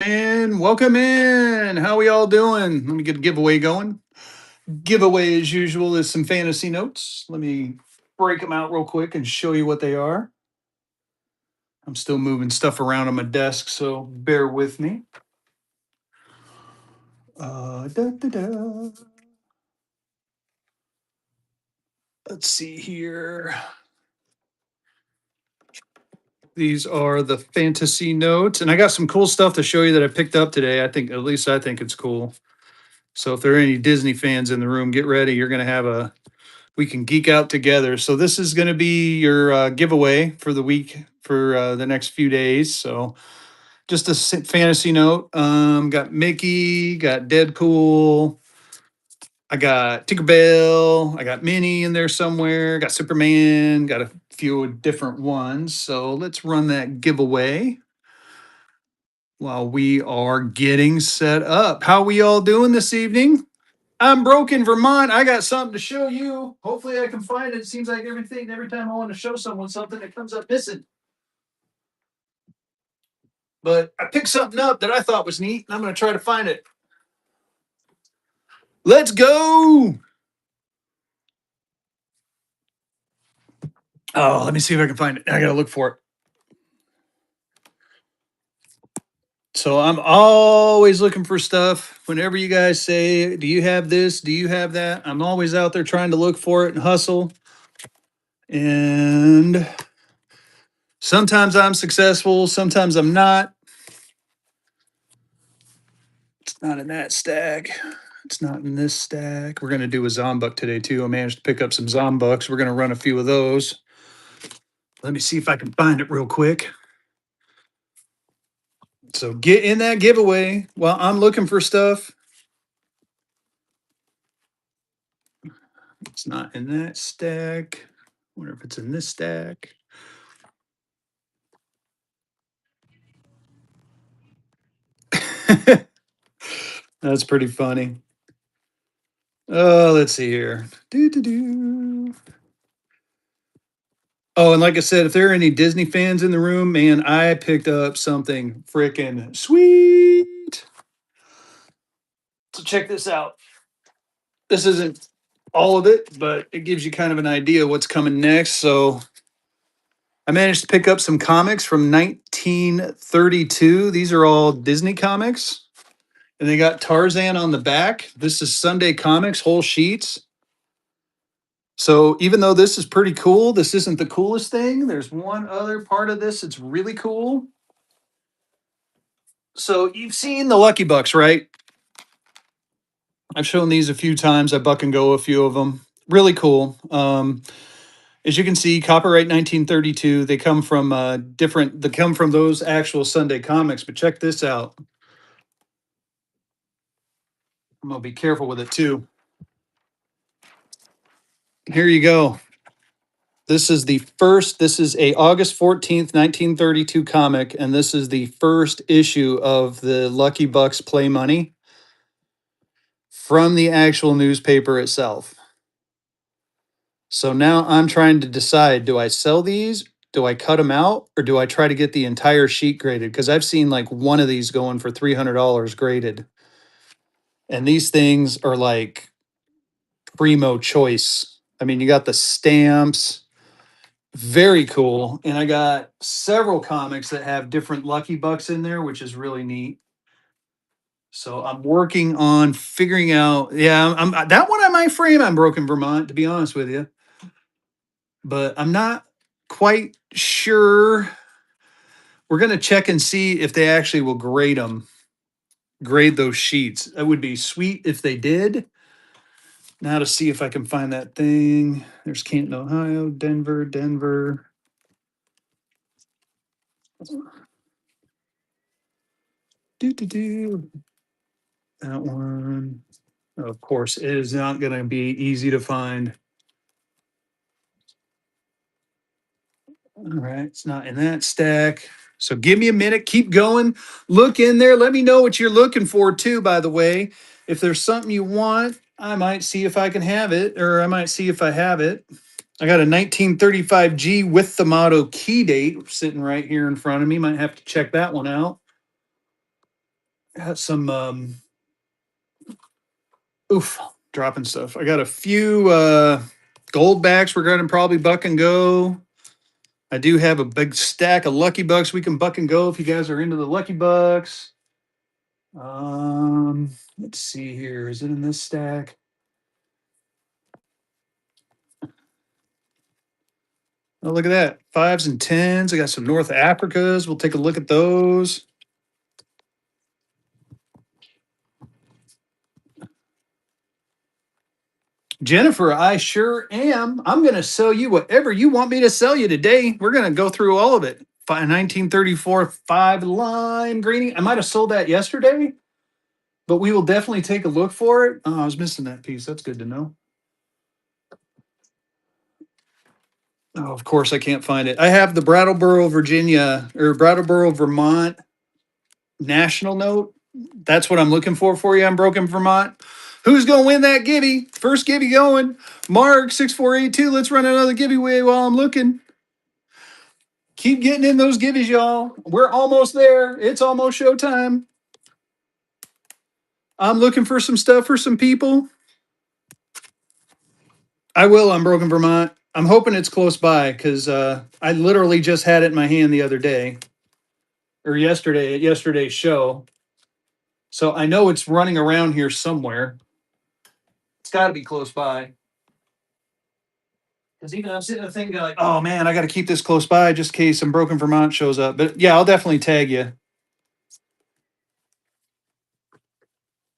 And welcome in. How we all doing? Let me get a giveaway going. Giveaway, as usual, is some fantasy notes. Let me break them out real quick and show you what they are. I'm still moving stuff around on my desk, so bear with me. Da, da, da. Let's see here. These are the fantasy notes, and I got some cool stuff to show you that I picked up today. At least I think it's cool. So if there are any Disney fans in the room, get ready. You're going to have we can geek out together. So this is going to be your giveaway for the week for the next few days. So just a fantasy note. Got Mickey, got Deadpool, I got Tinkerbell, I got Minnie in there somewhere, got Superman, got a few different ones. So let's run that giveaway while we are getting set up. How we all doing this evening? I'm broke in Vermont. I got something to show you. Hopefully, I can find it. It seems like every time I want to show someone something, it comes up missing. But I picked something up that I thought was neat, and I'm going to try to find it. Let's go. Oh, let me see if I can find it. I got to look for it. So I'm always looking for stuff. Whenever you guys say, "Do you have this? Do you have that?" I'm always out there trying to look for it and hustle. And sometimes I'm successful, sometimes I'm not. It's not in that stack. It's not in this stack. We're going to do a Zombuck today, too. I managed to pick up some Zombucks. We're going to run a few of those. Let me see if I can find it real quick. So get in that giveaway while I'm looking for stuff. It's not in that stack. Wonder if it's in this stack. That's pretty funny. Oh, let's see here. Do. Oh, and like I said, if there are any Disney fans in the room, man, I picked up something freaking sweet. So check this out. This isn't all of it, but it gives you kind of an idea what's coming next. So I managed to pick up some comics from 1932. These are all Disney comics, and they got Tarzan on the back. This is Sunday Comics, whole sheets. So even though this is pretty cool, this isn't the coolest thing. There's one other part of this that's really cool. So you've seen the Lucky Bucks, right? I've shown these a few times. I buck and go a few of them. Really cool. As you can see, copyright 1932. They come from different. They come from those actual Sunday comics. But check this out. I'm gonna be careful with it too. Here you go. This is the first. This is a August 14th, 1932 comic, and this is the first issue of the Lucky Bucks Play Money from the actual newspaper itself. So now I'm trying to decide, do I sell these? Do I cut them out? Or do I try to get the entire sheet graded? Because I've seen like one of these going for $300 graded. And these things are like primo choice. I mean, you got the stamps, very cool. And I got several comics that have different Lucky Bucks in there, which is really neat. So I'm working on figuring out. Yeah, I'm that one I might frame on Broken Vermont, to be honest with you. But I'm not quite sure. We're going to check and see if they actually will grade those sheets. That would be sweet if they did. Now to see if I can find that thing. There's Canton, Ohio, Denver. Do. That one. Of course, it is not going to be easy to find. All right, it's not in that stack. So give me a minute, keep going, look in there. Let me know what you're looking for too, by the way. If there's something you want, I might see if I can have it, or I might see if I have it. I got a 1935G with the motto key date sitting right here in front of me. Might have to check that one out. Got some oof, dropping stuff. I got a few gold backs we're gonna probably buck and go. I do have a big stack of lucky bucks we can buck and go if you guys are into the lucky bucks. Let's see here. Is it in this stack? Oh, look at that. Fives and tens. I got some North Africas. We'll take a look at those. Jennifer, I sure am. I'm going to sell you whatever you want me to sell you today. We're going to go through all of it. 1934 5 lime greenie. I might have sold that yesterday, but we will definitely take a look for it. Oh, I was missing that piece. That's good to know. Oh, of course, I can't find it. I have the Brattleboro, Virginia, or Brattleboro, Vermont national note. That's what I'm looking for you. I'm broken Vermont. Who's going to win that Gibby? First Gibby going. Mark 6482. Let's run another giveaway while I'm looking. Keep getting in those gibbies, y'all. We're almost there. It's almost showtime. I'm looking for some stuff for some people. I will on Broken Vermont. I'm hoping it's close by because I literally just had it in my hand the other day or yesterday at yesterday's show. So I know it's running around here somewhere. It's got to be close by. Because even I'm sitting there thinking like, oh man, I got to keep this close by just in case some Broken Vermont shows up. But yeah, I'll definitely tag you.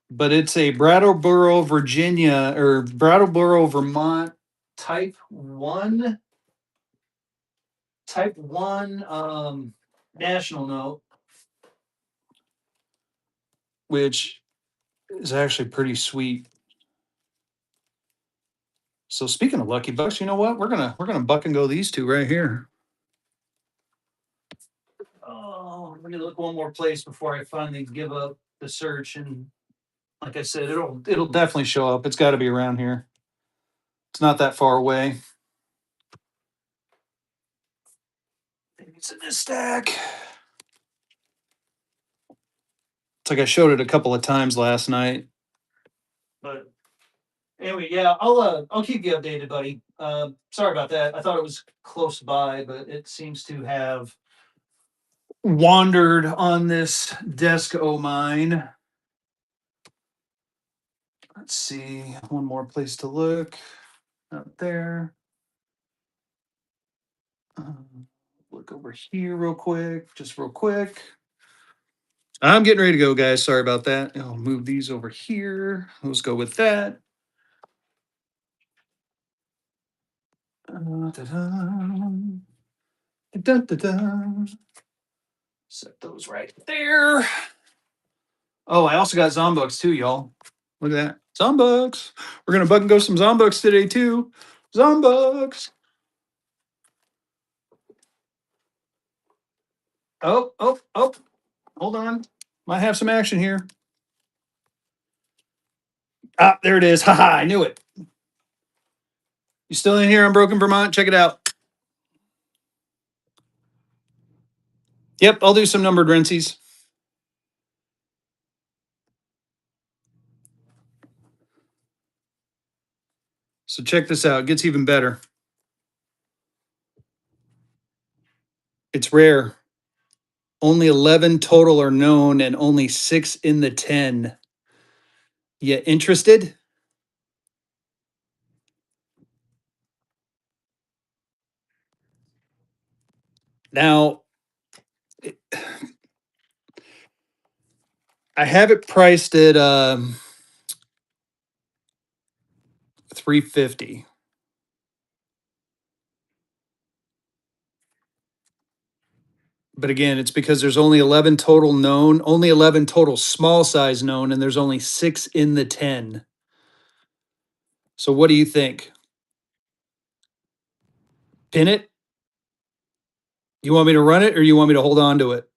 But it's a Brattleboro, Virginia, or Brattleboro, Vermont type one national note, which is actually pretty sweet. So speaking of lucky bucks, you know what? We're gonna buck and go these two right here. Oh, let me look one more place before I finally give up the search. And like I said, it'll definitely show up. It's got to be around here. It's not that far away. Maybe it's in this stack. It's like I showed it a couple of times last night. But anyway, yeah, I'll keep you updated, buddy. Sorry about that. I thought it was close by, but it seems to have wandered on this desk o' mine. Let's see, one more place to look. Out there. Look over here real quick, just real quick. I'm getting ready to go, guys. Sorry about that. I'll move these over here. Let's go with that. Set those right there. Oh, I also got Zombucks too, y'all. Look at that. Zombucks. We're going to buck and go some Zombucks today too. Zombucks. Oh, oh, oh. Hold on. Might have some action here. Ah, there it is. Haha, I knew it. You still in here on Broken Vermont? Check it out. Yep, I'll do some numbered rinsies. So check this out. It gets even better. It's rare. Only 11 total are known and only 6 in the 10. You interested? Now, I have it priced at 350. But again, it's because there's only 11 total known, only 11 total small size known, and there's only 6 in the 10. So what do you think? Pin it? You want me to run it or you want me to hold on to it?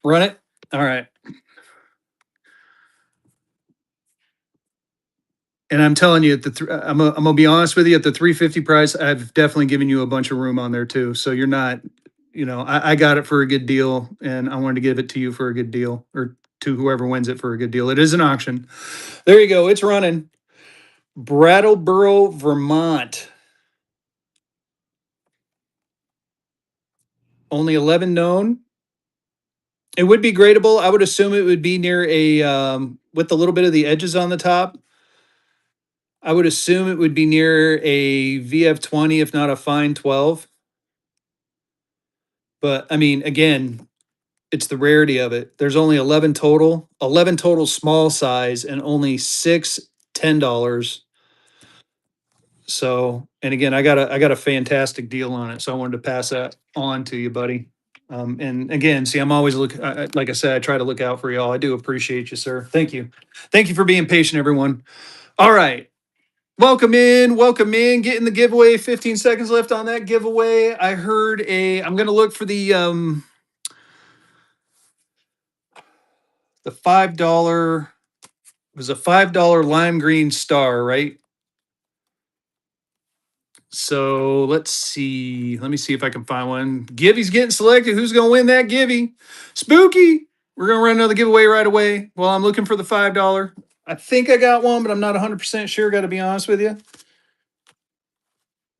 Run it? All right. And I'm telling you, I'm gonna be honest with you. At the 350 price, I've definitely given you a bunch of room on there too. So you're not I got it for a good deal, and I wanted to give it to you for a good deal, or to whoever wins it for a good deal. It is an auction. There you go. It's running. Brattleboro, Vermont. Only 11 known. It would be gradable. I would assume it would be near a with a little bit of the edges on the top. I would assume it would be near a VF20, if not a fine 12. But I mean, again, it's the rarity of it. There's only 11 total small size, and only six $10. So, and again, I got a fantastic deal on it. So I wanted to pass that on to you, buddy. And again, see, I'm always like I said, I try to look out for y'all. I do appreciate you, sir. Thank you. Thank you for being patient, everyone. All right. Welcome in, welcome in. Getting the giveaway. 15 seconds left on that giveaway. I'm gonna look for the $5. It was a $5 lime green star, right? So let's see. Let me see if I can find one. Givey's getting selected. Who's gonna win that Givey? Spooky. We're gonna run another giveaway right away. Well, I'm looking for the $5. I think I got one, but I'm not 100% sure. Got to be honest with you.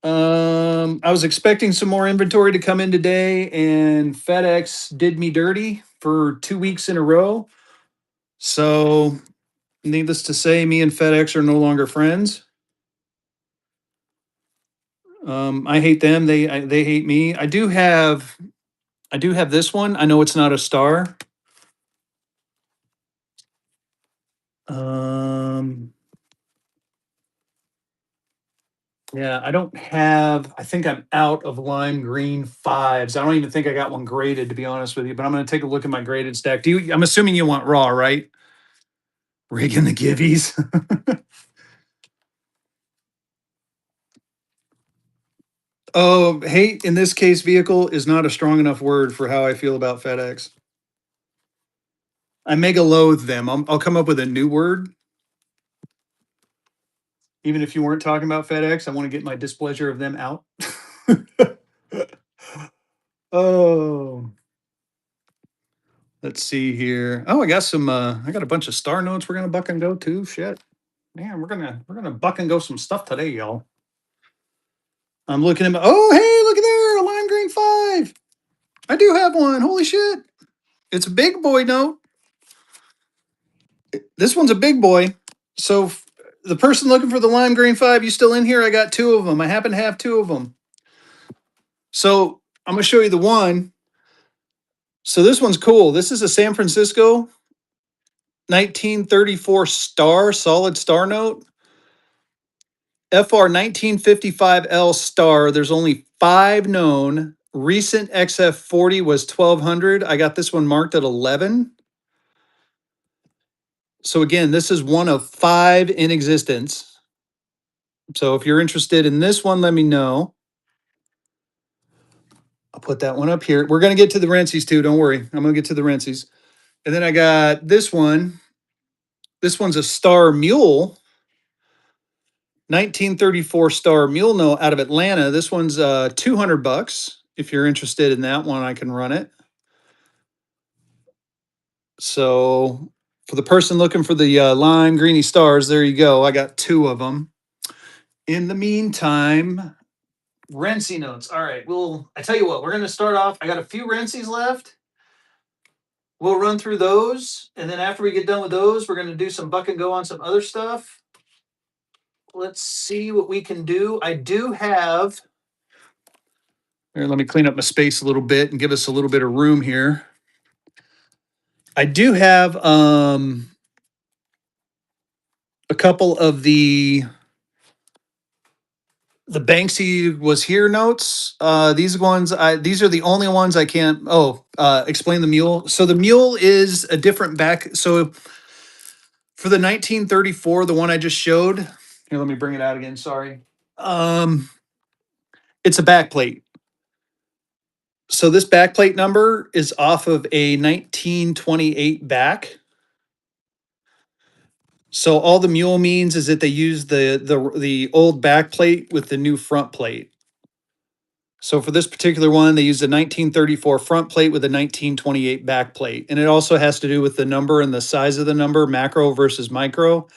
I was expecting some more inventory to come in today, and FedEx did me dirty for 2 weeks in a row. So, needless to say, me and FedEx are no longer friends. I hate them. They hate me. I do have this one. I know it's not a star. Um, yeah, I don't have. I think I'm out of lime green fives. I don't even think I got one graded, to be honest with you. But I'm going to take a look at my graded stack. I'm assuming you want raw, right? Rigging the givvies. Oh, hate in this case, vehicle is not a strong enough word for how I feel about FedEx. I mega loathe them. I'll come up with a new word. Even if you weren't talking about FedEx, I want to get my displeasure of them out. Oh, let's see here. Oh, I got a bunch of star notes we're gonna buck and go too. Shit. Man, we're gonna buck and go some stuff today, y'all. I'm looking at oh hey, look at there, a lime green five. I do have one. Holy shit. It's a big boy note. This one's a big boy. So the person looking for the lime green five, you still in here? I got two of them. I happen to have two of them. So I'm gonna show you the one. So this one's cool. This is a San Francisco 1934 star, solid star note. FR 1955L star. There's only five known. Recent XF40 was 1200. I got this one marked at 11. So again, this is one of five in existence. So if you're interested in this one, let me know. I'll put that one up here. We're going to get to the Rensies too. Don't worry. I'm going to get to the Rensies. And then I got this one. This one's a Star Mule. 1934 Star Mule note out of Atlanta. This one's $200. If you're interested in that one, I can run it. So for the person looking for the lime greeny stars, there you go. I got two of them. In the meantime, Rensie notes. All right. I tell you what, we're going to start off. I got a few Rensies left. We'll run through those. And then after we get done with those, we're going to do some buck and go on some other stuff. Let's see what we can do. I do have. Here, let me clean up my space a little bit and give us a little bit of room here. I do have a couple of the Banksy was here notes. These are the only ones I can't. Explain the mule. So the mule is a different back. So for the 1934, the one I just showed. Here, let me bring it out again. Sorry. It's a back plate. So this back plate number is off of a 1928 back. So all the mule means is that they use the old back plate with the new front plate. So for this particular one, they used a 1934 front plate with a 1928 back plate. And it also has to do with the number and the size of the number, macro versus micro.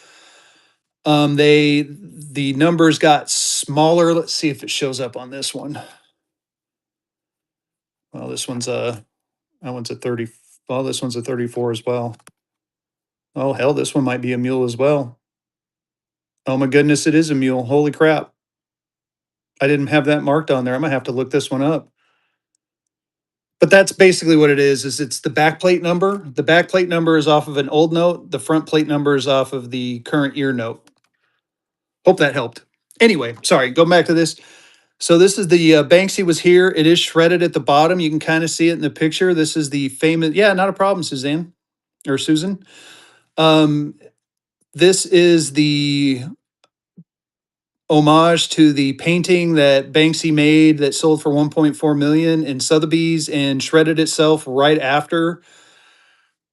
The numbers got smaller. Let's see if it shows up on this one. Well, this one's that one's a 30. Well, this one's a 34 as well. Oh hell, this one might be a mule as well. Oh my goodness, it is a mule. Holy crap. I didn't have that marked on there. I'm gonna have to look this one up. But that's basically what it is it's the back plate number. The back plate number is off of an old note. The front plate number is off of the current year note. Hope that helped. Anyway, sorry, go back to this. So this is the Banksy was here. It is shredded at the bottom. You can kind of see it in the picture. This is the famous, yeah, not a problem, Suzanne or Susan. Um, this is the homage to the painting that Banksy made that sold for 1.4 million in Sotheby's and shredded itself right after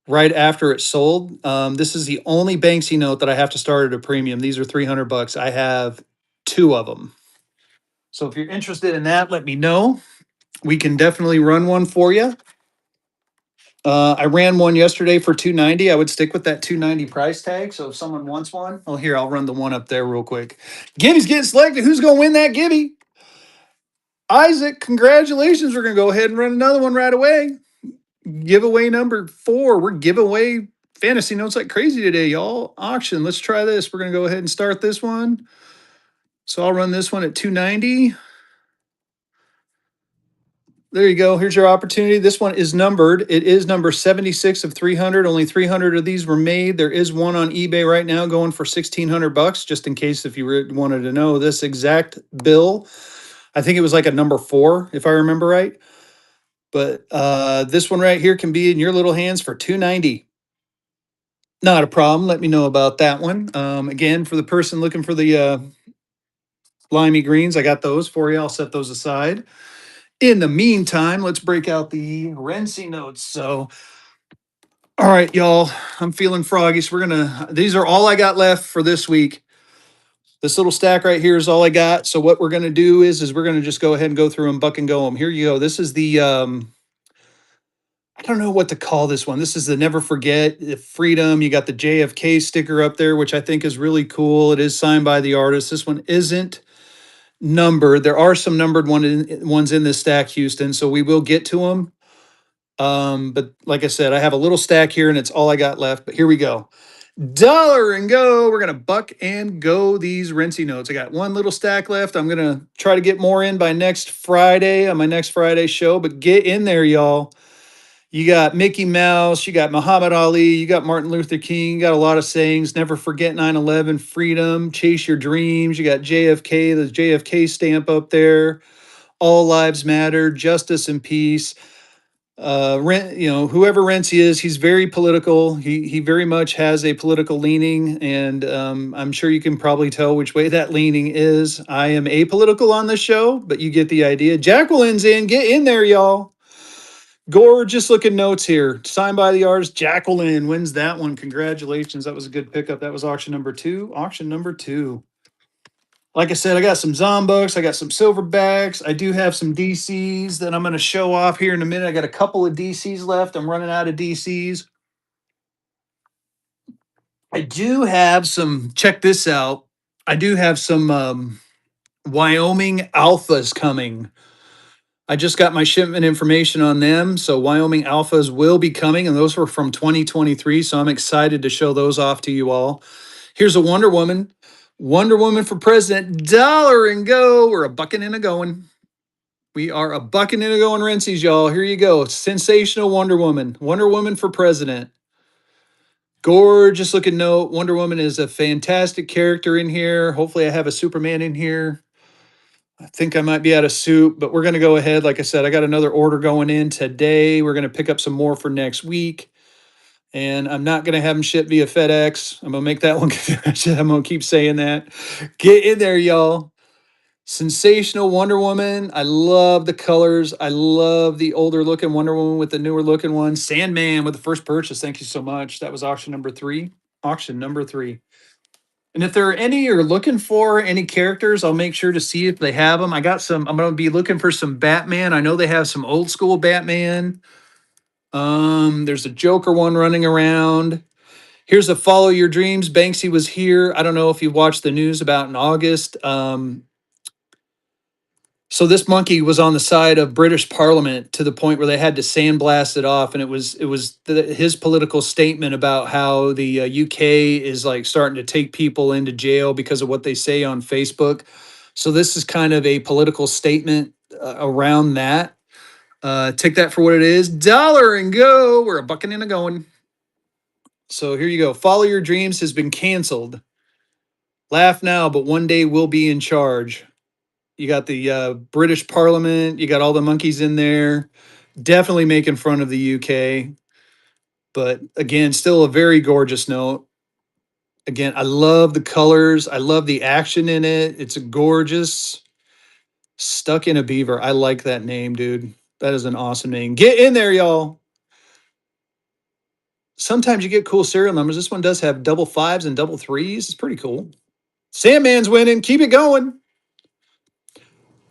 it sold. This is the only Banksy note that I have to start at a premium. These are 300 bucks. I have two of them. So if you're interested in that, let me know. We can definitely run one for you. I ran one yesterday for 290. I would stick with that 290 price tag. So if someone wants one, oh here, I'll run the one up there real quick. Gibby's getting selected. Who's going to win that, Gibby? Isaac, congratulations. We're going to go ahead and run another one right away. Giveaway number 4. We're giveaway fantasy notes like crazy today, y'all. Auction. Let's try this. We're going to go ahead and start this one. So I'll run this one at 290. There you go. Here's your opportunity. This one is numbered. It is number 76 of 300. Only 300 of these were made. There is one on eBay right now going for 1,600 bucks, just in case if you wanted to know this exact bill. I think it was like a number 4, if I remember right. But this one right here can be in your little hands for 290. Not a problem. Let me know about that one. Again, for the person looking for the limey greens, I got those for you. I'll set those aside. In the meantime, let's break out the Renzi notes. So, all right, y'all, I'm feeling froggy. So these are all I got left for this week. This little stack right here is all I got. So what we're going to do is we're going to just go ahead and go through them, buck and go them. Here you go. This is the, I don't know what to call this one. This is the Never Forget Freedom. You got the JFK sticker up there, which I think is really cool. It is signed by the artist. This one isn't numbered. There are some numbered ones in this stack, Houston, so we will get to them. But like I said, I have a little stack here and it's all I got left. But here we go. Dollar and go. We're going to buck and go these Renzi notes. I got one little stack left. I'm going to try to get more in by next Friday on my next Friday show. But get in there, y'all. You got Mickey Mouse. You got Muhammad Ali. You got Martin Luther King. You got a lot of sayings. Never forget 9/11, freedom, chase your dreams. You got JFK, the JFK stamp up there. All lives matter, justice and peace. Whoever Renzi is, he's very political. He very much has a political leaning, and I'm sure you can probably tell which way that leaning is. I am apolitical on this show, but you get the idea. Jacqueline's in. Get in there, y'all. Gorgeous looking notes here. Signed by the artist. Jacqueline wins that one. Congratulations. That was a good pickup. That was auction number 2. Auction number 2. Like I said, I got some Zombucks. I got some Silverbacks. I do have some DCs that I'm going to show off here in a minute. I got a couple of DCs left. I'm running out of DCs. I do have some, check this out. I do have some Wyoming Alphas coming. I just got my shipment information on them. So Wyoming Alphas will be coming, and those were from 2023. So I'm excited to show those off to you all. Here's a Wonder Woman. Wonder Woman for president. Dollar and go. We're a bucking and a going. We are a bucking and a going Renzies, y'all. Here you go. Sensational Wonder Woman. Wonder Woman for president. Gorgeous looking note. Wonder Woman is a fantastic character in here. Hopefully I have a Superman in here. I think I might be out of soup, but we're going to go ahead. Like I said, I got another order going in today. We're going to pick up some more for next week. And I'm not going to have them shipped via FedEx. I'm going to make that one. I'm going to keep saying that. Get in there, y'all. Sensational Wonder Woman. I love the colors. I love the older looking Wonder Woman with the newer looking one. Sandman with the first purchase. Thank you so much. That was auction number 3. Auction number 3. And if there are any you're looking for, any characters, I'll make sure to see if they have them. I got some. I'm going to be looking for some Batman. I know they have some old school Batman. There's a Joker one running around. Here's a Follow Your Dreams. Banksy was here. I don't know if you watched the news about in August. So this monkey was on the side of British Parliament to the point where they had to sandblast it off, and his political statement about how the UK is like starting to take people into jail because of what they say on Facebook. So this is kind of a political statement around that. Take that for what it is. Dollar and go. We're a bucking and a going. So here you go. Follow Your Dreams has been canceled. Laugh now, but one day we'll be in charge. You got the British Parliament. You got all the monkeys in there. Definitely making fun of the UK. But again, still a very gorgeous note. Again, I love the colors. I love the action in it. It's a gorgeous. Stuck in a Beaver. I like that name, dude. That is an awesome name. Get in there, y'all. Sometimes you get cool serial numbers. This one does have double fives and double threes. It's pretty cool. Sandman's winning. Keep it going.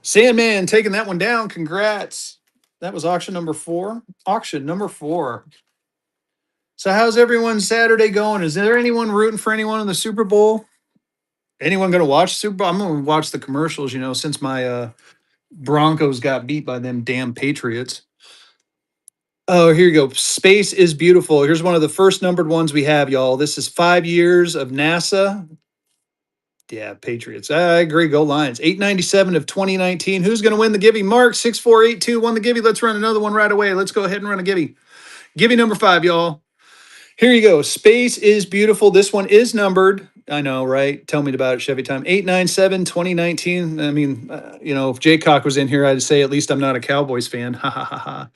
Sandman taking that one down. Congrats. That was auction number 4. Auction number 4. So how's everyone's Saturday going? Is there anyone rooting for anyone in the Super Bowl? Anyone going to watch Super Bowl? I'm going to watch the commercials, since my Broncos got beat by them damn Patriots. Oh, here you go. Space is beautiful. Here's one of the first numbered ones we have, y'all. This is 5 years of NASA. Yeah, Patriots. I agree. Go Lions. 897 of 2019. Who's going to win the Gibby? Mark 6482 won the Gibby. Let's run another one right away. Let's go ahead and run a Gibby. Gibby number 5, y'all. Here you go. Space is beautiful. This one is numbered. I know, right? Tell me about it, Chevy Time. 897 2019. I mean, if Jaycock was in here, I'd say at least I'm not a Cowboys fan. Ha ha ha ha.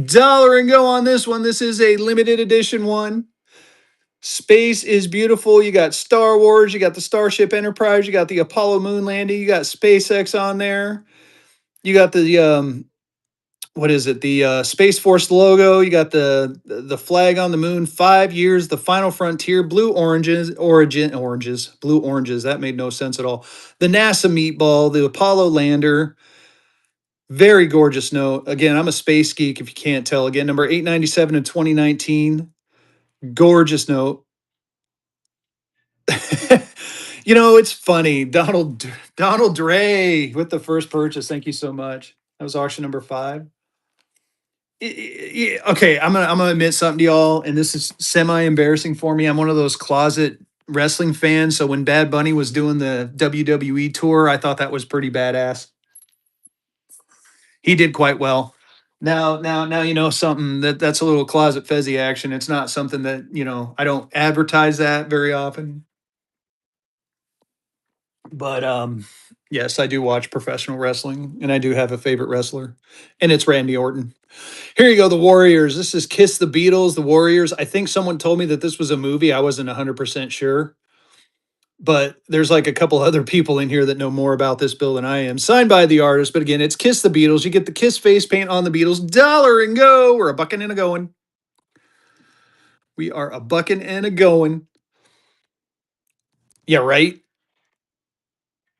Dollar and go on this one. This is a limited edition one. Space is beautiful. You got Star Wars, you got the Starship Enterprise, you got the Apollo moon landing, you got SpaceX on there. You got the what is it? The Space Force logo, you got the flag on the moon, 5 years, the final frontier, blue oranges. That made no sense at all. The NASA meatball, the Apollo lander. Very gorgeous note. Again, I'm a space geek if you can't tell. Again, number 897 in 2019. Gorgeous note. It's funny. Donald Dre with the first purchase. Thank you so much. That was auction number 5. Okay, I'm gonna admit something to y'all, and this is semi embarrassing for me. I'm one of those closet wrestling fans. So when Bad Bunny was doing the WWE tour, I thought that was pretty badass. He did quite well. Now something that's a little closet fezzy action. It's not something that I don't advertise that very often. But yes, I do watch professional wrestling, and I do have a favorite wrestler, and it's Randy Orton. Here you go, the Warriors. This is Kiss the Beatles, the Warriors. I think someone told me that this was a movie. I wasn't 100% sure, but there's like a couple other people in here that know more about this bill than I am. Signed by the artist, but again, it's Kiss the Beatles. You get the Kiss face paint on the Beatles. Dollar and go. We're a bucking and a going. We are a bucking and a going. Yeah, right.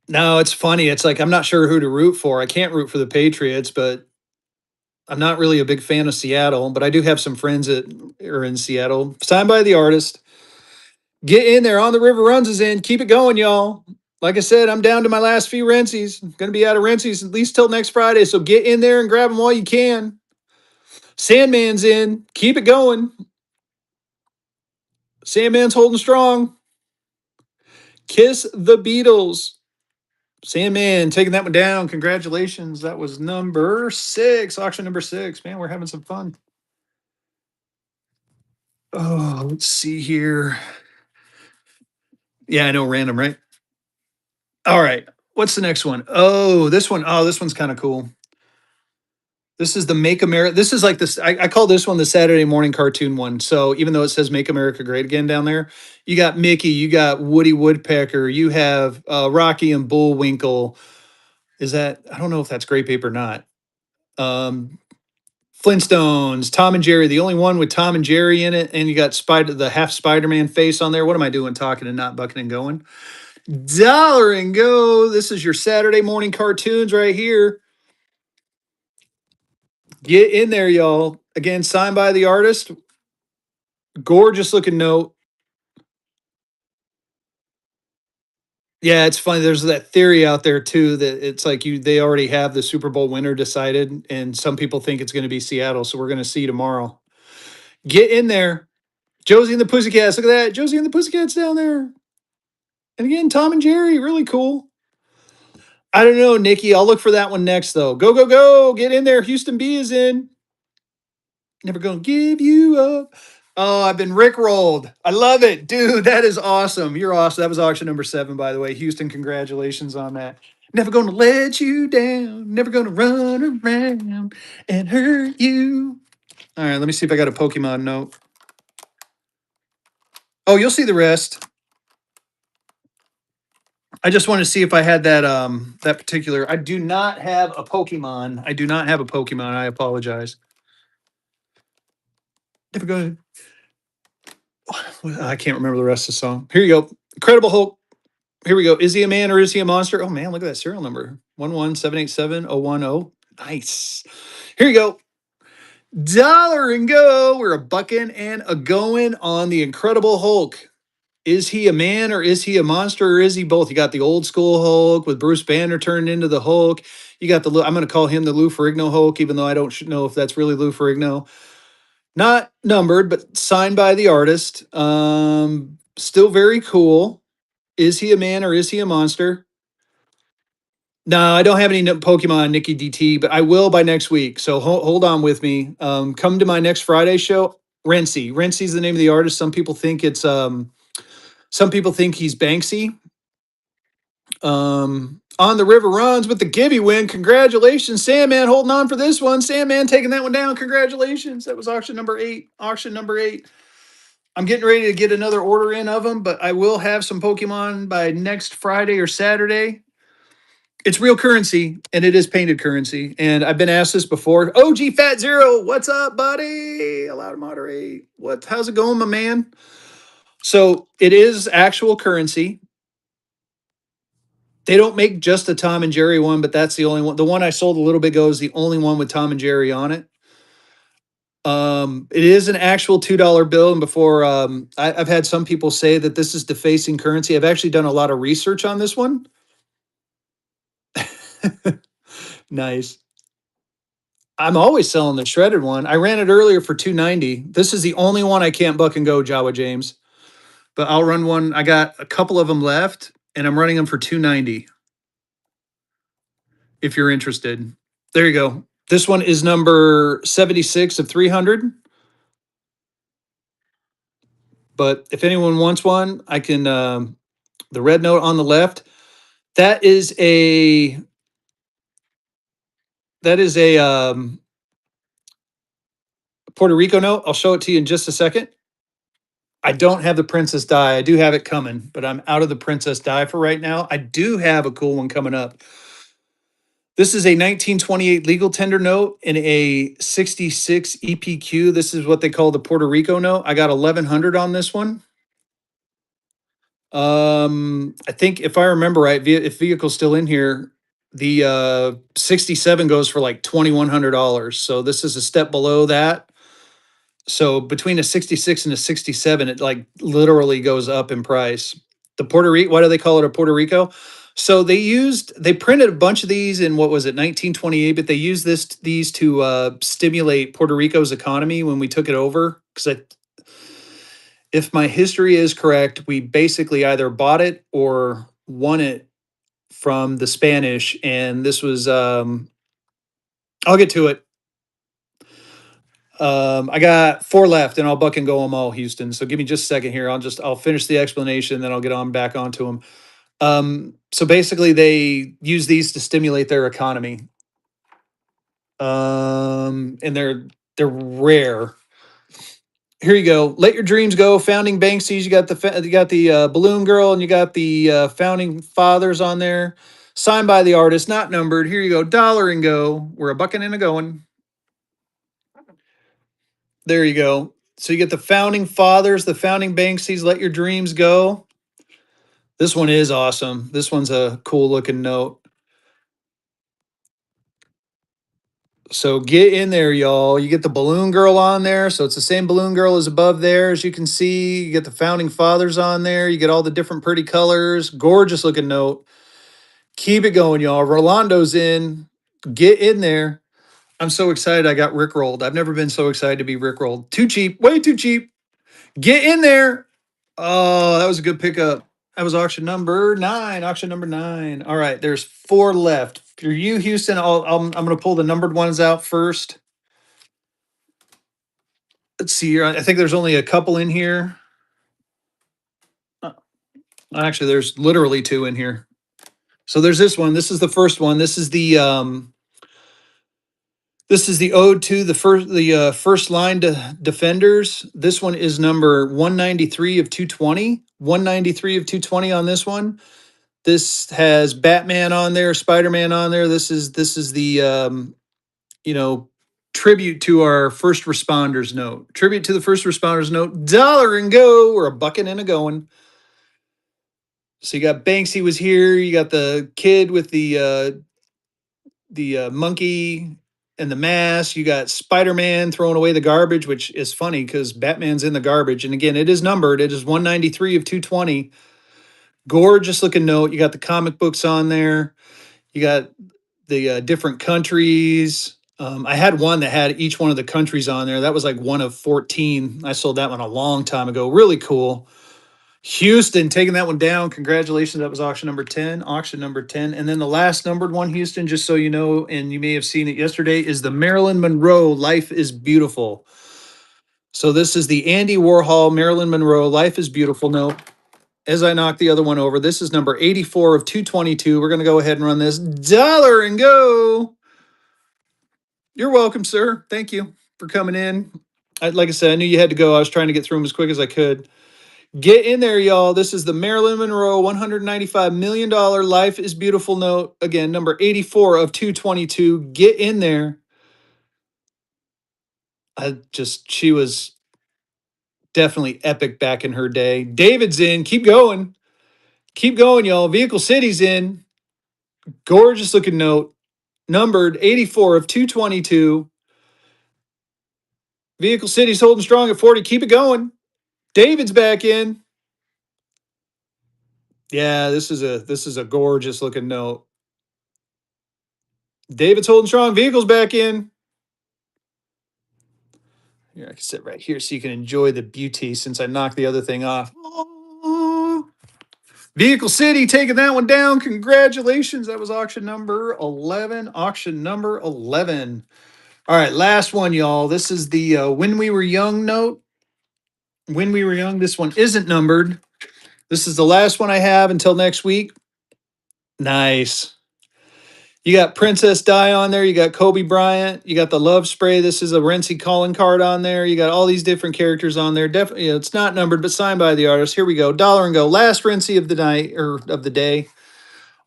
No, it's funny. It's like I'm not sure who to root for. I can't root for the Patriots, but I'm not really a big fan of Seattle. But I do have some friends that are in Seattle. Signed by the artist. Get in there. On the River Runs is in. Keep it going, y'all. Like I said, I'm down to my last few Rensies. Going to be out of Rensies at least till next Friday. So get in there and grab them while you can. Sandman's in. Keep it going. Sandman's holding strong. Kiss the Beatles. Sandman taking that one down. Congratulations. That was number 6. Auction number 6. Man, we're having some fun. Oh, let's see here. Yeah, I know, random, right? All right. What's the next one? Oh, this one. Oh, this one's kind of cool. This is the Make America. This is like this. I call this one the Saturday morning cartoon one. So even though it says Make America Great Again down there, you got Mickey, you got Woody Woodpecker, you have Rocky and Bullwinkle. Is that, I don't know if that's Grape Ape or not. Flintstones, Tom and Jerry, the only one with Tom and Jerry in it, and you got the half Spider-Man face on there. What am I doing talking and not bucking and going? Dollar and Go. This is your Saturday morning cartoons right here. Get in there, y'all. Again, signed by the artist. Gorgeous looking note. Yeah, it's funny. There's that theory out there too that it's like they already have the Super Bowl winner decided, and some people think it's going to be Seattle. So we're going to see tomorrow. Get in there. Josie and the Pussycats. Look at that. Josie and the Pussycats down there. And again, Tom and Jerry, really cool. I don't know, Nikki. I'll look for that one next, though. Go, go, go. Get in there. Houston B is in. Never gonna give you up. Oh, I've been rickrolled. I love it. Dude, that is awesome. You're awesome. That was auction number 7, by the way. Houston, congratulations on that. Never gonna let you down. Never gonna run around and hurt you. All right, let me see if I got a Pokemon note. Oh, you'll see the rest. I just want to see if I had that particular. I do not have a Pokemon. I do not have a Pokemon. I apologize. Never gonna. I can't remember the rest of the song. Here you go. Incredible Hulk. Here we go. Is he a man or is he a monster? Oh man, look at that serial number. 117870110. Nice. Here you go. Dollar and Go. We're a bucking and a going on the Incredible Hulk. Is he a man or is he a monster or is he both? You got the old school Hulk with Bruce Banner turned into the Hulk. You got I'm going to call him the Lou Ferrigno Hulk, even though I don't know if that's really Lou Ferrigno. Not numbered, but signed by the artist. Still very cool. Is he a man or is he a monster? No, I don't have any Pokemon Nikki DT, but I will by next week. So hold on with me. Come to my next Friday show. Rency. Rency's the name of the artist. Some people think some people think he's Banksy. On the River Runs with the Gibby win. Congratulations, Sandman, holding on for this one. Sandman taking that one down. Congratulations. That was auction number 8. Auction number 8. I'm getting ready to get another order in of them, but I will have some Pokemon by next Friday or Saturday. It's real currency, and it is painted currency. And I've been asked this before. OG Fat Zero, what's up, buddy? Allow to moderate. How's it going, my man? So it is actual currency. They don't make just a Tom and Jerry one, but that's the only one. The one I sold a little bit ago is the only one with Tom and Jerry on it. It is an actual $2 bill, and before I've had some people say that this is defacing currency. I've actually done a lot of research on this one. Nice. I'm always selling the shredded one. I ran it earlier for $290. This is the only one I can't buck and go, Jawa James. But I'll run one. I got a couple of them left, and I'm running them for $290. If you're interested, there you go. This one is number 76 of 300. But if anyone wants one, I can. The red note on the left. That is a. That is a Puerto Rico note. I'll show it to you in just a second. I don't have the princess die. I do have it coming, but I'm out of the princess die for right now. I do have a cool one coming up. This is a 1928 legal tender note and a 66 EPQ. This is what they call the Puerto Rico note. I got 1100 on this one. I think if I remember right, if vehicle's still in here, the 67 goes for like $2,100. So this is a step below that. So between a 66 and a 67, it like literally goes up in price. The Puerto Rico, why do they call it a Puerto Rico? So they printed a bunch of these in what was it, 1928, but they used these to stimulate Puerto Rico's economy when we took it over. Because if my history is correct, we basically either bought it or won it from the Spanish, and this was I'll get to it. I got 4 left, and I'll buck and go them all, Houston. So give me just a second here. I'll finish the explanation, then I'll get on back onto them. So basically, they use these to stimulate their economy, and they're rare. Here you go. Let your dreams go. Founding Banksies. You got the balloon girl, and you got the founding fathers on there. Signed by the artist, not numbered. Here you go. Dollar and go. We're a bucking and a going. There you go. So you get the founding fathers, the founding Banksies, let your dreams go. This one is awesome. This one's a cool looking note. So get in there, y'all. You get the balloon girl on there. So it's the same balloon girl as above there, as you can see. You get the founding fathers on there. You get all the different pretty colors. Gorgeous looking note. Keep it going, y'all. Rolando's in. Get in there. I'm so excited I got Rickrolled. I've never been so excited to be Rickrolled. Too cheap. Way too cheap. Get in there. Oh, that was a good pickup. That was auction number 9. Auction number 9. All right, there's 4 left. For you, Houston, I'm going to pull the numbered ones out first. Let's see here. I think there's only a couple in here. Actually, there's literally 2 in here. So there's this one. This is the first one. This is the ode to the first line to defenders. This one is number 193 of 220. 193 of 220 on this one. This has Batman on there, Spider-Man on there. This is the you know, tribute to our first responders note. Tribute to the first responders note. Dollar and go. We're a bucking and a going. So you got Banksy was here. You got the kid with the monkey and the mask. You got Spider-Man throwing away the garbage, which is funny because Batman's in the garbage. And again, it is numbered. It is 193 of 220. Gorgeous looking note. You got the comic books on there. You got the different countries. I had one that had each one of the countries on there. That was like one of 14. I sold that one a long time ago. Really cool. Houston taking that one down. Congratulations. That was auction number 10. Auction number 10. And then the last numbered one, Houston, just so you know, and you may have seen it yesterday, is the Marilyn Monroe Life is Beautiful. So this is the Andy Warhol Marilyn Monroe Life is Beautiful note. As I knock the other one over, this is number 84 of 222. We're going to go ahead and run this dollar and go. You're welcome, sir. Thank you for coming in. Like I said, I knew you had to go. I was trying to get through them as quick as I could. Get in there, y'all. This is the Marilyn Monroe $195 million Life is Beautiful note. Again, number 84 of 222. Get in there. She was definitely epic back in her day. David's in. Keep going. Keep going, y'all. Vehicle City's in. Gorgeous looking note. Numbered 84 of 222. Vehicle City's holding strong at 40. Keep it going. David's back in. Yeah, this is a gorgeous looking note. David's holding strong. Vehicle's back in. Here, I can sit right here so you can enjoy the beauty since I knocked the other thing off. Oh. Vehicle City taking that one down. Congratulations. That was auction number 11. Auction number 11. All right, last one, y'all. This is the When We Were Young note. When We Were Young. This one isn't numbered. This is the last one I have until next week. Nice. You got Princess Di on there. You got Kobe Bryant. You got the Love Spray. This is a Renzi calling card on there. You got all these different characters on there. Definitely, it's not numbered, but signed by the artist. Here we go. Dollar and go. Last Renzi of the night or of the day.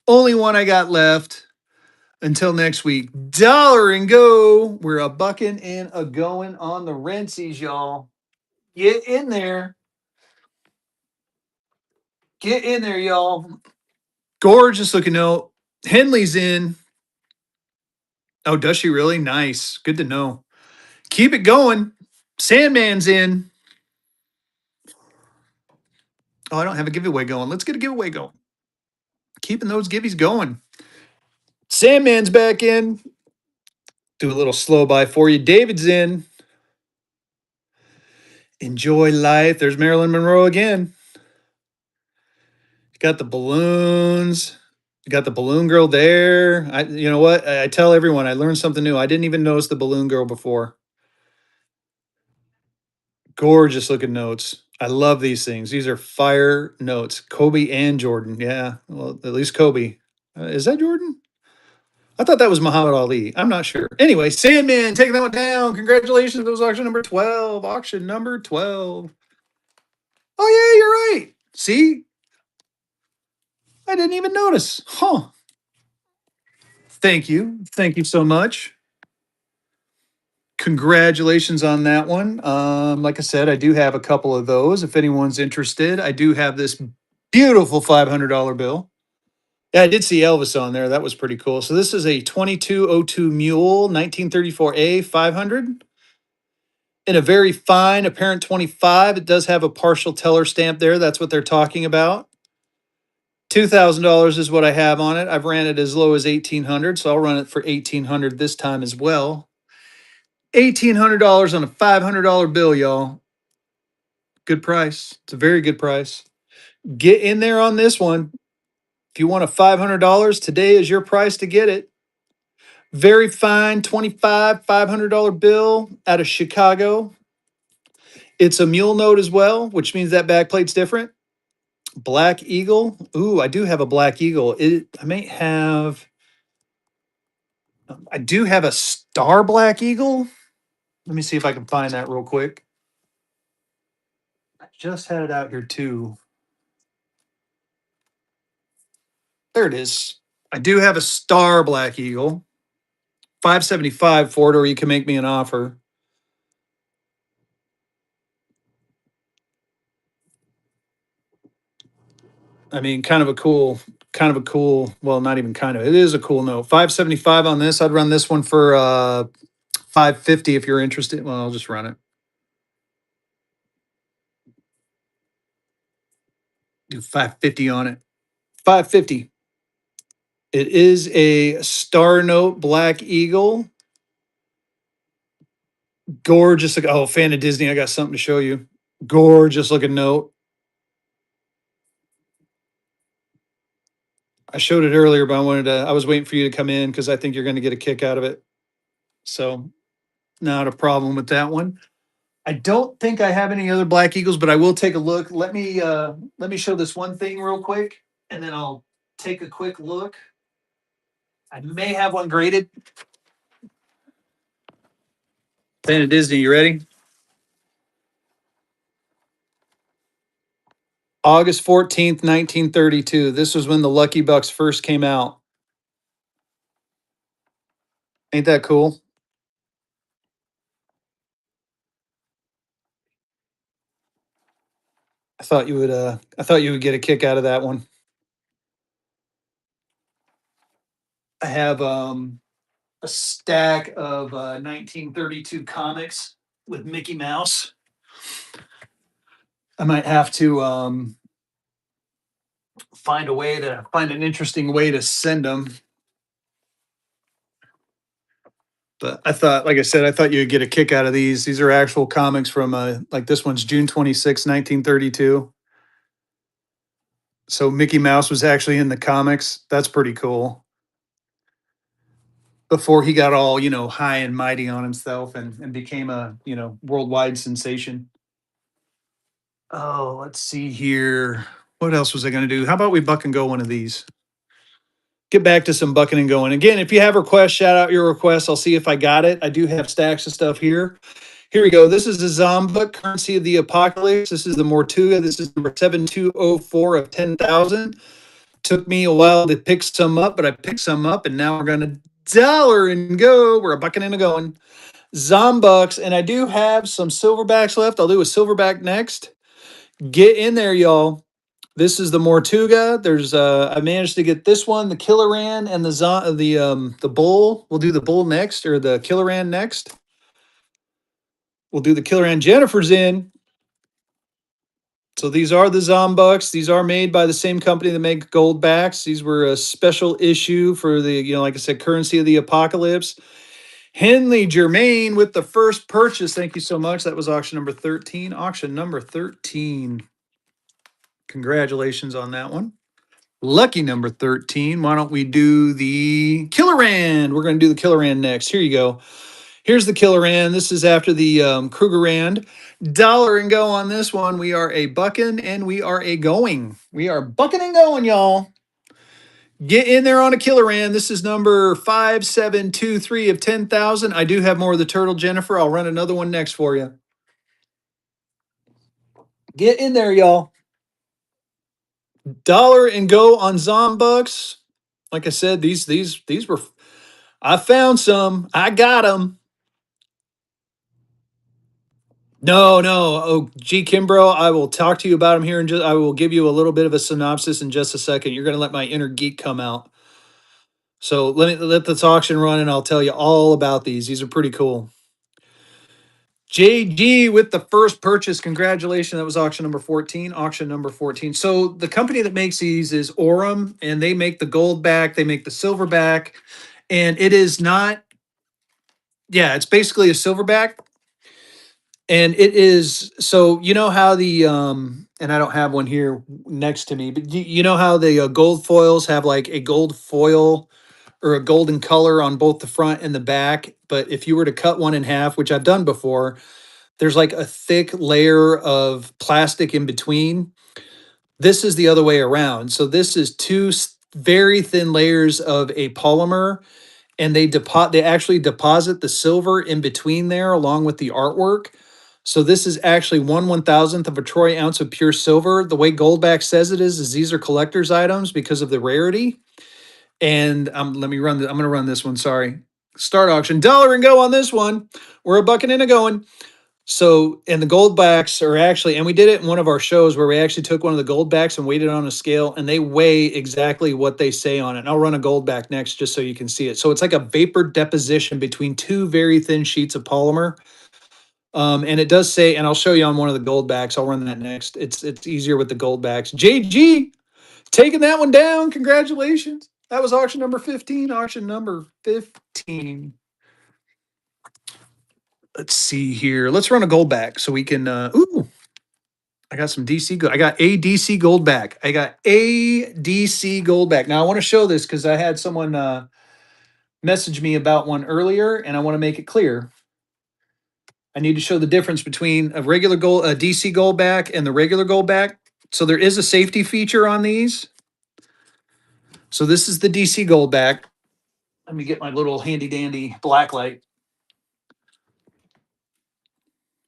Only one I got left until next week. Dollar and go. We're a bucking and a going on the Renzies, y'all. Get in there. Get in there, y'all. Gorgeous looking note. Henley's in. Oh, does she really? Nice. Good to know. Keep it going. Sandman's in. Oh, I don't have a giveaway going. Let's get a giveaway going. Keeping those giveies going. Sandman's back in. Do a little slow by for you. David's in. Enjoy life. There's Marilyn Monroe again. Got the balloons. Got the balloon girl there. You know what? I tell everyone I learned something new. I didn't even notice the balloon girl before. Gorgeous looking notes. I love these things. These are fire notes. Kobe and Jordan. Yeah. Well, at least Kobe. Is that Jordan? I thought that was Muhammad Ali. I'm not sure. Anyway, Sandman taking that one down. Congratulations. That was auction number 12. Auction number 12. Oh, yeah, you're right. See? I didn't even notice. Huh. Thank you. Thank you so much. Congratulations on that one. Like I said, I do have a couple of those. If anyone's interested, I do have this beautiful $500 bill. Yeah, I did see Elvis on there. That was pretty cool. So this is a 2202 Mule 1934A 500 in a very fine apparent 25. It does have a partial teller stamp there. That's what they're talking about. $2,000 is what I have on it. I've ran it as low as 1,800, so I'll run it for 1,800 this time as well. $1,800 on a $500 bill, y'all. Good price. It's a very good price. Get in there on this one. If you want a $500, today is your price to get it. Very fine 25 $500 bill out of Chicago. It's a mule note as well, which means that backplate's different. Black Eagle. Ooh, I do have a Black Eagle. I do have a Star Black Eagle. Let me see if I can find that real quick. I just had it out here too. There it is. I do have a Star Black Eagle. 575 for it, or you can make me an offer. I mean, well, not even kind of. It is a cool note. 575 on this. I'd run this one for 550 if you're interested. Well, I'll just run it. Do 550 on it. 550. It is a Star Note Black Eagle. Gorgeous. Oh, fan of Disney. I got something to show you. Gorgeous looking note. I showed it earlier, but I was waiting for you to come in because I think you're going to get a kick out of it. So, not a problem with that one. I don't think I have any other Black Eagles, but I will take a look. Let me show this one thing real quick, and then I'll take a quick look. I may have one graded. Fan of Disney, you ready? August 14th, 1932. This was when the Lucky Bucks first came out. Ain't that cool? I thought you would get a kick out of that one. I have a stack of 1932 comics with Mickey Mouse. I might have to find an interesting way to send them. But like I said, I thought you'd get a kick out of these. These are actual comics from like this one's June 26, 1932. So Mickey Mouse was actually in the comics. That's pretty cool. Before he got all, high and mighty on himself and became a, worldwide sensation. Oh, let's see here. What else was I going to do? How about we buck and go one of these? Get back to some bucking and going. Again, if you have requests, shout out your requests. I'll see if I got it. I do have stacks of stuff here. Here we go. This is the Zomba Currency of the Apocalypse. This is the Mortuga. This is number 7204 of 10,000. Took me a while to pick some up, but I picked some up, and now we're going to dollar and go. We're a bucking and a going. Zombucks, and I do have some silverbacks left. I'll do a silverback next. Get in there, y'all. This is the Mortuga. There's I managed to get this one, the Killeran, and the bull. We'll do the bull next, or the Killeran next. We'll do the Killeran. Jennifer's in. So these are the Zombucks. These are made by the same company that make Goldbacks. These were a special issue for the, like I said, Currency of the Apocalypse. Henley Germain with the first purchase. Thank you so much. That was auction number 13. Auction number 13. Congratulations on that one. Lucky number 13. Why don't we do the Killerand? We're going to do the Killerand next. Here you go. Here's the Killerand. This is after the Krugerrand. Dollar and go on this one. We are a bucking and we are a going. We are bucking and going, y'all. Get in there on a Killerand. This is number 5723 of 10,000. I do have more of the turtle, Jennifer. I'll run another one next for you. Get in there, y'all. Dollar and go on Zombucks. Like I said, these were. I found some. I got them. No, no. Oh, G. Kimbrough, I will talk to you about him here, and just I will give you a little bit of a synopsis in just a second. You're going to let my inner geek come out. So let this auction run, and I'll tell you all about these. These are pretty cool. JG with the first purchase. Congratulations. That was auction number 14. Auction number 14. So the company that makes these is Orem, and they make the gold back, they make the silver back, and it is not, yeah, it's basically a silverback. And it is, so you know how the and I don't have one here next to me, but you know how the gold foils have like a gold foil or a golden color on both the front and the back, but if you were to cut one in half, which I've done before, there's like a thick layer of plastic in between. This is the other way around. So this is two very thin layers of a polymer, and they actually deposit the silver in between there along with the artwork. So this is actually 1/1000th of a troy ounce of pure silver. The way Goldback says it is these are collector's items because of the rarity. And let me run. I'm going to run this one. Sorry, start auction dollar and go on this one. We're a bucket and a going. So, and the gold backs are actually, and we did it in one of our shows where we actually took one of the gold backs and weighed it on a scale, and they weigh exactly what they say on it. And I'll run a gold back next just so you can see it. So it's like a vapor deposition between two very thin sheets of polymer. And it does say, and I'll show you on one of the gold backs. I'll run that next. It's easier with the gold backs. JG taking that one down. Congratulations. That was auction number 15. Auction number 15. Let's see here. Let's run a gold back so we can ooh, I got some DC gold. I got a DC gold back. I got a DC gold back. Now I want to show this because I had someone message me about one earlier, and I want to make it clear. I need to show the difference between a regular gold, a DC gold back, and the regular gold back. So there is a safety feature on these. So this is the DC gold back. Let me get my little handy dandy black light.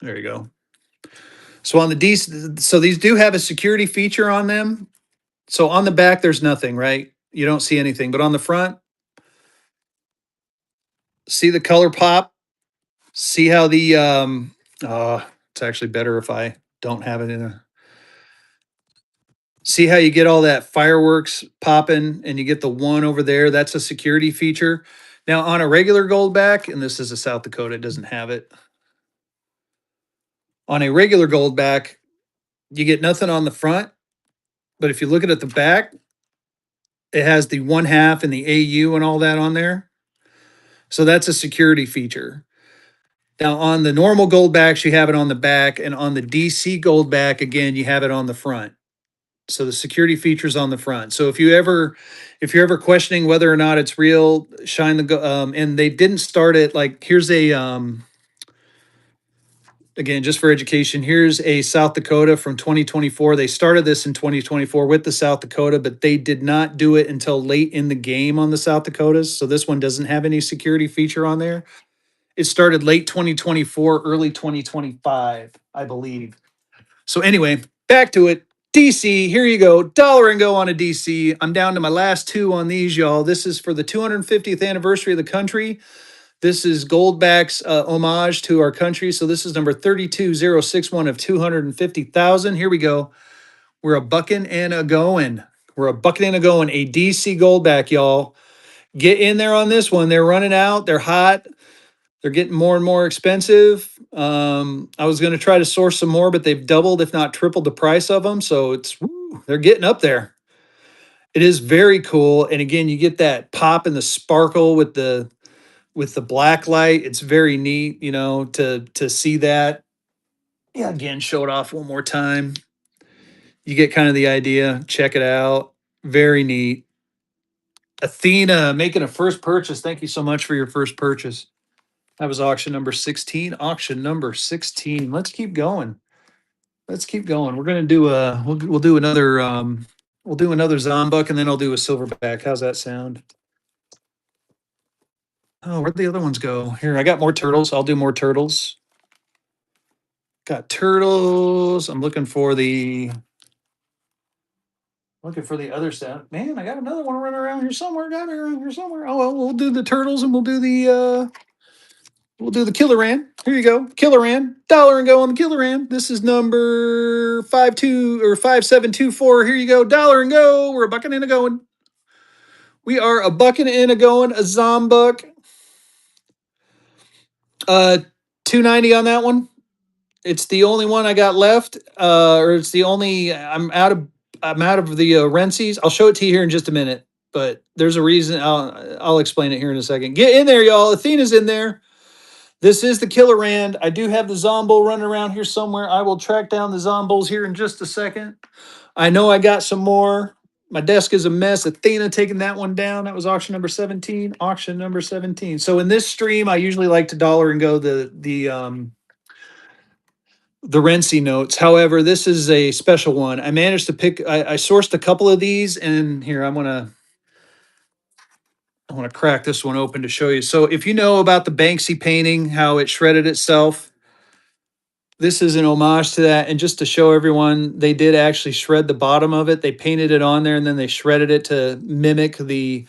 There you go. So on the DC, so these do have a security feature on them. So on the back, there's nothing, right? You don't see anything, but on the front, see the color pop. See how the it's actually better if I don't have it in a. See how you get all that fireworks popping and you get the one over there? That's a security feature. Now on a regular gold back, and this is a South Dakota, it doesn't have it. On a regular gold back, you get nothing on the front, but if you look at the back, it has the 1/2 and the AU and all that on there. So that's a security feature. Now on the normal gold backs, you have it on the back, and on the DC gold back, again, you have it on the front. So the security features on the front. So if you're ever questioning whether or not it's real, shine the and they didn't start it like here's a again just for education. Here's a South Dakota from 2024. They started this in 2024 with the South Dakota, but they did not do it until late in the game on the South Dakotas. So this one doesn't have any security feature on there. It started late 2024, early 2025, I believe. So anyway, back to it. DC, here you go. Dollar and go on a DC. I'm down to my last two on these, y'all. This is for the 250th anniversary of the country. This is Goldback's homage to our country. So this is number 32061 of 250,000. Here we go. We're a bucking and a going. We're a bucking and a going. A DC Goldback, y'all. Get in there on this one. They're running out. They're hot. They're getting more and more expensive. I was going to try to source some more, but they've doubled, if not tripled, the price of them. So they're getting up there. It is very cool, and again, you get that pop and the sparkle with the black light. It's very neat, to see that. Yeah, again, show it off one more time. You get kind of the idea. Check it out. Very neat. Athena making a first purchase. Thank you so much for your first purchase. That was auction number 16. Auction number 16. Let's keep going. Let's keep going. We're gonna do a we'll do another we'll do another Zombuck, and then I'll do a silverback. How's that sound? Oh, where'd the other ones go? Here, I got more turtles. I'll do more turtles. Got turtles. I'm looking for the other sound. Man, I got another one running around here somewhere. Got me around here somewhere. Oh well, we'll do the turtles and we'll do the We'll do the Killeran. Here you go. Killeran. Dollar and go on the Killeran. This is number 5724. Here you go. Dollar and go. We're a bucking and a going. We are a bucking and a going. A Zombuck. 290 on that one. It's the only one I got left. Or it's the only I'm out of the Rensies. I'll show it to you here in just a minute. But there's a reason. I'll explain it here in a second. Get in there, y'all. Athena's in there. This is the Killer Rand. I do have the Zombo running around here somewhere. I will track down the Zombos here in just a second. I know I got some more. My desk is a mess. Athena taking that one down. That was auction number 17. Auction number 17. So in this stream, I usually like to dollar and go the Renzi notes. However, this is a special one. I managed to pick. I sourced a couple of these, and here I want to crack this one open to show you. So if you know about the Banksy painting, how it shredded itself, this is an homage to that. And just to show everyone, they did actually shred the bottom of it. They painted it on there and then they shredded it to mimic the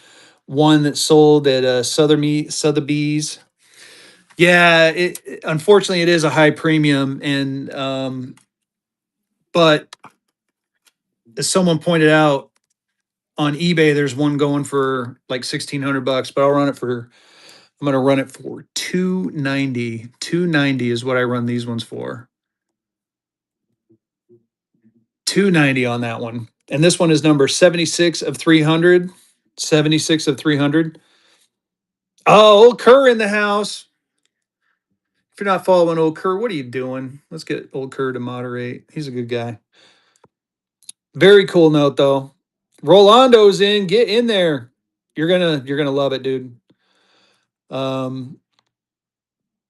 one that sold at Sotheby's. Yeah, unfortunately it is a high premium, and but as someone pointed out on eBay, there's one going for like $1,600, but I'll run it for I'm going to run it for 290. 290 is what I run these ones for. 290 on that one. And this one is number 76 of 300. 76 of 300. Oh, old Kerr in the house. If you're not following old Kerr, what are you doing? Let's get old Kerr to moderate. He's a good guy. Very cool note though. Rolando's in. Get in there. You're gonna love it, dude.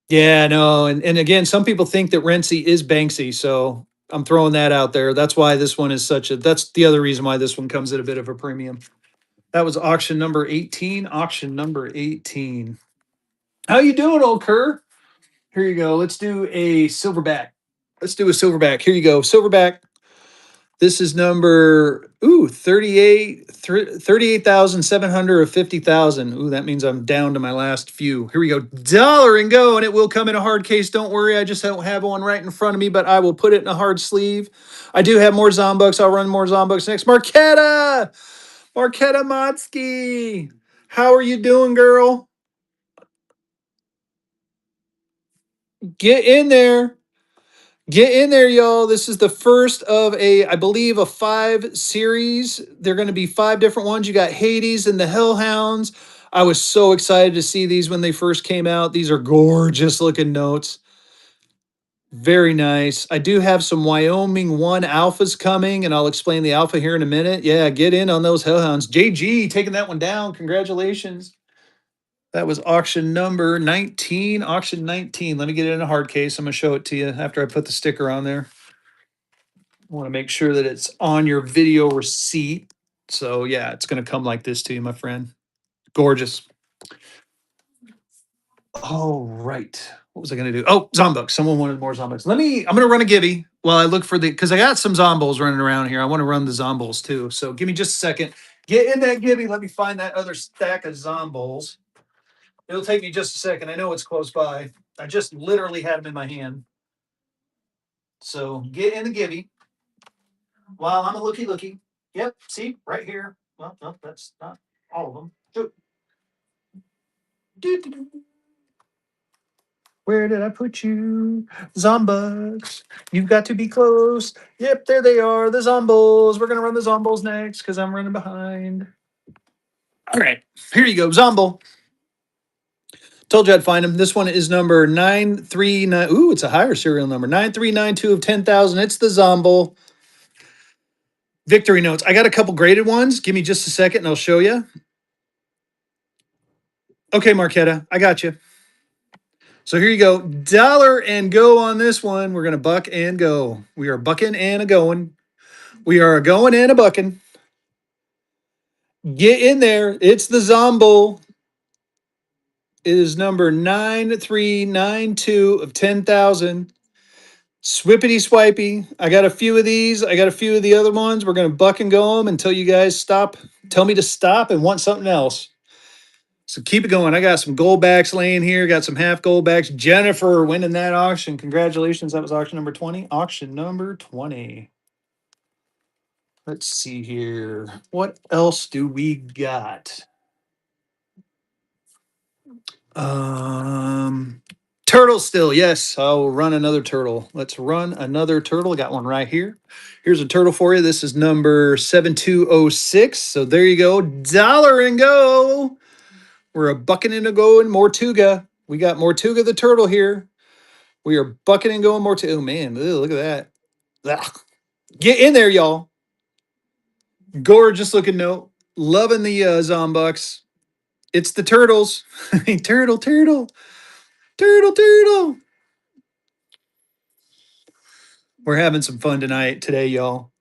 Yeah, no, and again, some people think that Renzi is Banksy, so I'm throwing that out there. That's why this one is that's the other reason why this one comes at a bit of a premium. That was auction number 18. Auction number 18. How you doing, old Kerr? Here you go. Let's do a silverback. Let's do a silverback. Here you go. Silverback. This is number 38,700 or 50,000. Ooh, that means I'm down to my last few. Here we go. Dollar and go, and it will come in a hard case. Don't worry, I just don't have one right in front of me, but I will put it in a hard sleeve. I do have more Zombucks. I'll run more Zombucks next. Marquetta Motsky. How are you doing, girl? Get in there. Get in there, y'all. This is the first of I believe, a 5 series. They're going to be 5 different ones. You got Hades and the Hellhounds. I was so excited to see these when they first came out. These are gorgeous looking notes. Very nice. I do have some Wyoming 1 alphas coming, and I'll explain the alpha here in a minute. Yeah, get in on those Hellhounds. JG taking that one down. Congratulations. That was auction number 19. Auction 19. Let me get it in a hard case. I'm going to show it to you after I put the sticker on there. I want to make sure that it's on your video receipt. So yeah, it's going to come like this to you, my friend. Gorgeous. All right. What was I going to do? Oh, Zombucks. Someone wanted more Zombucks. I'm going to run a Gibby while I look for because I got some Zombos running around here. I want to run the Zombos too. So give me just a second. Get in that Gibby. Let me find that other stack of Zombos. It'll take me just a second. I know it's close by. I just literally had them in my hand. So get in the Gibby while I'm a looky. Yep. See right here. Well, no, that's not all of them. Where did I put you? Zombucks. You've got to be close. Yep, there they are. The Zombos. We're going to run the Zombos next because I'm running behind. All right. Here you go. Zombo. Told you I'd find them. This one is number 939. Ooh, it's a higher serial number. 9392 of 10,000. It's the Zombo. Victory notes. I got a couple graded ones. Give me just a second and I'll show you. Okay, Marquetta, I got you. So here you go. Dollar and go on this one. We're going to buck and go. We are bucking and a going. We are a going and a bucking. Get in there. It's the Zombo. It is number 9392 of 10,000. Swippity swipey. I got a few of these. I got a few of the other ones. We're going to buck and go them until you guys stop. Tell me to stop and want something else. So keep it going. I got some gold backs laying here. Got some half gold backs. Jennifer winning that auction. Congratulations. That was auction number 20. Auction number 20. Let's see here. What else do we got? Um, Turtle still. Yes, I'll run another turtle. Let's run another turtle. Got one right here. Here's a turtle for you. This is number 7206. So there you go. Dollar and go. We're a bucking and a go in Mortuga. We got Mortuga the turtle here. We are bucking and going Mortuga. Oh man, ew, look at that. Ugh. Get in there, y'all. Gorgeous looking note. Loving the Zombucks. It's the turtles. Turtle, turtle, turtle, turtle. We're having some fun today, y'all.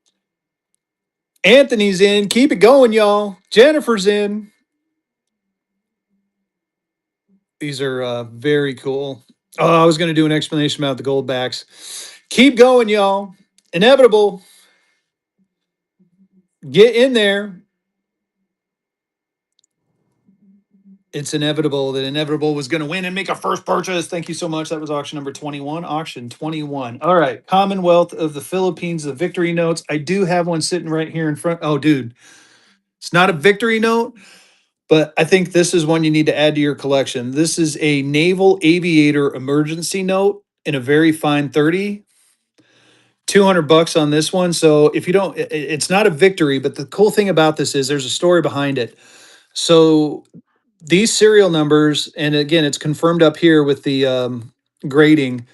Anthony's in. Keep it going, y'all. Jennifer's in. These are very cool. Oh, I was going to do an explanation about the gold backs. Keep going, y'all. Inevitable. Get in there. It's inevitable that Inevitable was going to win and make a first purchase. Thank you so much. That was auction number 21. Auction 21. All right. Commonwealth of the Philippines, the victory notes. I do have one sitting right here in front. Oh, dude. It's not a victory note, but I think this is one you need to add to your collection. This is a Naval Aviator emergency note in a very fine 30. 200 bucks on this one. So if you don't, it's not a victory, but the cool thing about this is there's a story behind it. So these serial numbers, and again, it's confirmed up here with the grading.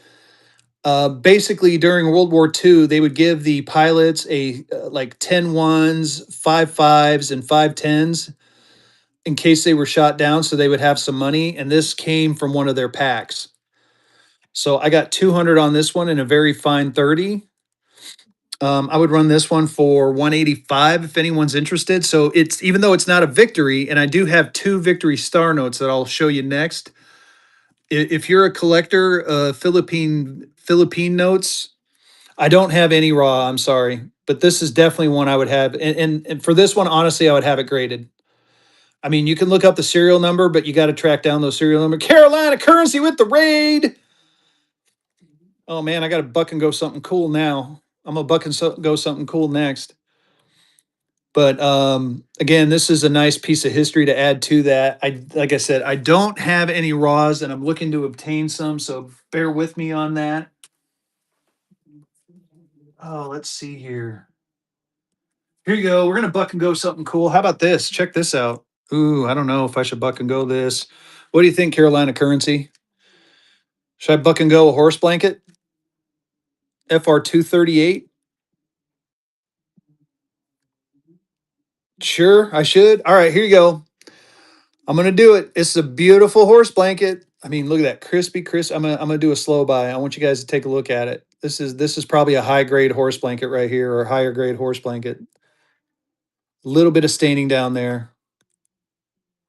Basically, during World War II, they would give the pilots a like 10 ones, 5 fives, and 5 tens in case they were shot down, so they would have some money. And this came from one of their packs. So I got 200 on this one in a very fine 30. I would run this one for 185 if anyone's interested. So it's even though it's not a victory, and I do have 2 victory star notes that I'll show you next. If you're a collector, Philippine notes, I don't have any raw. I'm sorry, but this is definitely one I would have. And for this one, honestly, I would have it graded. I mean, you can look up the serial number, but you got to track down those serial number. Carolina currency with the raid. Oh man, I got to buck and go something cool now. I'm gonna buck and go something cool next. But again, this is a nice piece of history to add to that. I like I said, I don't have any raws, and I'm looking to obtain some, so bear with me on that. Oh, let's see here. Here you go. We're gonna buck and go something cool. How about this? Check this out. Ooh, I don't know if I should buck and go this. What do you think, Carolina currency? Should I buck and go a horse blanket? FR 238? Sure, I should. All right, here you go. I'm gonna do it. It's a beautiful horse blanket. I mean, look at that crispy, crisp. I'm gonna do a slow buy. I want you guys to take a look at it. This is probably a high grade horse blanket right here, or a higher grade horse blanket. A little bit of staining down there.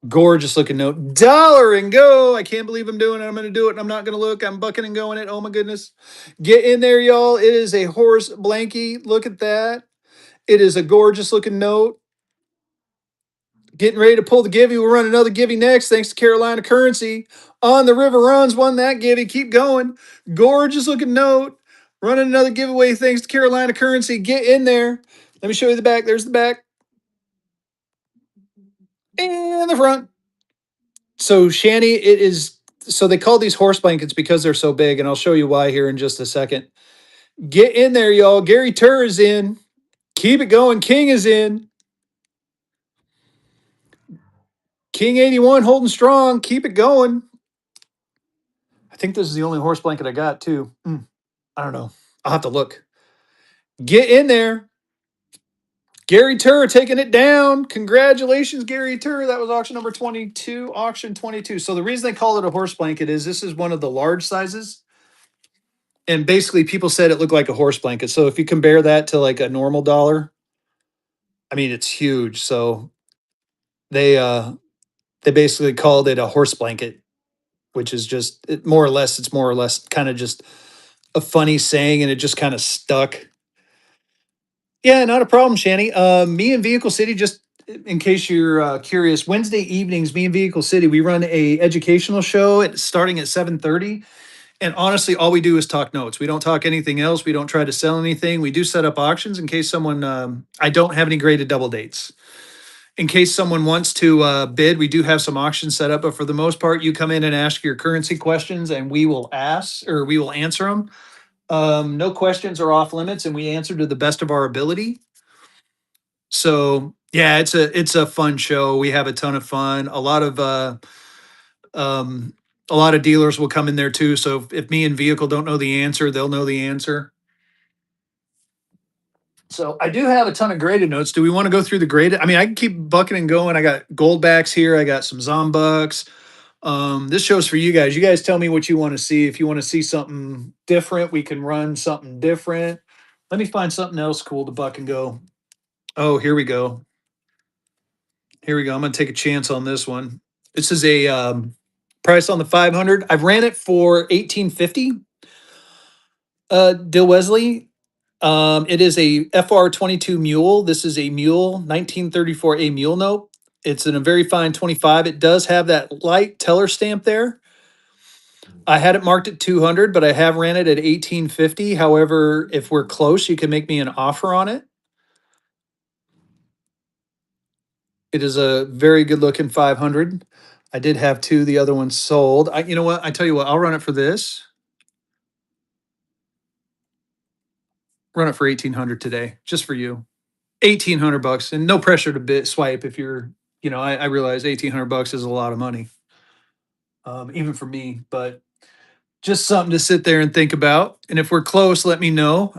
Gorgeous looking note. Dollar and go. I can't believe I'm doing it. I'm gonna do it. And I'm not gonna look. I'm bucking and going it. Oh my goodness. Get in there, y'all. It is a horse blankie. Look at that. It is a gorgeous looking note. Getting ready to pull the givey. We'll run another givey next, thanks to Carolina Currency. On the River Runs, won that givey. Keep going. Gorgeous looking note. Running another giveaway, thanks to Carolina Currency. Get in there. Let me show you the back. There's the back. And the front. So, Shanny, it is. So they call these horse blankets because they're so big, and I'll show you why here in just a second. Get in there, y'all. Gary Turr is in. Keep it going. King is in. King 81 holding strong. Keep it going. I think this is the only horse blanket I got, too. I don't know. I'll have to look. Get in there. Gary Turr taking it down. Congratulations, Gary Turr. That was auction number 22, auction 22. So the reason they call it a horse blanket is this is one of the large sizes. And basically people said it looked like a horse blanket. So if you compare that to like a normal dollar, I mean, it's huge. So they basically called it a horse blanket, which is just it's more or less kind of just a funny saying, and it just kind of stuck. Yeah, not a problem, Shanny. Me and Vehicle City just in case you're curious, Wednesday evenings, me and Vehicle City, we run a educational show starting at 7:30. And honestly, all we do is talk notes. We don't talk anything else. We don't try to sell anything. We do set up auctions in case someone. I don't have any graded double dates. In case someone wants to bid, we do have some auctions set up. But for the most part, you come in and ask your currency questions, and we will answer them. No questions are off limits, and we answer to the best of our ability. So yeah, it's a fun show. We have a ton of fun. Um, a lot of dealers will come in there too. So if me and Vehicle don't know the answer, they'll know the answer. So I do have a ton of graded notes. Do we want to go through the graded? I mean, I can keep bucking and going. I got goldbacks here. I got some Zombucks. This show's for you guys. You guys tell me what you want to see. If you want to see something different, we can run something different. Let me find something else cool to buck and go. Oh, here we go. Here we go. I'm going to take a chance on this one. This is a price on the 500. I've ran it for 1850. Dill Wesley. It is a FR22 mule. This is a mule, 1934 A mule note. It's in a very fine 25. It does have that light teller stamp there. I had it marked at 200, but I have ran it at 1850. However, if we're close, you can make me an offer on it. It is a very good looking 500. I did have two. The other one sold. You know what? I tell you what. I'll run it for this. Run it for 1800 today, just for you. 1800 bucks, and no pressure to bit swipe if you're. I realize 1800 bucks is a lot of money, even for me. But just something to sit there and think about. And if we're close, let me know.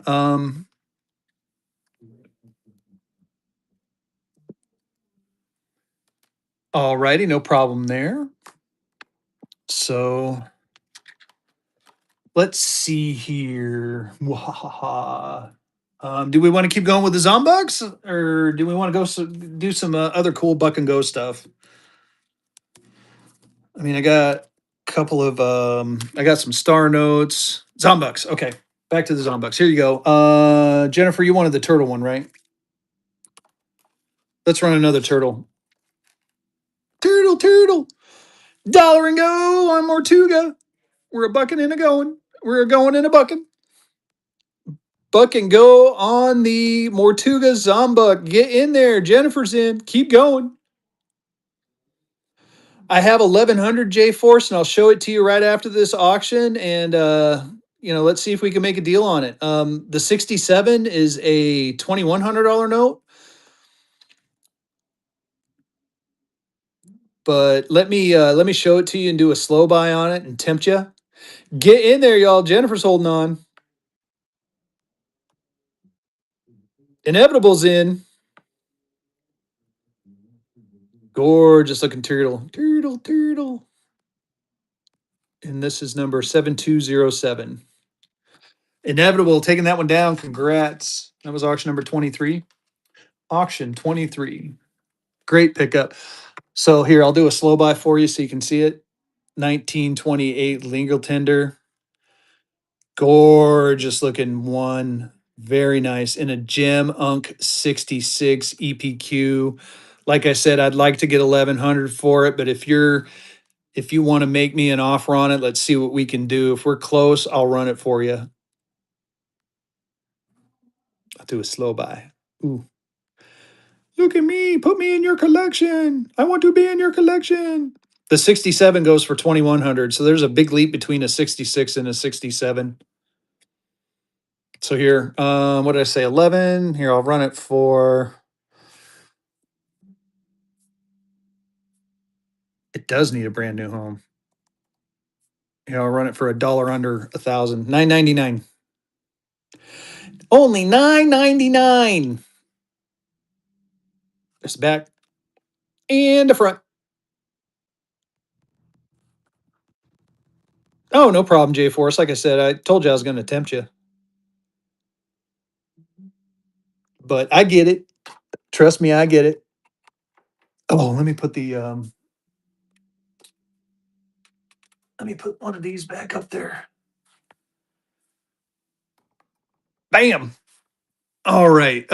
All righty, no problem there. So let's see here. Wahaha. Do we want to keep going with the Zombucks, or do we want to do some other cool buck and go stuff? I mean, I got a couple of I got some star notes. Zombucks. Okay. Back to the Zombucks. Here you go. Jennifer, you wanted the turtle one, right? Let's run another turtle. Turtle, turtle. Dollar and go on Mortuga. We're a bucking and a going. We're a going and a bucking. Buck and go on the Mortuga Zombuck. Get in there. Jennifer's in. Keep going. I have 1100 J Force, and I'll show it to you right after this auction. And let's see if we can make a deal on it. The 67 is a $2,100 note, but let me show it to you and do a slow buy on it and tempt you. Get in there, y'all. Jennifer's holding on. Inevitable's in. Gorgeous looking turtle, turtle, turtle. And this is number 7207. Inevitable taking that one down. Congrats. That was auction number 23. Auction 23. Great pickup. So here, I'll do a slow buy for you so you can see it. 1928 legal tender. Gorgeous looking one. Very nice. In a Gem Unk 66 EPQ. Like I said, I'd like to get 1100 for it, but if you want to make me an offer on it, let's see what we can do. If we're close, I'll run it for you. I'll do a slow buy. Ooh. Look at me. Put me in your collection. I want to be in your collection. The 67 goes for 2100. So there's a big leap between a 66 and a 67. So here, what did I say? 11. Here, I'll run it for. It does need a brand new home. Here, I'll run it for $1 under 1,000. $9.99. Only $9.99. It's back and the front. Oh, no problem, J Force. Like I said, I told you I was going to tempt you, but I get it. Trust me, I get it. Oh, let me put one of these back up there. Bam. All right.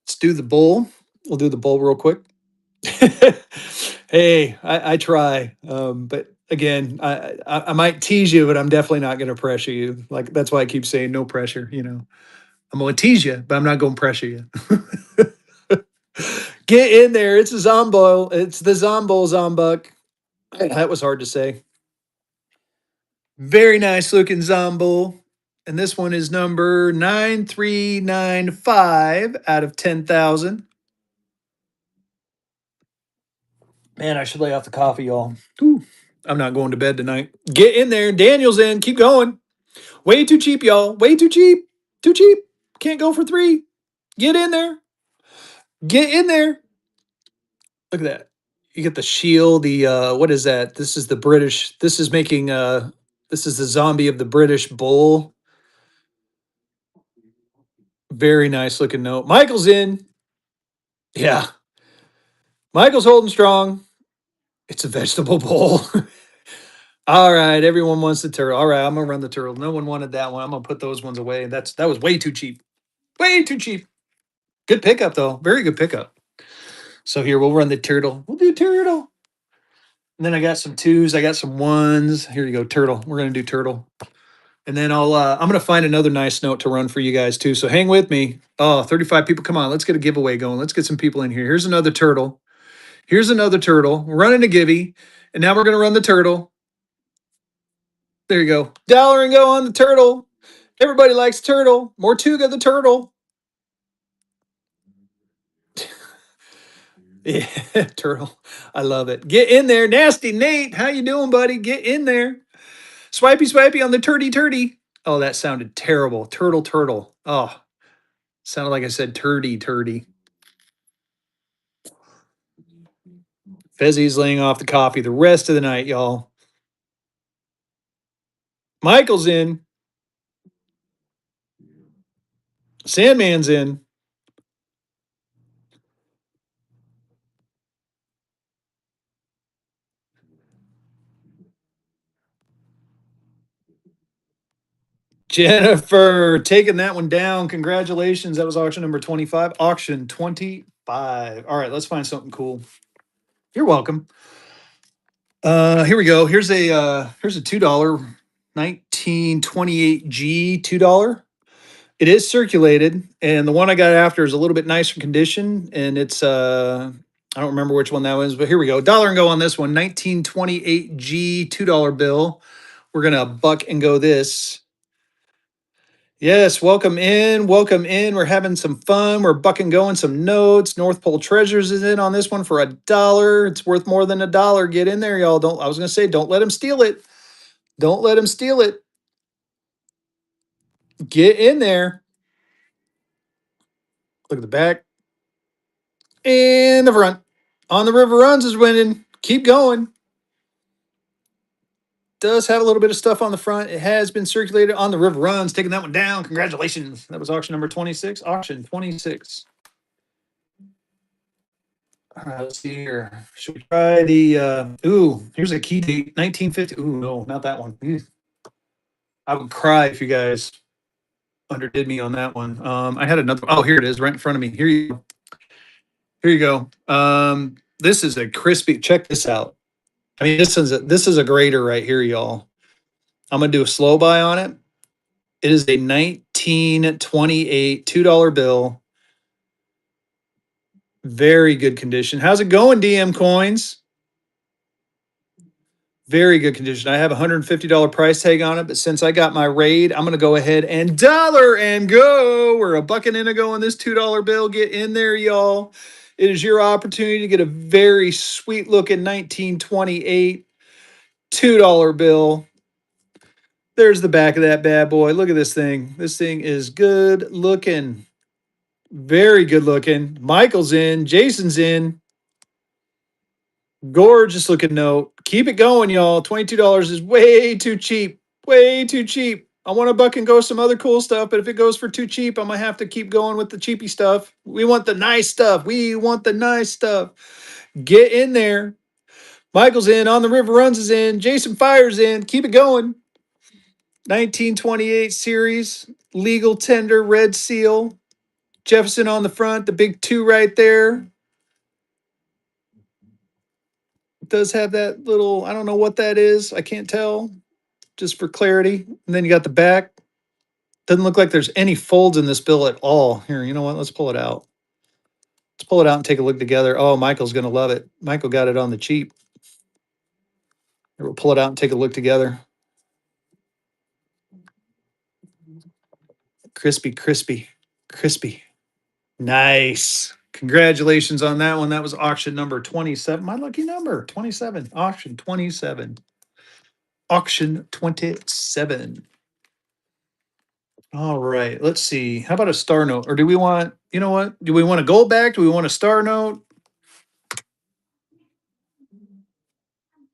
Let's let's do the bull. We'll do the bull real quick. Hey, I try, but again, I might tease you, but I'm definitely not going to pressure you. Like that's why I keep saying no pressure. I'm going to tease you, but I'm not going to pressure you. Get in there. It's a zombo. It's the zombo zombuck. That was hard to say. Very nice looking zombo. And this one is number 9395 out of 10,000. Man, I should lay off the coffee, y'all. Whew. I'm not going to bed tonight. Get in there. Daniel's in. Keep going. Way too cheap, y'all. Way too cheap. Too cheap. Can't go for three. Get in there. Get in there. Look at that. You get the shield. The what is that? This is the British. This is making this is the zombie of the British bull. Very nice looking note. Michael's in. Yeah. Michael's holding strong. It's a vegetable bowl. All right, everyone wants the turtle. All right, I'm gonna run the turtle. No one wanted that one. I'm gonna put those ones away. That was way too cheap. Way too cheap. Good pickup though. Very good pickup. So here we'll run the turtle. We'll do turtle. And then I got some twos. I got some ones. Here you go, turtle. We're gonna do turtle. And then I'm gonna find another nice note to run for you guys too. So hang with me. Oh, 35 people. Come on, let's get a giveaway going. Let's get some people in here. Here's another turtle. Here's another turtle. We're running a givey. And now we're gonna run the turtle. There you go. Dollar and go on the turtle. Everybody likes turtle. Mortuga the turtle. Yeah, turtle. I love it. Get in there. Nasty Nate. How you doing, buddy? Get in there. Swipey swipey on the turdy turdy. Oh, that sounded terrible. Turtle turtle. Oh, sounded like I said turdy turdy. Fezzi's laying off the coffee the rest of the night, y'all. Michael's in. Sandman's in. Jennifer taking that one down. Congratulations. That was auction number 25. Auction 25. All right, let's find something cool. You're welcome. Here we go. Here's a $2 1928G $2. It is circulated, and the one I got after is a little bit nicer condition, and it's I don't remember which one that was, but here we go. Dollar and go on this one. 1928G $2 bill. We're gonna buck and go this. Yes, welcome in. Welcome in. We're having some fun. We're bucking going some notes. North Pole Treasures is in on this one for $1. It's worth more than $1. Get in there, y'all. Don't I was gonna say, don't let him steal it. Don't let him steal it. Get in there. Look at the back. And the front. On the River Runs is winning. Keep going. Does have a little bit of stuff on the front. It has been circulated on the River Runs. Taking that one down. Congratulations. That was auction number 26. Auction 26. All right, let's see here. Should we try the here's a key date, 1950. Ooh, no, not that one. I would cry if you guys underdid me on that one. I had another. Oh, here it is, right in front of me. Here you go. Here you go. This is a crispy. Check this out. I mean, this is a grader right here, y'all. I'm gonna do a slow buy on it. It is a 1928 $2 bill. Very good condition. How's it going, DM Coins? Very good condition. I have a $150 price tag on it, but since I got my raid, I'm going to go ahead and dollar and go. We're a buck and in a go on this $2 bill. Get in there, y'all. It is your opportunity to get a very sweet looking 1928 $2 bill. There's the back of that bad boy. Look at this thing. This thing is good looking. Very good looking. Michael's in. Jason's in. Gorgeous looking note. Keep it going, y'all. $22 is way too cheap. Way too cheap. I want to buck and go some other cool stuff, but if it goes for too cheap, I'm going to have to keep going with the cheapy stuff. We want the nice stuff. We want the nice stuff. Get in there. Michael's in. On the River Runs is in. Jason Fire's in. Keep it going. 1928 series. Legal tender red seal. Jefferson on the front, the big 2 right there. It does have that little, I don't know what that is. I can't tell, just for clarity. And then you got the back. Doesn't look like there's any folds in this bill at all. Here, you know what? Let's pull it out. Let's pull it out and take a look together. Oh, Michael's going to love it. Michael got it on the cheap. Here, we'll pull it out and take a look together. Crispy, crispy, crispy. Nice. Congratulations on that one. That was auction number 27. My lucky number, 27. Auction 27. Auction 27. All right. Let's see. How about a star note? Or do we want, you know what? Do we want a gold back? Do we want a star note?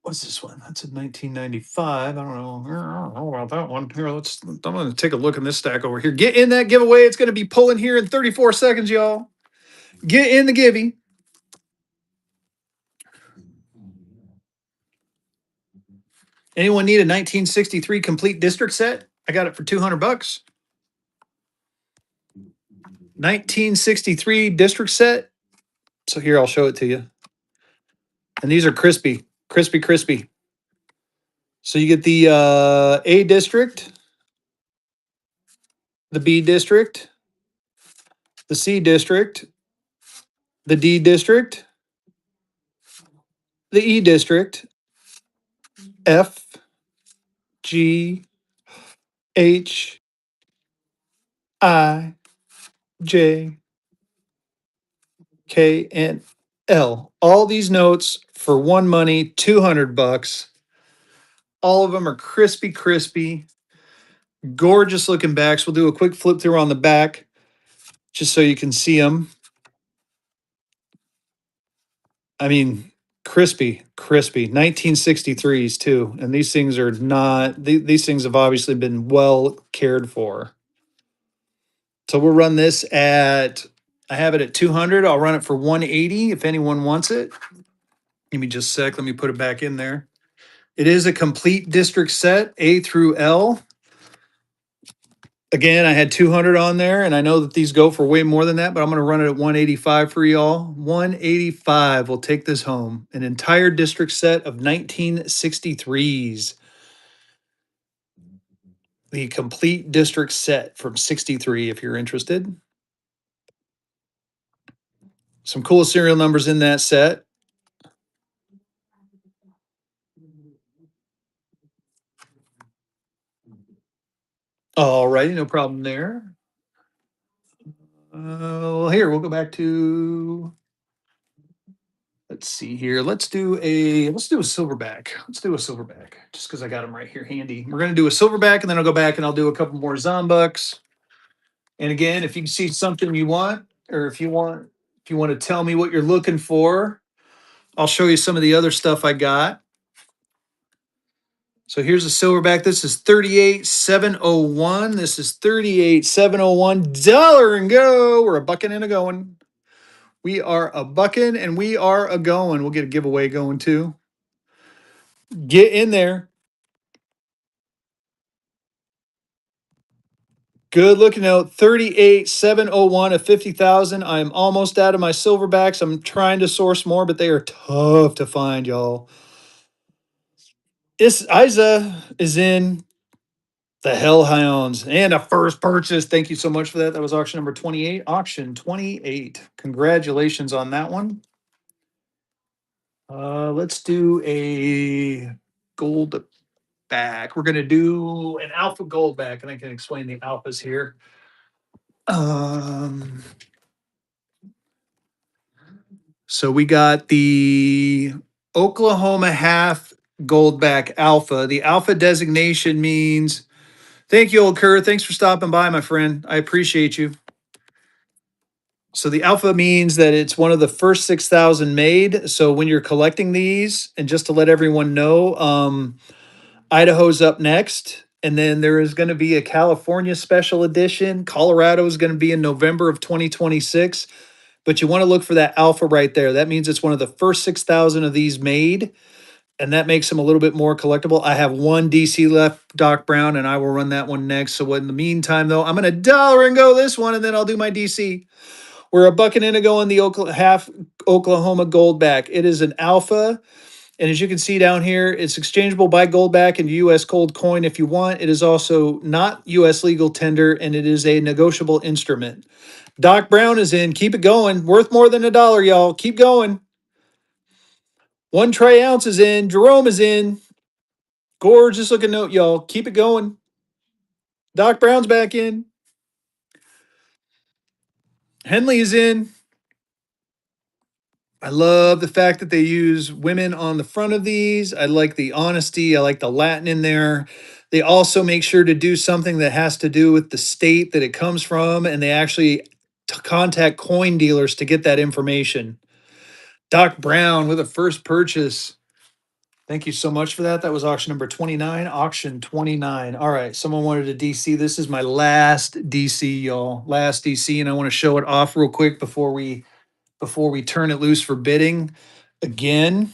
What's this one? That's a 1995. I don't know about that one. Here, I'm going to take a look in this stack over here. Get in that giveaway. It's going to be pulling here in 34 seconds, y'all. Get in the givey. Anyone need a 1963 complete district set? I got it for 200 bucks. 1963 district set. So here, I'll show it to you. And these are crispy, crispy, crispy. So you get the A district, the B district, the C district, the D district, the E district, F, G, H, I, J, K, and L. All these notes for one money, 200 bucks. All of them are crispy, crispy, gorgeous looking backs. We'll do a quick flip through on the back just so you can see them. I mean, crispy, crispy. 1963s too. And these things are not, these things have obviously been well cared for. So we'll run this at, I have it at 200. I'll run it for 180 if anyone wants it. Give me just a sec. Let me put it back in there. It is a complete district set, A through L. Again, I had 200 on there, and I know that these go for way more than that, but I'm going to run it at 185 for y'all. 185 will take this home. An entire district set of 1963s. The complete district set from 63, if you're interested. Some cool serial numbers in that set. All righty, no problem there. Well, here, we'll go back to, let's see here. Let's do a silverback. Let's do a silverback just because I got them right here handy. We're going to do a silverback and then I'll go back and I'll do a couple more Zombucks. And again, if you see something you want, or if you want to tell me what you're looking for, I'll show you some of the other stuff I got. So here's a silverback. This is 38,701. This is 38,701. Dollar and go. We're a bucking and a going. We are a bucking and we are a going. We'll get a giveaway going too. Get in there. Good looking out. 38,701 of 50,000. I'm almost out of my silverbacks. I'm trying to source more, but they are tough to find, y'all. This Isa is in the Hellhounds and a first purchase. Thank you so much for that. That was auction number 28. Auction 28. Congratulations on that one. Let's do a gold back. We're going to do an alpha gold back, and I can explain the alphas here. So we got the Oklahoma half goldback alpha. The alpha designation means, thank you, old Kerr. Thanks for stopping by, my friend. I appreciate you. So the alpha means that it's one of the first 6,000 made. So when you're collecting these, and just to let everyone know, Idaho's up next. And then there is going to be a California special edition. Colorado is going to be in November of 2026. But you want to look for that alpha right there. That means it's one of the first 6,000 of these made. and that makes him a little bit more collectible. I have one DC left, Doc Brown, and I will run that one next. So in the meantime, though, I'm going to dollar and go this one, and then I'll do my DC. We're a buck and indigo in the half Oklahoma Goldback. It is an alpha. And as you can see down here, it's exchangeable by Goldback and U.S. Gold coin if you want. It is also not U.S. legal tender, and it is a negotiable instrument. Doc Brown is in. Keep it going. Worth more than $1, y'all. Keep going. 1 troy ounce is in. Jerome is in. Gorgeous looking note, y'all. Keep it going. Doc Brown's back in. Henley is in. I love the fact that they use women on the front of these. I like the honesty. I like the Latin in there. They also make sure to do something that has to do with the state that it comes from, and they actually contact coin dealers to get that information. Doc Brown with a first purchase. Thank you so much for that. That was auction number 29. Auction 29. All right. Someone wanted a DC. This is my last DC, y'all. Last DC, and I want to show it off real quick before we turn it loose for bidding. Again,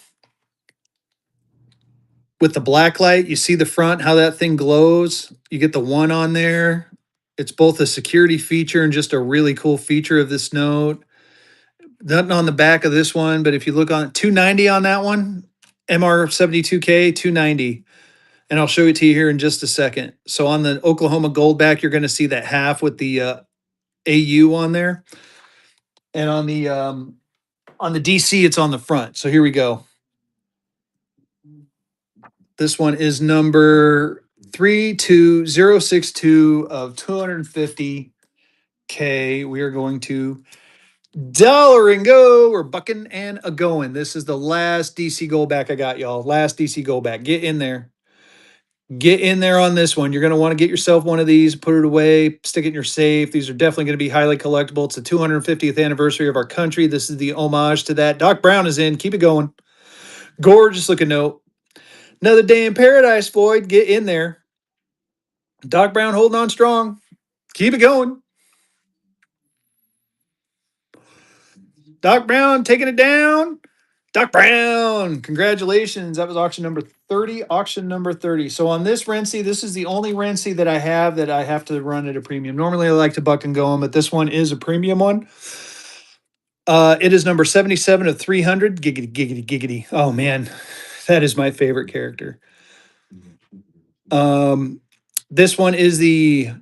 with the black light, you see the front, how that thing glows. You get the one on there. It's both a security feature and just a really cool feature of this note. Nothing on the back of this one, but if you look on 290 on that one, MR72K 290. And I'll show it to you here in just a second. So on the Oklahoma Goldback, you're going to see that half with the AU on there. And on the DC, it's on the front. So here we go. This one is number 32062 of 250K. We are going to dollar and go. We're bucking and a going. This is the last DC Goldback I got, y'all. Last DC Goldback. Get in there. Get in there on this one. You're going to want to get yourself one of these, put it away, stick it in your safe. These are definitely going to be highly collectible. It's the 250th anniversary of our country. This is the homage to that. Doc Brown is in. Keep it going. Gorgeous looking note. Another day in paradise, Floyd. Get in there. Doc Brown holding on strong. Keep it going. Doc Brown taking it down. Doc Brown, congratulations. That was auction number 30. Auction number 30. So on this Rency, this is the only Rency that I have to run at a premium. Normally I like to buck and go them, but this one is a premium one. It is number 77 of 300. Giggity, giggity, giggity. Oh man, that is my favorite character. This one is the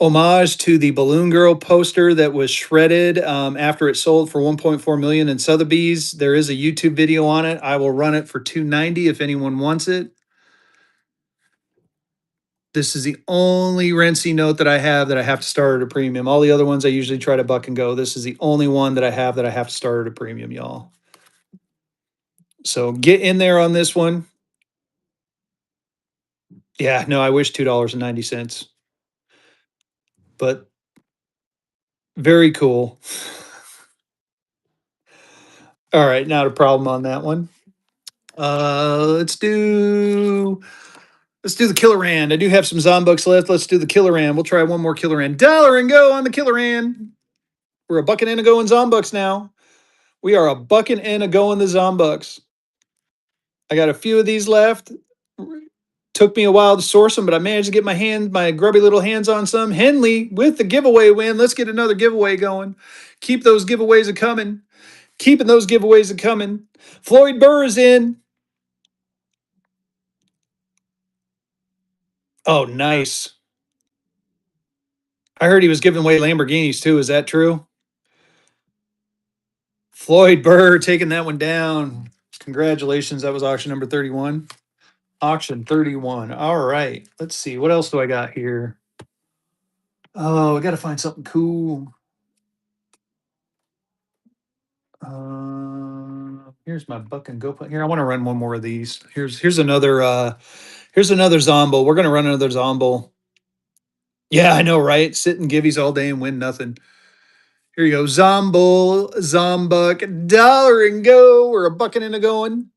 homage to the Balloon Girl poster that was shredded after it sold for 1.4 million in Sotheby's. There is a YouTube video on it. I will run it for 290 if anyone wants it. This is the only Rency note that I have to start at a premium. All the other ones I usually try to buck and go. This is the only one that I have to start at a premium, y'all. So get in there on this one. Yeah, no, I wish $2.90, but very cool. All right, not a problem on that one. Let's do the Killer Hand. I do have some Zombucks left. Let's do the Killer Hand. We'll try one more Killer Hand. Dollar and go on the Killer Hand. We're a bucking and a going Zombucks now. We are a bucking and a going the Zombucks. I got a few of these left. Took me a while to source them, but I managed to get my grubby little hands on some. Henley with the giveaway win. Let's get another giveaway going. Keep those giveaways a coming. Keeping those giveaways a coming. Floyd Burr is in. Oh, nice. I heard he was giving away Lamborghinis too. Is that true? Floyd Burr taking that one down. Congratulations. That was auction number 31. Auction 31. All right. Let's see. What else do I got here? Oh, I got to find something cool. Here's my buck and go. Here, I want to run one more of these. Here's another Zombo. We're gonna run another Zombo. Yeah, I know, right? Sit and giveies all day and win nothing. Here you go. Zombo, Zombuck, dollar and go. We're a bucking and a going.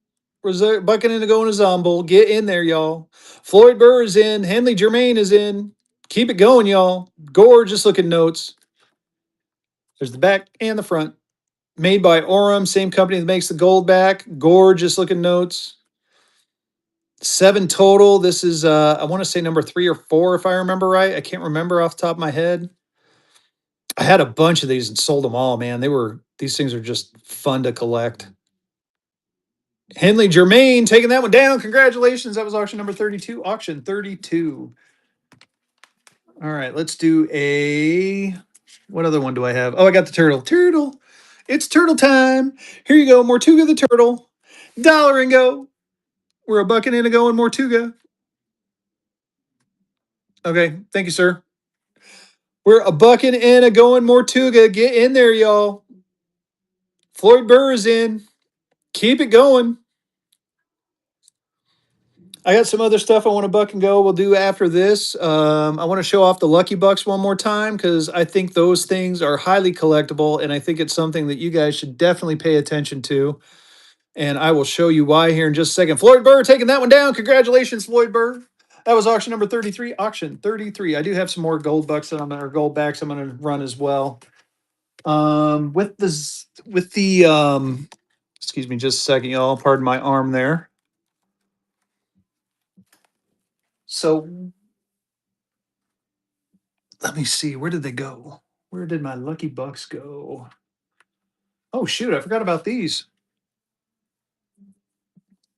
We're bucking and a going a Zombo. Get in there, y'all. Floyd Burr is in. Henley Germain is in. Keep it going, y'all. Gorgeous looking notes. There's the back and the front. Made by Orem, same company that makes the gold back. Gorgeous looking notes. 7 total. This is I want to say number 3 or 4 if I remember right. I can't remember off the top of my head. I had a bunch of these and sold them all, man. These things are just fun to collect. Henley Germain taking that one down. Congratulations. That was auction number 32. Auction 32. All right, let's do a. What other one do I have? Oh, I got the turtle. Turtle. It's turtle time. Here you go. Mortuga the turtle. Dollar and go. We're a bucket in a going Mortuga. Okay, thank you, sir. We're a bucket and a going Mortuga. Get in there, y'all. Floyd Burr is in. Keep it going. I got some other stuff I want to buck and go. We'll do after this. I want to show off the Lucky Bucks one more time because I think those things are highly collectible, and I think it's something that you guys should definitely pay attention to. And I will show you why here in just a second. Floyd Burr taking that one down. Congratulations, Floyd Burr. That was auction number 33. Auction 33. I do have some more gold bucks that or gold backs I'm going to run as well. Excuse me just a second, y'all. Pardon my arm there. So let me see. Where did they go? Where did my lucky bucks go? Oh, shoot. I forgot about these.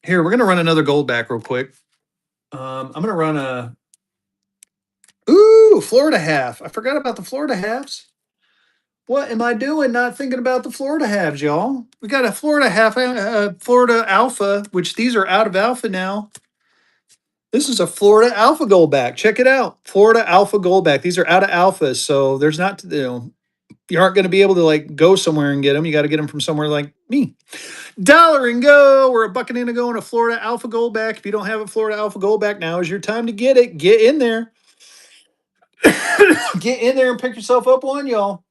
Here, we're going to run another gold back real quick. I'm going to run a. Ooh, Florida half. I forgot about the Florida halves. What am I doing not thinking about the Florida halves, y'all? We got a Florida half, Florida alpha, which these are out of alpha now. This is a Florida alpha goldback. Check it out. Florida alpha goldback. These are out of alpha, so there's not, you aren't going to be able to like go somewhere and get them. You got to get them from somewhere like me. Dollar and go. We're a bucket in to go in a Florida alpha goldback. If you don't have a Florida alpha goldback, now is your time to get it. Get in there. Get in there and pick yourself up one, y'all.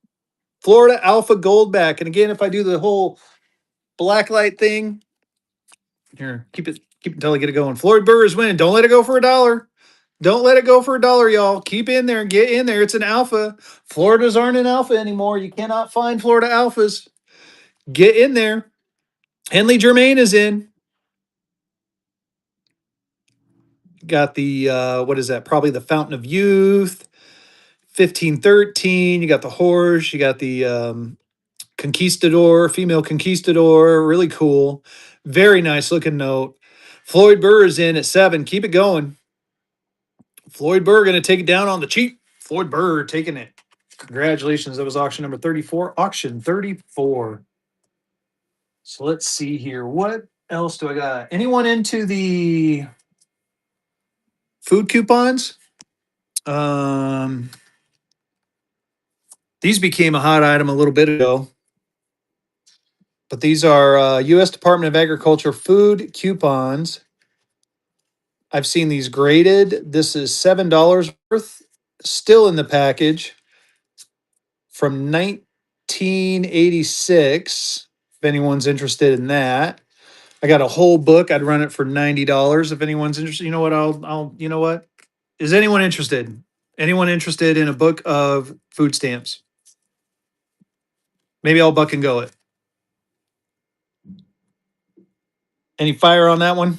Florida alpha goldback. And again, if I do the whole black light thing, here, keep it until I get it going. Floyd Burr is winning. Don't let it go for $1. Don't let it go for $1, y'all. Keep in there. Get in there. It's an alpha. Floridas aren't an alpha anymore. You cannot find Florida alphas. Get in there. Henley Germain is in. Got the what is that? Probably the Fountain of Youth. 1513. You got the horse. You got the conquistador, female conquistador. Really cool. Very nice looking note. Floyd Burr is in at 7. Keep it going. Floyd Burr going to take it down on the cheap. Floyd Burr taking it. Congratulations. That was auction number 34. Auction 34. So let's see here. What else do I got? Anyone into the food coupons? These became a hot item a little bit ago. But these are U.S. Department of Agriculture food coupons. I've seen these graded. This is $7 worth, still in the package from 1986. If anyone's interested in that, I got a whole book. I'd run it for $90 if anyone's interested. You know what? You know what? Is anyone interested? Anyone interested in a book of food stamps? Maybe I'll buck and go it. Any fire on that one?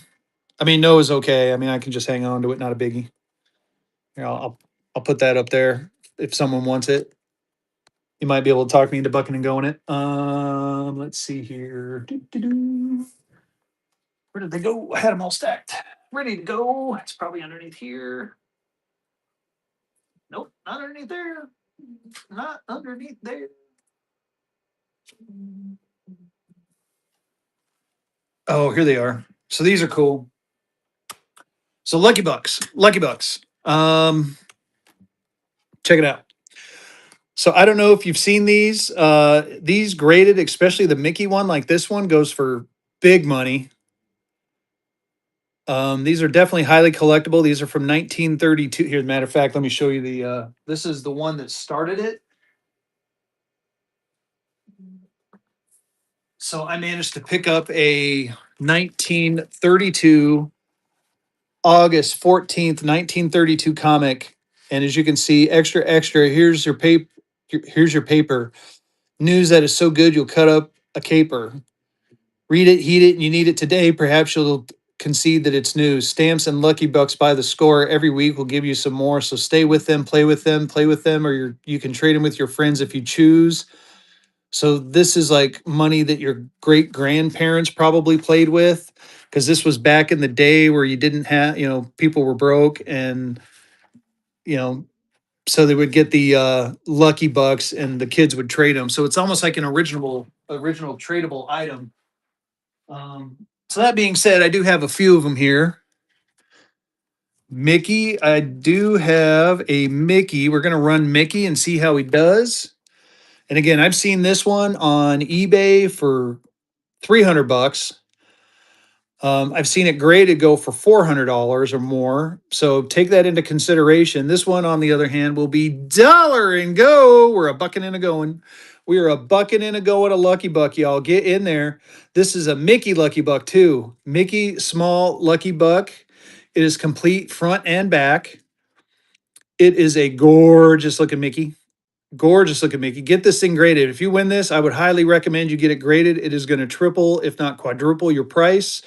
I mean, no is okay. I mean, I can just hang on to it. Not a biggie. Here, I'll put that up there if someone wants it. You might be able to talk me into bucking and going it. Let's see here. Doo-doo-doo. Where did they go? I had them all stacked, ready to go. It's probably underneath here. Nope, not underneath there. Not underneath there. Oh, here they are. So these are cool. So Lucky Bucks. Check it out. So I don't know if you've seen these. These graded, especially the Mickey one, like this one, goes for big money. These are definitely highly collectible. These are from 1932. Here, as a matter of fact, let me show you the. This is the one that started it. So I managed to pick up a 1932 August 14th, 1932 comic, and as you can see, extra extra. Here's your paper. Here's your paper. News that is so good you'll cut up a caper. Read it, heed it, and you need it today. Perhaps you'll concede that it's new. Stamps and Lucky Bucks by the score every week will give you some more. So stay with them, play with them, play with them, or you can trade them with your friends if you choose. So this is like money that your great grandparents probably played with, because this was back in the day where you didn't have, people were broke, and you know, so they would get the Lucky Bucks and the kids would trade them. So it's almost like an original tradable item. So that being said, I do have a few of them here. Mickey, I do have a Mickey. We're going to run Mickey and see how he does. And again, I've seen this one on eBay for 300 bucks. I've seen it graded go for $400 or more. So take that into consideration. This one, on the other hand, will be dollar and go. We're a bucking and a going. We are a bucking and a going, a Lucky Buck, y'all. Get in there. This is a Mickey Lucky Buck, too. Mickey small Lucky Buck. It is complete front and back. It is a gorgeous looking Mickey. Gorgeous looking Mickey. Get this thing graded. If you win this, I would highly recommend you get it graded. It is going to triple, if not quadruple, your price.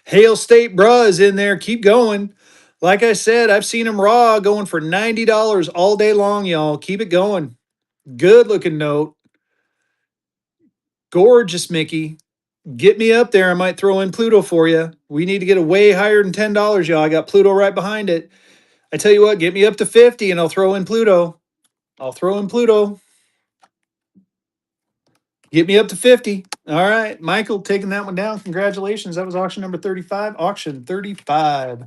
Hail State Bruh is in there. Keep going. Like I said, I've seen them raw going for $90 all day long, y'all. Keep it going. Good looking note. Gorgeous Mickey. Get me up there. I might throw in Pluto for you. We need to get a way higher than $10, y'all. I got Pluto right behind it. I tell you what, get me up to 50 and I'll throw in Pluto. I'll throw in Pluto. Get me up to 50. All right. Michael taking that one down. Congratulations. That was auction number 35. Auction 35.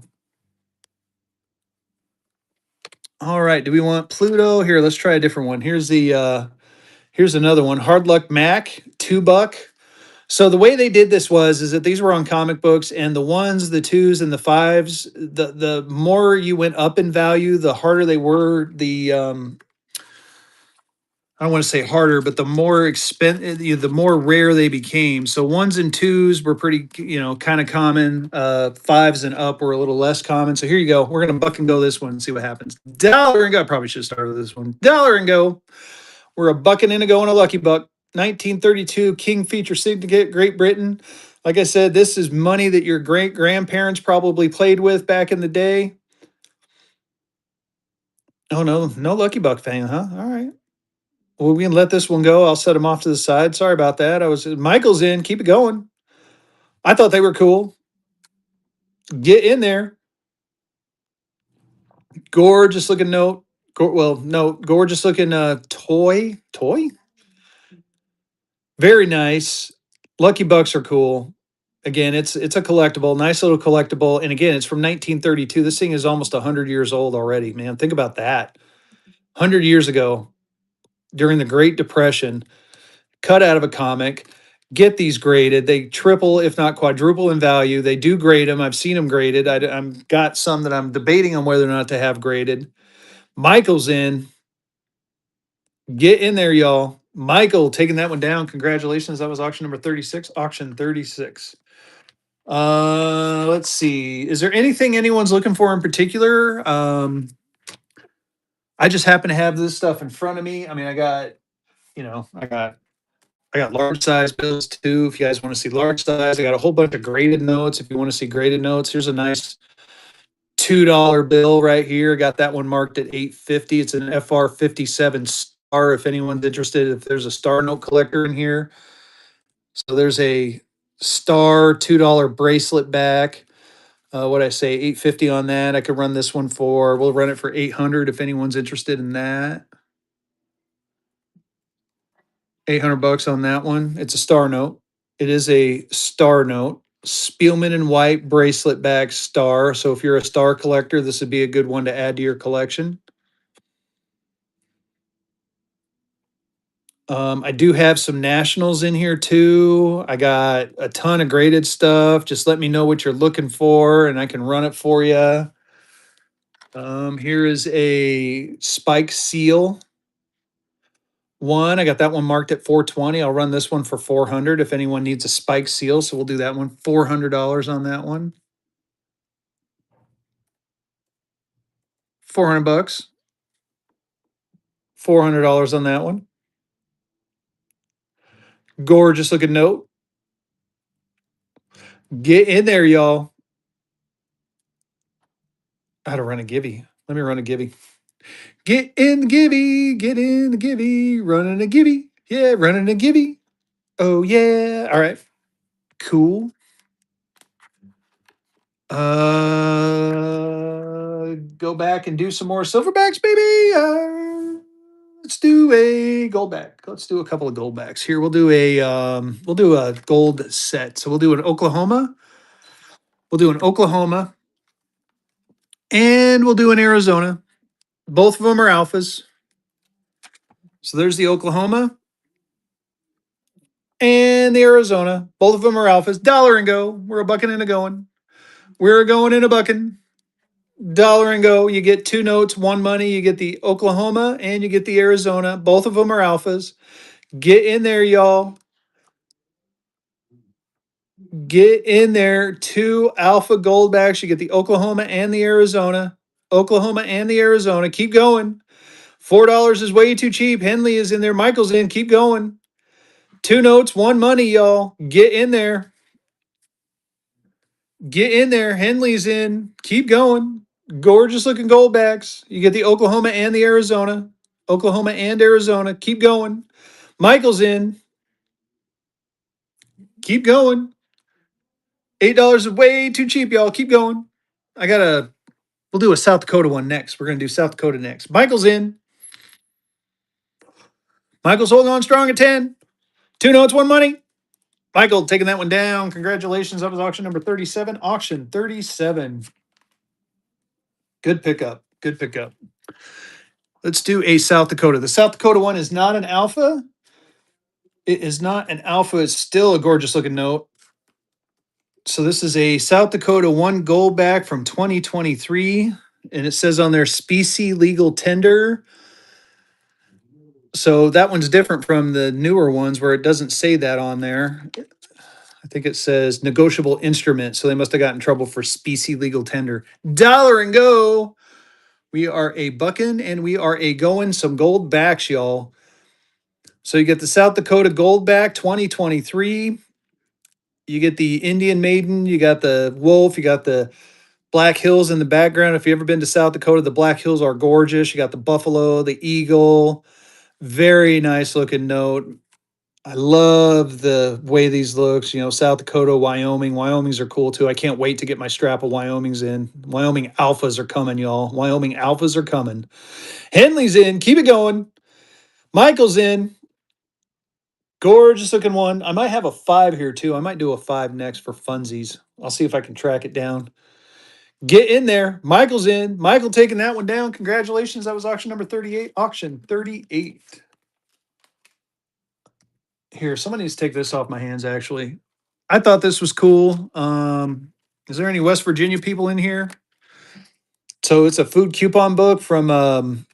All right. Do we want Pluto? Here, let's try a different one. Here's another one. Hard Luck Mac, $2. So the way they did this is that these were on comic books, and the ones, the twos, and the fives, the more you went up in value, the harder they were. I don't want to say harder, but the more rare they became. So ones and twos were pretty, kind of common. Fives and up were a little less common. So here you go. We're gonna buck and go this one and see what happens. Dollar and go. I probably should have started with this one. Dollar and go. We're a bucking in a go and a Lucky Buck. 1932 King Feature Syndicate, Great Britain. Like I said, this is money that your great grandparents probably played with back in the day. Oh no, no Lucky Buck fan, huh? All right. Well, we can let this one go. I'll set them off to the side. Sorry about that. Michael's in. Keep it going. I thought they were cool. Get in there. Gorgeous looking note. No, gorgeous looking toy. Toy? Very nice. Lucky Bucks are cool. Again, it's a collectible, nice little collectible. And again, it's from 1932. This thing is almost 100 years old already, man. Think about that. 100 years ago, during the Great Depression, cut out of a comic. Get these graded. They triple, if not quadruple in value. They do grade them. I've seen them graded. I'm got some that I'm debating on whether or not to have graded. Michael's in. Get in there, y'all. Michael taking that one down. Congratulations. That was auction number 36. Auction 36. Let's see. Is there anything anyone's looking for in particular? I just happen to have this stuff in front of me. I mean, you know, I got I got large size bills too. If you guys want to see large size, I got a whole bunch of graded notes. If you want to see graded notes, here's a nice $2 bill right here. Got that one marked at 850. It's an FR 57 star. If anyone's interested, if there's a star note collector in here, so there's a star $2 bracelet back. What I say, 850 on that. I could run this one for. We'll run it for 800 if anyone's interested in that. 800 bucks on that one. It's a star note. It is a star note. Spielman and White bracelet bag star. So if you're a star collector, this would be a good one to add to your collection. I do have some nationals in here too. I got a ton of graded stuff. Just let me know what you're looking for and I can run it for you. Here is a spike seal one. I got that one marked at 420. I'll run this one for 400 if anyone needs a spike seal. So we'll do that one. $400 on that one. 400 bucks. $400 on that one. Gorgeous looking note. Get in there, y'all. How to run a givey. Let me run a givey. Get in the givey, get in the givey, running a givey. Yeah, running a givey. Oh yeah. All right. Cool. Go back and do some more silverbacks, baby. Let's do a goldback. Let's do a couple of goldbacks here. We'll do a gold set. So we'll do an Oklahoma. We'll do an Oklahoma, and we'll do an Arizona. Both of them are alphas. So there's the Oklahoma and the Arizona. Both of them are alphas. Dollar and go. We're a bucking and a going. We're going in a bucking. Dollar and go. You get two notes, one money. You get the Oklahoma and you get the Arizona. Both of them are alphas. Get in there, y'all. Get in there. Two alpha goldbacks. You get the Oklahoma and the Arizona. Oklahoma and the Arizona. Keep going. $4 is way too cheap. Henley is in there. Michael's in. Keep going. Two notes, one money, y'all. Get in there. Get in there. Henley's in. Keep going. Gorgeous looking goldbacks. You get the Oklahoma and the Arizona. Oklahoma and Arizona. Keep going. Michael's in. Keep going. $8 is way too cheap, y'all. Keep going. We'll do a South Dakota one next. We're going to do South Dakota next. Michael's in. Michael's holding on strong at 10. Two notes, one money. Michael taking that one down. Congratulations. That was auction number 37. Auction 37. Good pickup. Good pickup. Let's do a South Dakota. The South Dakota one is not an alpha. It is not an alpha. It's still a gorgeous looking note. So this is a South Dakota one goldback from 2023. And it says on there specie legal tender. So that one's different from the newer ones where it doesn't say that on there. I think it says negotiable instrument. So they must have gotten in trouble for specie legal tender. Dollar and go. We are a bucking and we are a going some gold backs, y'all. So you get the South Dakota Goldback 2023. You get the Indian Maiden. You got the Wolf. You got the Black Hills in the background. If you've ever been to South Dakota, the Black Hills are gorgeous. You got the Buffalo, the Eagle. Very nice looking note. I love the way these looks. You know, South Dakota, Wyoming. Wyoming's are cool too. I can't wait to get my strap of Wyoming's in. Wyoming Alphas are coming, y'all. Wyoming Alphas are coming. Henley's in. Keep it going. Michael's in. Gorgeous looking one. I might have a 5 here too. I might do a 5 next for funsies. I'll see if I can track it down. Get in there. Michael's in. Michael taking that one down. Congratulations. That was auction number 38. Auction 38. Here, somebody needs to take this off my hands, actually. I thought this was cool. Is there any West Virginia people in here? So it's a food coupon book from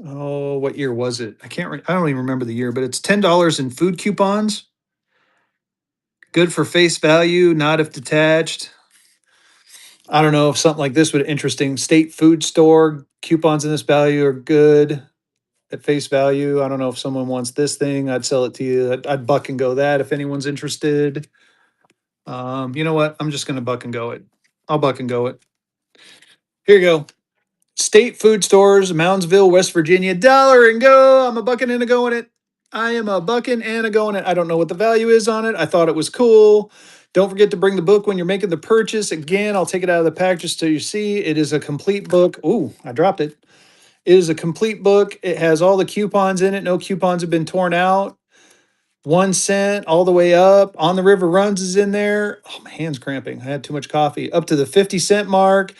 oh, what year was it? I don't even remember the year, but it's $10 in food coupons. Good for face value, not if detached. I don't know if something like this would interesting. State food store coupons in this value are good at face value. I don't know if someone wants this thing. I'd sell it to you. I'd buck and go that if anyone's interested. You know what? I'm just gonna buck and go it. I'll buck and go it. Here you go. State food stores, Moundsville, West Virginia. Dollar and go. I'm a bucking and a going it. I am a bucking and a going it. I don't know what the value is on it. I thought it was cool. Don't forget to bring the book when you're making the purchase. Again, I'll take it out of the pack just so you see. It is a complete book. Ooh, I dropped it. It is a complete book. It has all the coupons in it. No coupons have been torn out. 1 cent all the way up. On the River Runs is in there. Oh, my hand's cramping. I had too much coffee. Up to the 50 cent mark.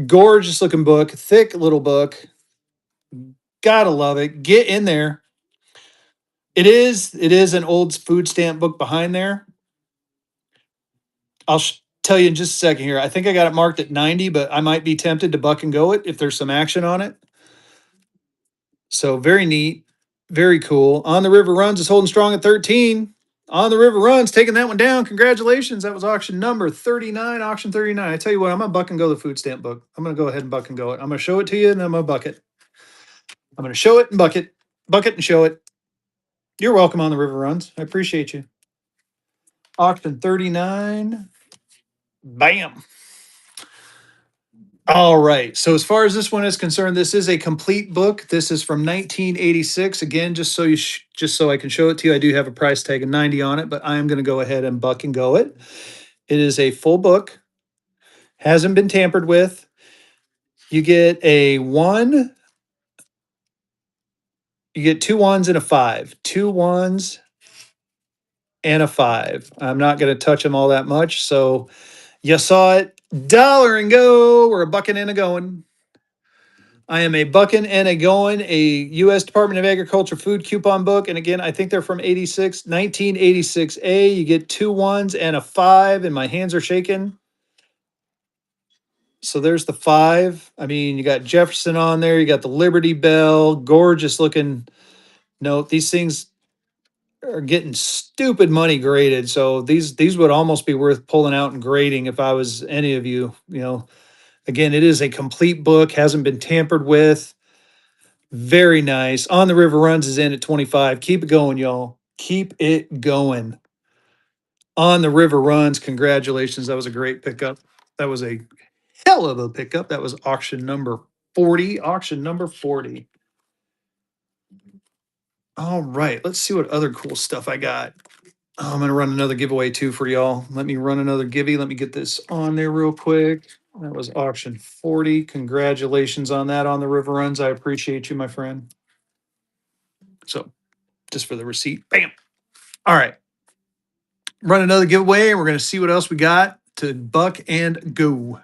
Gorgeous looking book. Thick little book. Gotta love it. Get in there. It is an old food stamp book behind there. I'll tell you in just a second here. I think I got it marked at 90, but I might be tempted to buck and go it if there's some action on it. So very neat. Very cool. On the River Runs is holding strong at 13. On the River Runs, taking that one down. Congratulations. That was auction number 39, auction 39. I tell you what, I'm going to buck and go the food stamp book. I'm going to go ahead and buck and go it. I'm going to show it to you and then I'm going to buck it. I'm going to show it and buck it and show it. You're welcome on the River Runs. I appreciate you. Auction 39. Bam. All right. So as far as this one is concerned, this is a complete book. This is from 1986. Again, just so I can show it to you, I do have a price tag of 90 on it, but I am going to go ahead and buck and go it. It is a full book, hasn't been tampered with. You get a one, you get two ones and a five. Two ones and a five. I'm not going to touch them all that much. So you saw it. Dollar and go. We're a bucking and a going. I am a bucking and a going, a U.S. Department of Agriculture food coupon book. And again, I think they're from 1986A. You get two ones and a five, and my hands are shaking. So there's the five. I mean, you got Jefferson on there. You got the Liberty Bell. Gorgeous looking note. These things are getting stupid money graded. So these would almost be worth pulling out and grading if I was any of you. You know, again, it is a complete book, hasn't been tampered with. Very nice. On the River Runs is in at 25. Keep it going, y'all. Keep it going. On the River Runs, congratulations. That was a great pickup. That was a hell of a pickup. That was auction number 40. Auction number 40. All right. Let's see what other cool stuff I got. Oh, I'm going to run another giveaway too for y'all. Let me run another givey. Let me get this on there real quick. That was auction 40. Congratulations on that on the River Runs. I appreciate you, my friend. So just for the receipt. Bam. All right. Run another giveaway and we're going to see what else we got to buck and go.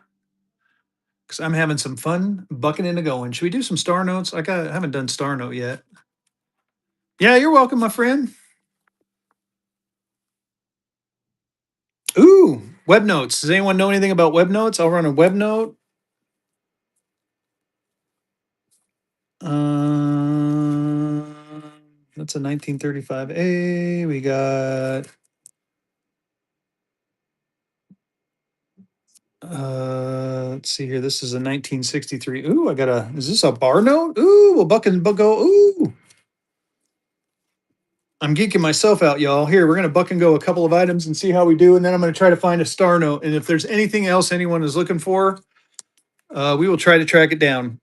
Because I'm having some fun bucking and going. Should we do some star notes? I haven't done star note yet. Yeah, you're welcome, my friend. Ooh, web notes. Does anyone know anything about web notes? I'll run a web note. That's a 1935A. We got let's see here. This is a 1963. Ooh, is this a bar note? Ooh, a buck and go. Ooh. I'm geeking myself out, y'all. Here, we're gonna buck and go a couple of items and see how we do, and then I'm gonna try to find a star note. And if there's anything else anyone is looking for, we will try to track it down.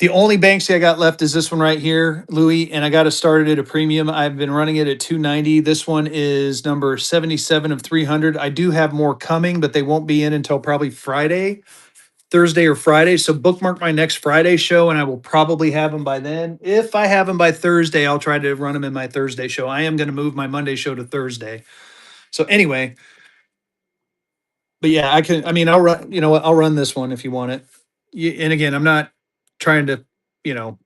The only Banksy I got left is this one right here, Louis, and I got it started at a premium. I've been running it at 290. This one is number 77 of 300. I do have more coming, but they won't be in until probably Thursday or Friday. So bookmark my next Friday show, and I will probably have them by then. If I have them by Thursday, I'll try to run them in my Thursday show. I am going to move my Monday show to Thursday. So anyway, but yeah, I can. I mean, I'll run. You know what? I'll run this one if you want it. And again, I'm not trying to. You know,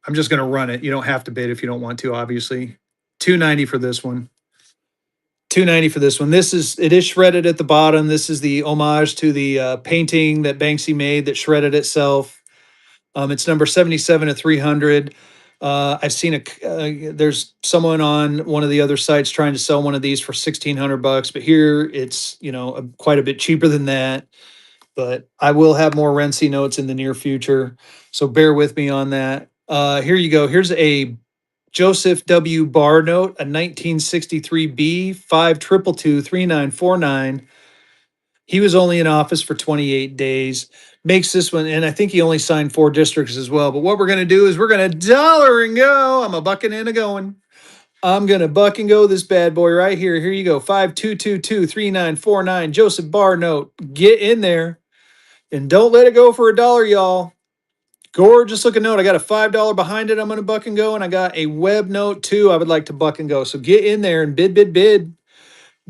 I'm just going to run it. You don't have to bid if you don't want to. Obviously, 290 for this one. 290 for this one. It is shredded at the bottom. This is the homage to the painting that Banksy made that shredded itself. It's number 77 of 300. I've seen there's someone on one of the other sites trying to sell one of these for $1,600, but here it's, quite a bit cheaper than that. But I will have more Renzi notes in the near future. So bear with me on that. Here you go. Here's a Joseph W. Barr note, a 1963B 5223949. He was only in office for 28 days. Makes this one, and I think he only signed 4 districts as well. But what we're going to do is we're going to dollar and go. I'm a bucking and a going. I'm going to buck and go this bad boy right here. Here you go. 522233949. Joseph Barr note. Get in there and don't let it go for $1, y'all. Gorgeous looking note. I got a $5 behind it. I'm going to buck and go. And I got a web note too. I would like to buck and go. So get in there and bid, bid, bid.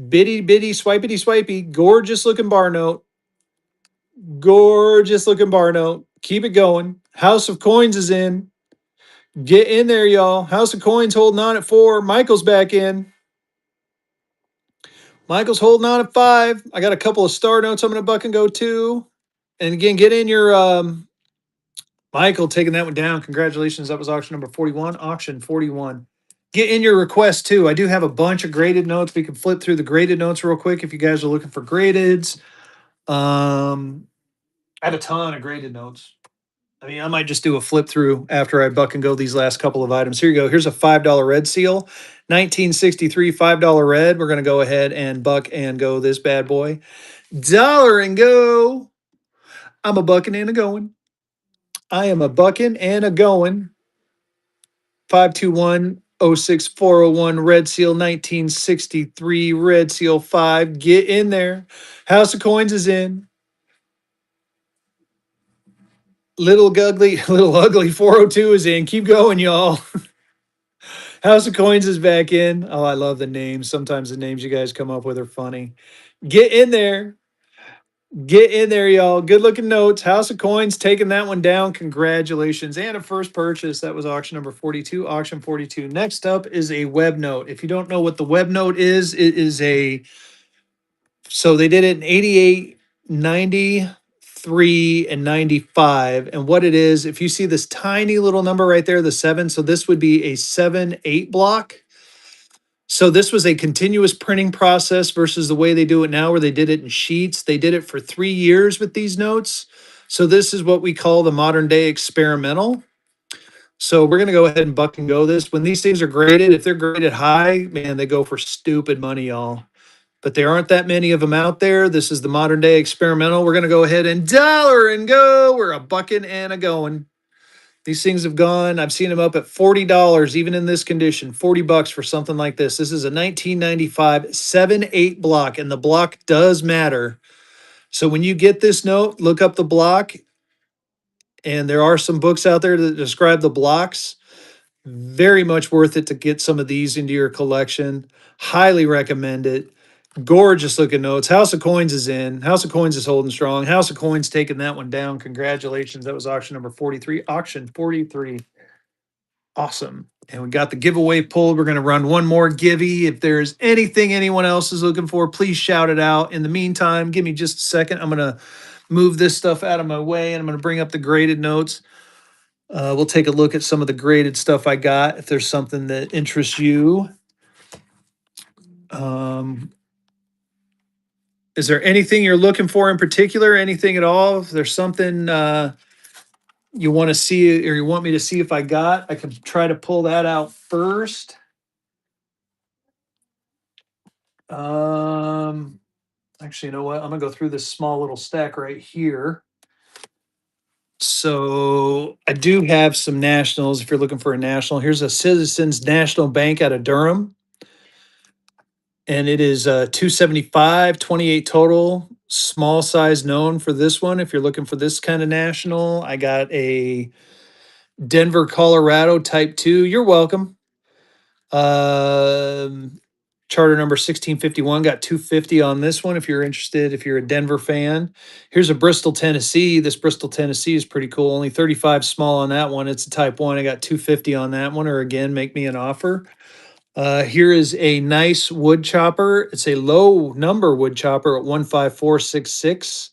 Biddy, biddy, swipey, swipey. Gorgeous looking bar note. Gorgeous looking bar note. Keep it going. House of Coins is in. Get in there, y'all. House of Coins holding on at 4. Michael's back in. Michael's holding on at 5. I got a couple of star notes I'm going to buck and go too. And again, get in your Michael taking that one down. Congratulations. That was auction number 41. Auction 41. Get in your request too. I do have a bunch of graded notes. We can flip through the graded notes real quick if you guys are looking for gradeds. I have a ton of graded notes. I mean, I might just do a flip through after I buck and go these last couple of items. Here you go. Here's a $5 red seal, 1963 $5 red. We're going to go ahead and buck and go this bad boy. Dollar and go. I'm a bucking and a going. I am a bucking and a going. 521 06401 Red Seal 1963 Red Seal 5. Get in there. House of Coins is in. Little ugly 402 is in. Keep going, y'all. House of Coins is back in. Oh, I love the names. Sometimes the names you guys come up with are funny. Get in there. Get in there, y'all. Good looking notes. House of Coins taking that one down. Congratulations. And a first purchase. That was auction number 42, auction 42. Next up is a web note. If you don't know what the web note is, it is a, so they did it in 88, 93, and 95. And what it is, if you see this tiny little number right there, the 7, so this would be a 7/8 block. So this was a continuous printing process versus the way they do it now, where they did it in sheets. They did it for 3 years with these notes. So this is what we call the modern day experimental. So we're going to go ahead and buck and go this. When these things are graded, if they're graded high, man, they go for stupid money, y'all. But there aren't that many of them out there. This is the modern day experimental. We're going to go ahead and dollar and go. We're a bucking and a going. These things have gone. I've seen them up at $40, even in this condition. $40 for something like this. This is a 1995 7/8 block, and the block does matter. So when you get this note, look up the block, and there are some books out there that describe the blocks. Very much worth it to get some of these into your collection. Highly recommend it. Gorgeous looking notes. House of Coins is in. House of Coins is holding strong. House of Coins taking that one down. Congratulations. That was auction number 43. Auction 43. Awesome. And we got the giveaway pulled. We're going to run one more givey. If there's anything anyone else is looking for, please shout it out. In the meantime, give me just a second. I'm going to move this stuff out of my way and I'm going to bring up the graded notes. We'll take a look at some of the graded stuff I got if there's something that interests you. Is there anything you're looking for in particular? Anything at all? If there's something you want to see or you want me to see if I got, I can try to pull that out first. Actually, you know what? I'm gonna go through this small little stack right here. So I do have some nationals. If you're looking for a national, here's a Citizens National Bank out of Durham, and it is 275, 28 total. Small size known for this one. If you're looking for this kind of national, I got a Denver, Colorado Type 2. You're welcome. Charter number 1651, got 250 on this one if you're interested, if you're a Denver fan. Here's a Bristol, Tennessee. This Bristol, Tennessee is pretty cool. Only 35 small on that one. It's a Type 1. I got 250 on that one, or again, make me an offer. Here is a nice wood chopper. It's a low number wood chopper at 15466.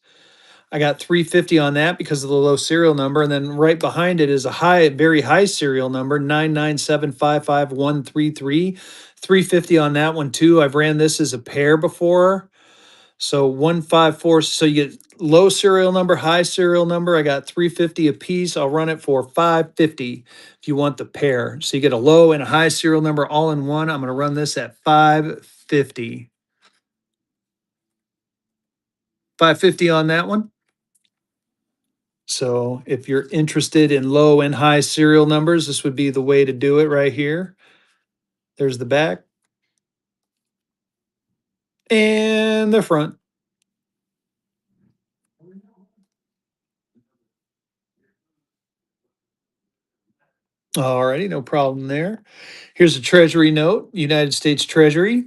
I got 350 on that because of the low serial number. And then right behind it is a very high serial number, 997555133. 350 on that one too. I've ran this as a pair before. So 154. So you get low serial number, high serial number. I got 350 a piece. I'll run it for 550 if you want the pair. So you get a low and a high serial number all in one. I'm going to run this at 550. 550 on that one. So if you're interested in low and high serial numbers, this would be the way to do it right here. There's the back and the front. Alrighty, no problem there. Here's a Treasury note, United States Treasury,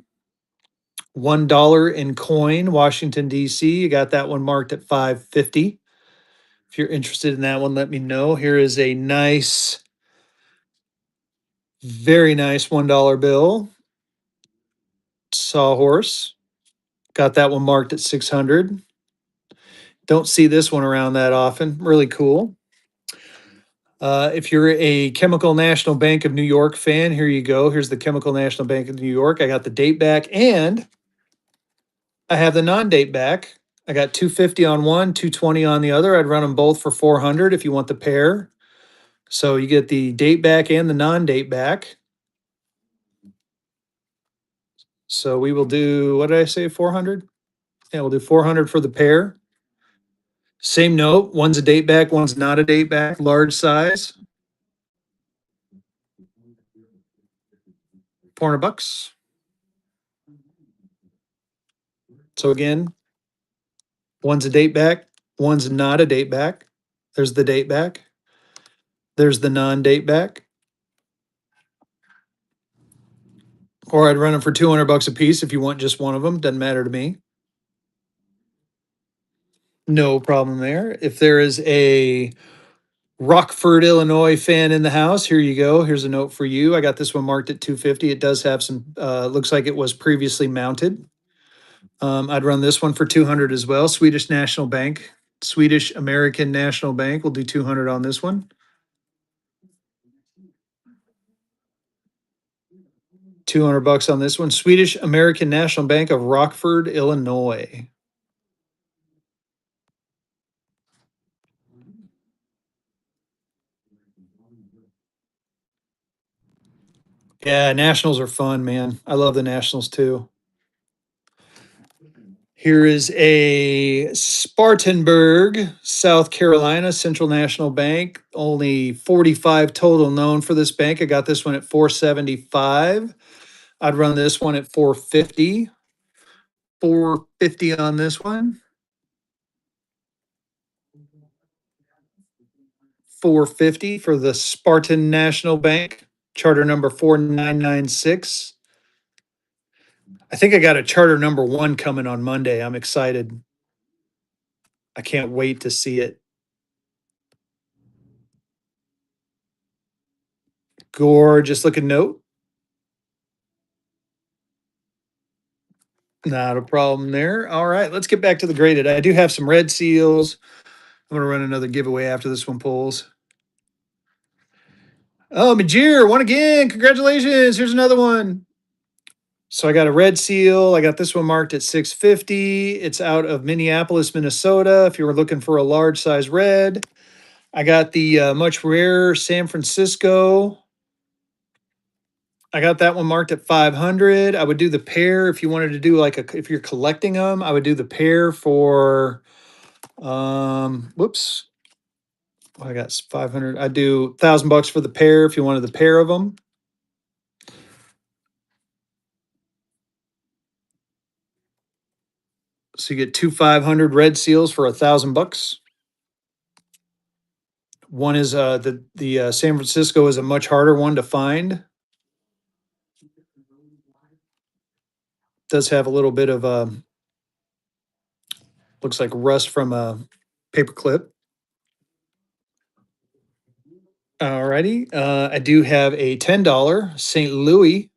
$1 in coin, Washington, D.C. You got that one marked at 550. If you're interested in that one, let me know. Here is a nice, very nice $1 bill, Sawhorse. Got that one marked at 600. Don't see this one around that often. Really cool. If you're a Chemical National Bank of New York fan, here you go. Here's the Chemical National Bank of New York. I got the date back and I have the non-date back. I got 250 on one, 220 on the other. I'd run them both for 400 if you want the pair. So you get the date back and the non-date back. So we will do, what did I say, 400? Yeah, we'll do 400 for the pair. Same note, one's a date back, one's not a date back, large size. 400 bucks. So again, one's a date back, one's not a date back. There's the date back. There's the non-date back. Or I'd run them for 200 bucks a piece if you want just one of them. Doesn't matter to me. No problem there. If there is a Rockford, Illinois fan in the house, here you go. Here's a note for you. I got this one marked at 250. It does have some, looks like it was previously mounted. I'd run this one for 200 as well. Swedish National Bank, Swedish American National Bank. We'll do 200 on this one. 200 bucks on this one. Swedish American National Bank of Rockford, Illinois. Yeah, Nationals are fun, man. I love the Nationals too. Here is a Spartanburg, South Carolina Central National Bank. Only 45 total known for this bank. I got this one at 475. I'd run this one at 450. 450 on this one. 450 for the Spartan National Bank, charter number 4996. I think I got a charter number 1 coming on Monday. I'm excited. I can't wait to see it. Gorgeous looking note. Not a problem there. All right, let's get back to the graded. I do have some red seals. I'm going to run another giveaway after this one pulls. Oh, Majir, won again. Congratulations. Here's another one. So I got a red seal. I got this one marked at 650. It's out of Minneapolis, Minnesota. If you were looking for a large size red, I got the much rarer San Francisco. I got that one marked at 500. I would do the pair if you wanted to do like if you're collecting them, I would do the pair for, whoops. I got 500. I do $1,000 for the pair if you wanted the pair of them. So you get 2 500 red seals for $1,000. One is the San Francisco is a much harder one to find. Does have a little bit of looks like rust from a paper clip. Alrighty, I do have a $10 St. Louis.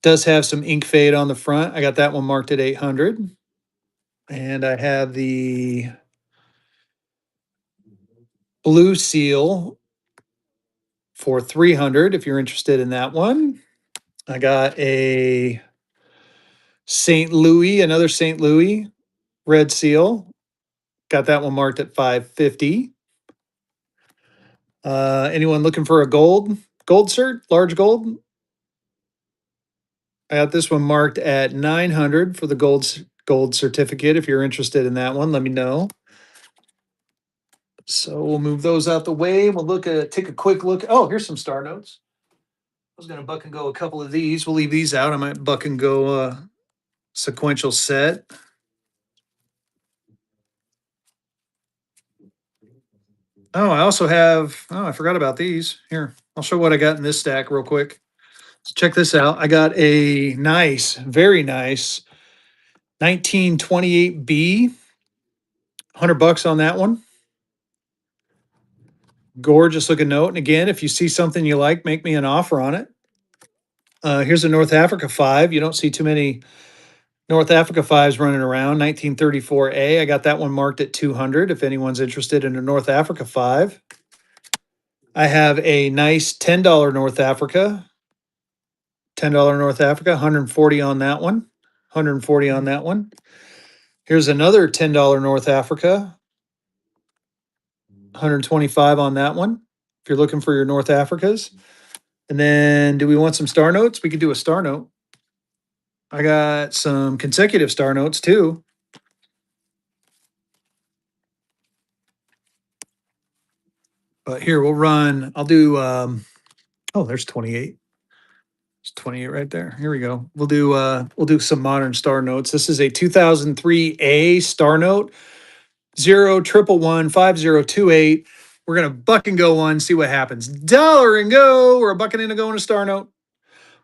Does have some ink fade on the front. I got that one marked at 800. And I have the blue seal for 300 if you're interested in that one. I got a St. Louis, another St. Louis red seal. Got that one marked at 550. Anyone looking for a gold cert, large gold? I got this one marked at 900 for the gold certificate. If you're interested in that one, let me know. So we'll move those out the way. We'll take a quick look. Oh, here's some star notes. I was going to buck and go a couple of these. We'll leave these out. I might buck and go sequential set. Oh, I also have, I forgot about these. Here, I'll show what I got in this stack real quick. So check this out. I got a nice, very nice 1928B. $100 on that one. Gorgeous looking note. And again, if you see something you like, make me an offer on it. Here's a North Africa 5. You don't see too many North Africa 5s running around. 1934A. I got that one marked at 200 if anyone's interested in a North Africa 5. I have a nice $10 North Africa. $10 North Africa, 140 on that one. 140 on that one. Here's another $10 North Africa, 125 on that one. If you're looking for your North Africas. And then do we want some star notes? We could do a star note. I got some consecutive star notes too. But here we'll run. I'll do oh, there's 28. It's 28 right there. Here we go. We'll do some modern star notes. This is a 2003A star note, 0 111 5028. We're gonna buck and go one, see what happens. Dollar and go. We're a bucking in to go in a star note.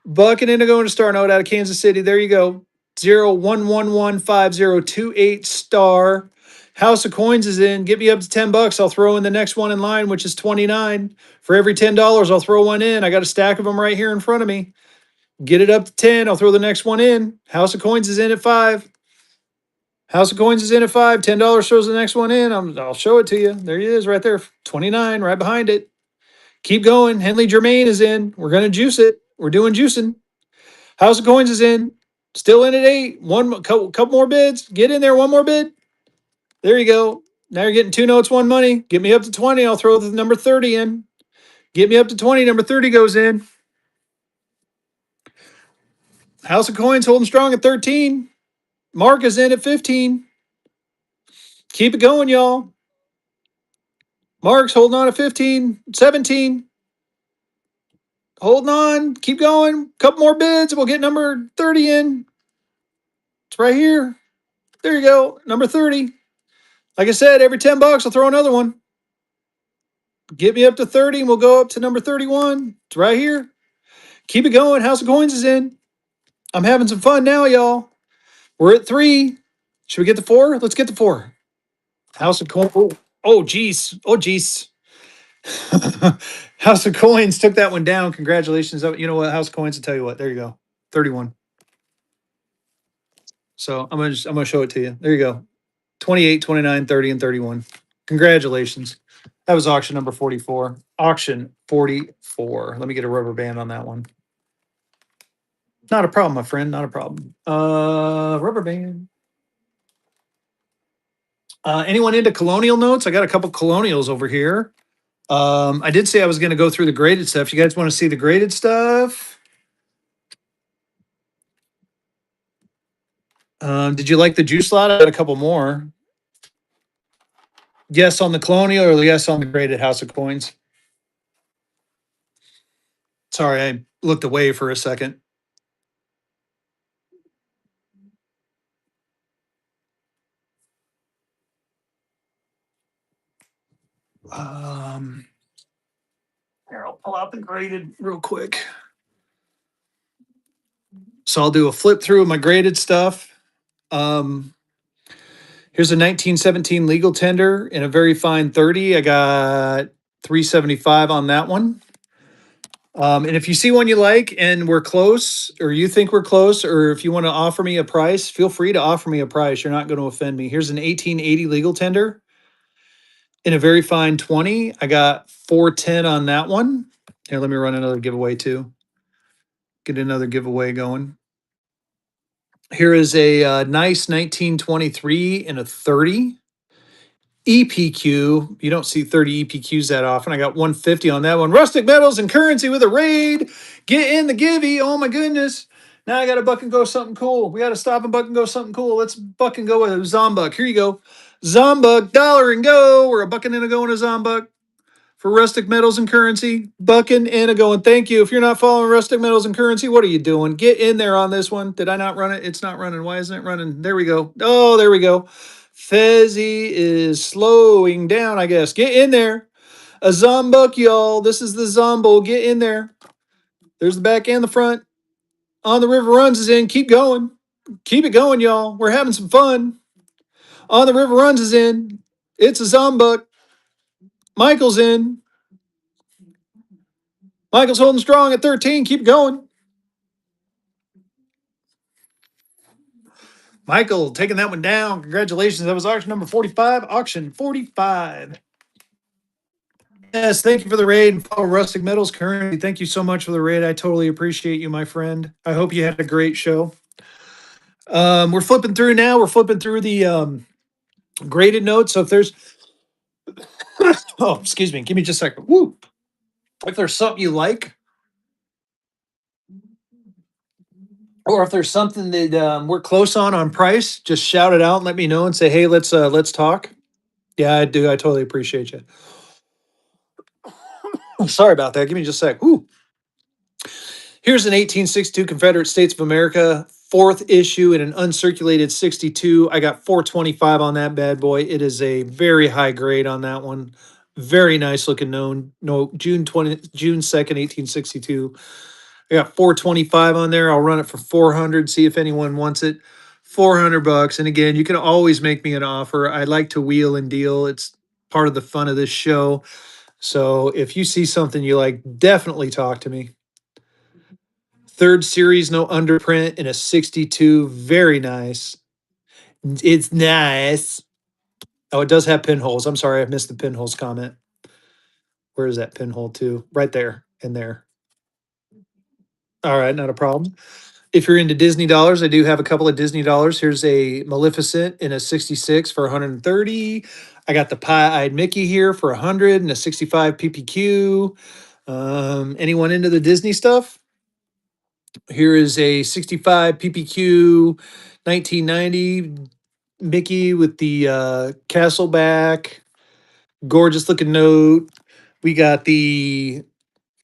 Bucking in to go in a star note out of Kansas City. There you go. 0 111 5028 star. House of Coins is in. Get me up to $10. I'll throw in the next one in line, which is 29. For every $10, I'll throw one in. I got a stack of them right here in front of me. Get it up to 10. I'll throw the next one in. House of Coins is in at 5. House of Coins is in at 5. $10 throws the next one in. I'll show it to you. There he is right there. 29 right behind it. Keep going. Henley Germain is in. We're going to juice it. We're doing juicing. House of Coins is in. Still in at 8. Couple more bids. Get in there. One more bid. There you go. Now you're getting 2 notes, 1 money. Get me up to 20. I'll throw the number 30 in. Get me up to 20. Number 30 goes in. House of Coins holding strong at 13. Mark is in at 15. Keep it going, y'all. Mark's holding on at 15. 17. Holding on. Keep going. Couple more bids. We'll get number 30 in. It's right here. There you go. Number 30. Like I said, every $10, I'll throw another one. Get me up to 30 and we'll go up to number 31. It's right here. Keep it going. House of Coins is in. I'm having some fun now, y'all. We're at 3. Should we get the 4? Let's get the 4. House of Coins. Oh, geez. Oh, geez. House of Coins took that one down. Congratulations. You know what? House of Coins, I'll tell you what. There you go. 31. So I'm gonna show it to you. There you go. 28, 29, 30, and 31. Congratulations. That was auction number 44. Auction 44. Let me get a rubber band on that one. Not a problem, my friend. Not a problem. Rubber band. Anyone into colonial notes? I got a couple colonials over here. I did say I was going to go through the graded stuff. You guys want to see the graded stuff? Did you like the juice lot? I got a couple more. Yes on the colonial or yes on the graded House of Coins? Sorry, I looked away for a second. Here, I'll pull out the graded real quick. So I'll do a flip through of my graded stuff. Here's a 1917 legal tender in a very fine 30. I got 375 on that one. And if you see one you like and we're close, or you think we're close, or if you want to offer me a price, feel free to offer me a price. You're not going to offend me. Here's an 1880 legal tender in a very fine 20. I got 410 on that one. Here, let me run another giveaway too. Get another giveaway going. Here is a nice 1923 in a 30. EPQ. You don't see 30 EPQs that often. I got 150 on that one. Rustic Metals and Currency with a raid. Get in the givey. Oh my goodness. Now I got to buck and go something cool. We got to stop and buck and go something cool. Let's buck and go with a Zombuk. Here you go. Zombuk, dollar and go. We're a bucking and a going a Zombuk for Rustic Metals and Currency. Bucking and a going. Thank you. If you're not following Rustic Metals and Currency, what are you doing? Get in there on this one. Did I not run it? It's not running. Why isn't it running? There we go. Oh, there we go. Fezzy is slowing down, I guess. Get in there. A Zombuk, y'all. This is the Zombo. Get in there. There's the back and the front. On the River Runs is in. Keep going. Keep it going, y'all. We're having some fun. On the River Runs is in. It's a Zombuk. Michael's in. Michael's holding strong at 13. Keep going. Michael taking that one down. Congratulations. That was auction number 45. Auction 45. Yes, thank you for the raid and follow Rustic Metals Currency. Thank you so much for the raid. I totally appreciate you, my friend. I hope you had a great show. We're flipping through now. We're flipping through the graded notes. So if there's, oh, excuse me, give me just a second. Woo. If there's something you like, or if there's something that we're close on price, just shout it out and let me know and say, hey, let's talk. Yeah, I do. I totally appreciate you. Sorry about that. Give me just a sec. Woo. Here's an 1862 Confederate States of America, fourth issue in an uncirculated 62. I got 425 on that bad boy. It is a very high grade on that one. Very nice looking known. No, June 2nd, 1862. I got 425 on there. I'll run it for 400, see if anyone wants it. 400 bucks. And again, you can always make me an offer. I like to wheel and deal. It's part of the fun of this show. So if you see something you like, definitely talk to me. Third series, no underprint in a 62. Very nice. It's nice. Oh, it does have pinholes. I'm sorry, I missed the pinholes comment. Where is that pinhole to? Right there, in there. All right, not a problem. If you're into Disney dollars, I do have a couple of Disney dollars. Here's a Maleficent in a 66 for 130. I got the Pie-Eyed Mickey here for 100 and a 65 PPQ. Anyone into the Disney stuff? Here is a 65 PPQ 1990 Mickey with the castle back. Gorgeous looking note. We got the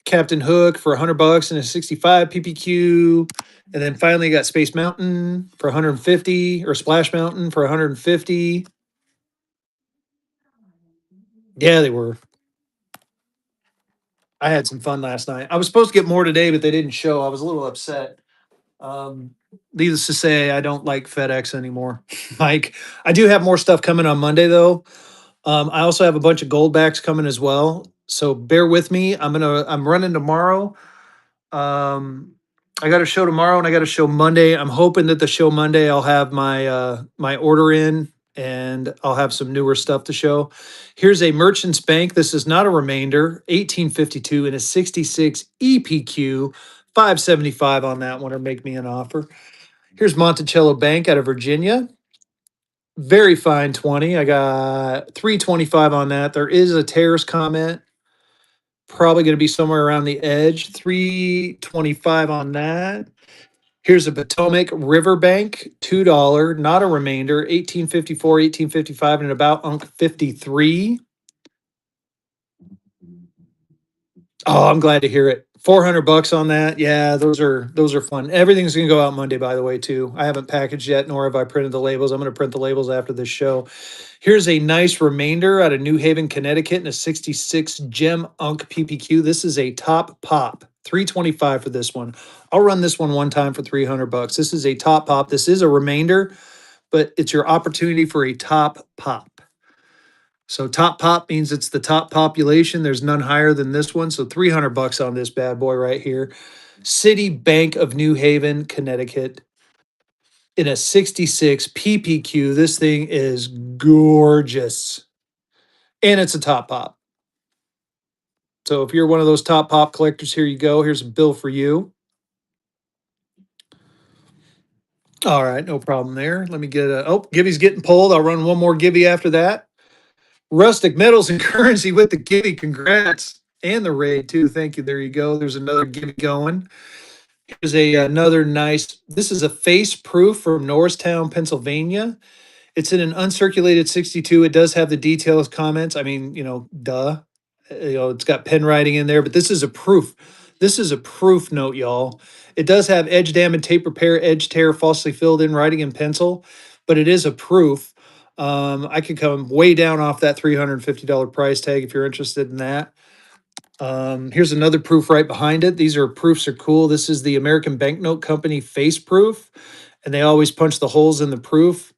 Captain Hook for 100 bucks and a 65 PPQ. And then finally got Space Mountain for 150 or Splash Mountain for 150. Yeah, they were. I had some fun last night. I was supposed to get more today, but they didn't show. I was a little upset. Um, Needless to say, I don't like FedEx anymore. Like, I do have more stuff coming on Monday though. I also have a bunch of gold backs coming as well. So bear with me. I'm running tomorrow. Um, I got a show tomorrow and I got a show Monday. I'm hoping that the show Monday I'll have my order in and I'll have some newer stuff to show. Here's a Merchants Bank. This is not a remainder. 1852 and a 66 EPQ. 575 on that one, or make me an offer. Here's Monticello Bank out of Virginia. Very fine 20. I got 325 on that. There is a terrace comment. Probably going to be somewhere around the edge. 325 on that. Here's a Potomac Riverbank, $2, not a remainder. 1854, 1855, and about Unk 53. Oh, I'm glad to hear it. 400 bucks on that. Yeah, those are fun. Everything's going to go out Monday, by the way, too. I haven't packaged yet, nor have I printed the labels. I'm going to print the labels after this show. Here's a nice remainder out of New Haven, Connecticut, in a 66 Gem Unk PPQ. This is a top pop. 325 for this one. I'll run this one time for 300 bucks. This is a top pop. This is a remainder, but it's your opportunity for a top pop. So top pop means it's the top population. There's none higher than this one. So 300 bucks on this bad boy right here. City Bank of New Haven, Connecticut in a 66 PPQ. This thing is gorgeous. And it's a top pop. So if you're one of those top pop collectors, here you go. Here's a bill for you. All right, no problem there. Let me get a, oh, Gibby's getting pulled. I'll run one more Gibby after that. Rustic Metals and Currency with the Gibby. Congrats. And the raid too. Thank you. There you go. There's another Gibby going. Here's another nice, this is a face proof from Norristown, Pennsylvania. It's in an uncirculated 62. It does have the details comments. I mean, duh. It's got pen writing in there, but this is a proof. This is a proof note, y'all. It does have edge dam and tape repair, edge tear, falsely filled in writing in pencil, but it is a proof. I could come way down off that $350 price tag if you're interested in that. Here's another proof right behind it. These proofs are cool. This is the American Banknote Company face proof, and they always punch the holes in the proof,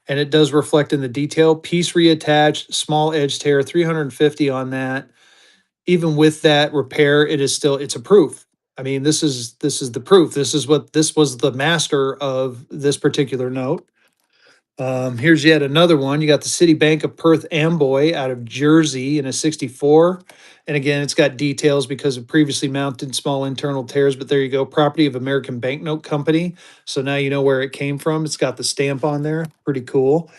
and it does reflect in the detail. Piece reattached, small edge tear, 350 on that. Even with that repair, it's a proof. I mean, this is the proof. This was the master of this particular note. Here's yet another one. You got the Citibank of Perth Amboy out of Jersey in a 64. And again, it's got details because of previously mounted small internal tears, but there you go. Property of American Banknote Company. So now you know where it came from. It's got the stamp on there. Pretty cool.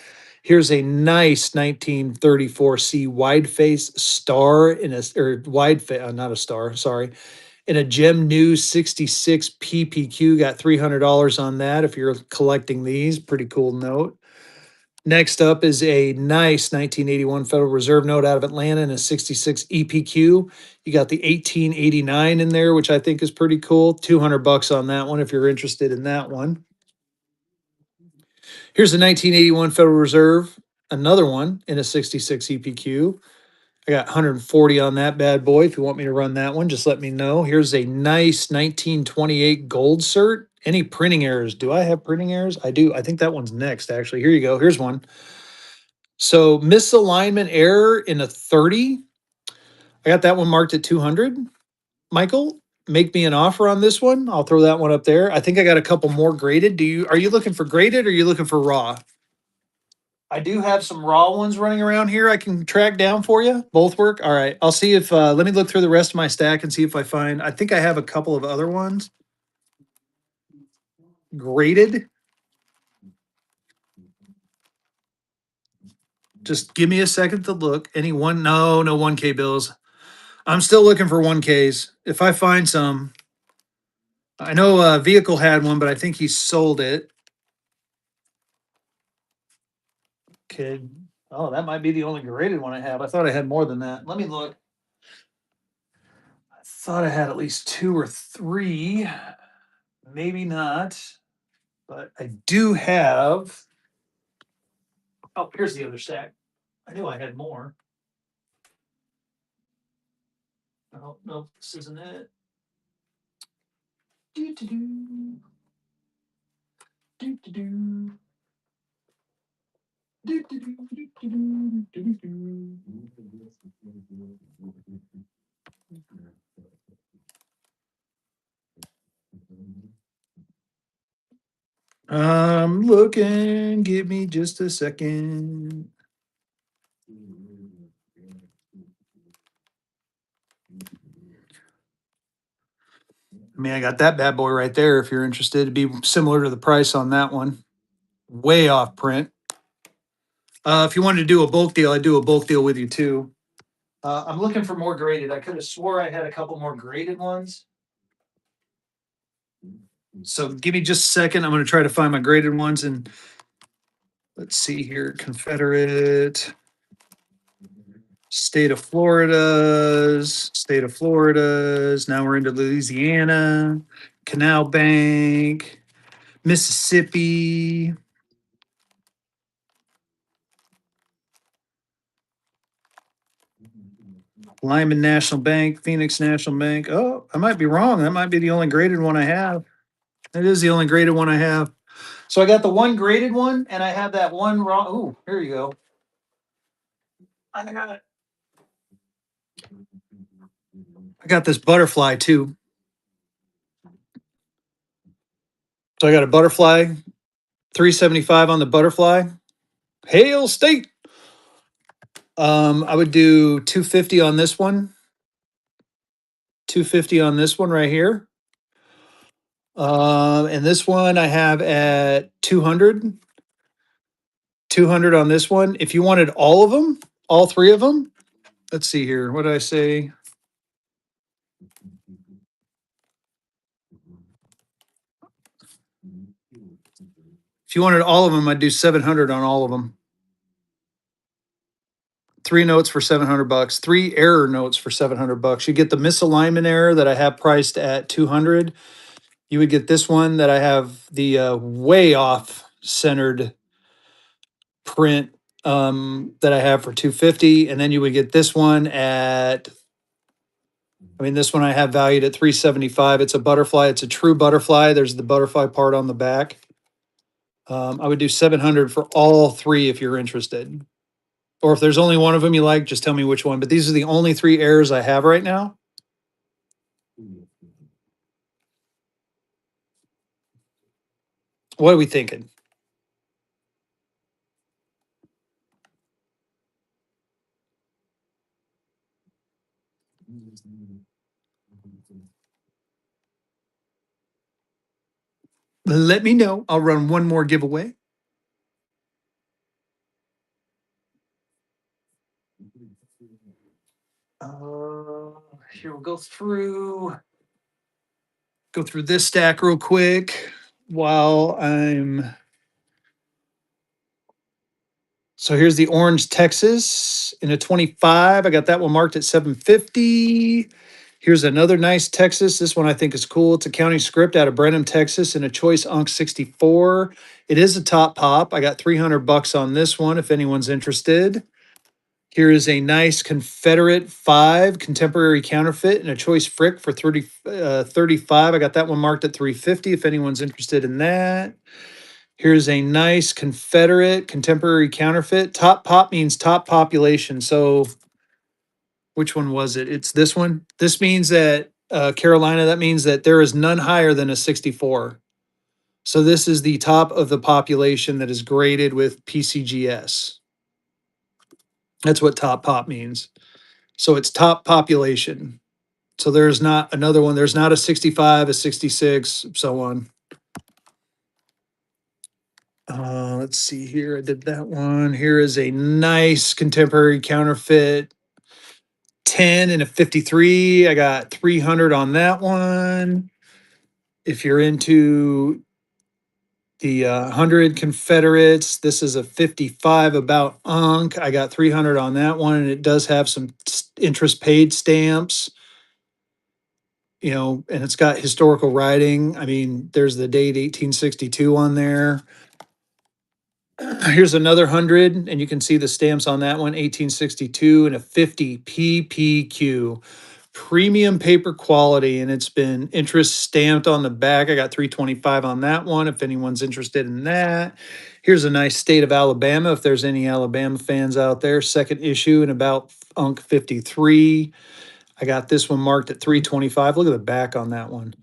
Here's a nice 1934C wide face star in a, or wide face, not a star, sorry, in a Gem News 66 PPQ. Got $300 on that if you're collecting these. Pretty cool note. Next up is a nice 1981 Federal Reserve note out of Atlanta in a 66 EPQ. You got the 1889 in there, which I think is pretty cool. $200 on that one if you're interested in that one. Here's the 1981 Federal Reserve, another one in a 66 EPQ. I got 140 on that bad boy. If you want me to run that one, just let me know. Here's a nice 1928 gold cert. Any printing errors? Do I have printing errors? I do. I think that one's next, actually. Here you go. Here's one. So misalignment error in a 30. I got that one marked at 200. Michael, make me an offer on this one. I'll throw that one up there. I think I got a couple more graded. Are you looking for graded or are you looking for raw? I do have some raw ones running around here I can track down for you. Both work. All right. I'll see if let me look through the rest of my stack and see if I find I think I have a couple of other ones graded. Just give me a second to look. Any one? No, no 1K bills. I'm still looking for 1Ks. If I find some, I know Vehicle had one, but I think he sold it. Kid. Oh, that might be the only graded one I have. I thought I had more than that. Let me look. I thought I had at least two or three. Maybe not, but I do have. Oh, here's the other stack. I knew I had more. Oh, no, this isn't it. Do, do, do. Do, do, do. Do, do, do, do, do, do, do, do. I'm looking. Give me just a second. I mean, I got that bad boy right there if you're interested. It'd be similar to the price on that one. Way off print. If you wanted to do a bulk deal, I'd do a bulk deal with you too. I'm looking for more graded. I could have swore I had a couple more graded ones. So give me just a second. I'm going to try to find my graded ones and let's see here. Confederate, state of Florida's, state of Florida's. Now we're into Louisiana, Canal Bank, Mississippi. Lyman National Bank, Phoenix National Bank. Oh, I might be wrong. That might be the only graded one I have. It is the only graded one I have. So I got the one graded one, and I have that one raw. Ooh, here you go. I got it. I got this butterfly too. So I got a butterfly, 375 on the butterfly. Hail State. I would do 250 on this one. 250 on this one right here. And this one I have at 200. 200 on this one. If you wanted all of them, all three of them, let's see here. What did I say? If you wanted all of them, I'd do 700 on all of them. Three notes for $700. Three error notes for $700. You get the misalignment error that I have priced at 200. You would get this one that I have the way off centered print that I have for 250, and then you would get this one at. I mean, this one I have valued at 375. It's a butterfly. It's a true butterfly. There's the butterfly part on the back. I would do 700 for all three if you're interested. Or if there's only one of them you like, just tell me which one. But these are the only three errors I have right now. What are we thinking? Let me know. I'll run one more giveaway. Here we'll go through this stack real quick while I'm. So here's the orange Texas in a 25. I got that one marked at 750. Here's another nice Texas. This one I think is cool. It's a county script out of Brenham, Texas in a choice Unk 64. It is a top pop. I got 300 bucks on this one if anyone's interested. Here is a nice Confederate 5 contemporary counterfeit and a choice Frick for 35. I got that one marked at 350 if anyone's interested in that. Here's a nice Confederate contemporary counterfeit. Top pop means top population. So which one was it? It's this one. This means that Carolina, that means that there is none higher than a 64. So this is the top of the population that is graded with PCGS. That's what top pop means. So it's top population. So there's not another one. There's not a 65, a 66, so on. Let's see here. I did that one. Here is a nice contemporary counterfeit 10 and a 53. I got 300 on that one. If you're into the 100 Confederates, this is a 55 about Unk. I got 300 on that one. And it does have some interest paid stamps, and it's got historical writing. I mean, there's the date 1862 on there. Here's another 100, and you can see the stamps on that one, 1862 and a 50 PPQ. Premium paper quality, and it's been interest stamped on the back. I got 325 on that one if anyone's interested in that. Here's a nice state of Alabama if there's any Alabama fans out there. Second issue and about Unk 53. I got this one marked at 325. Look at the back on that one.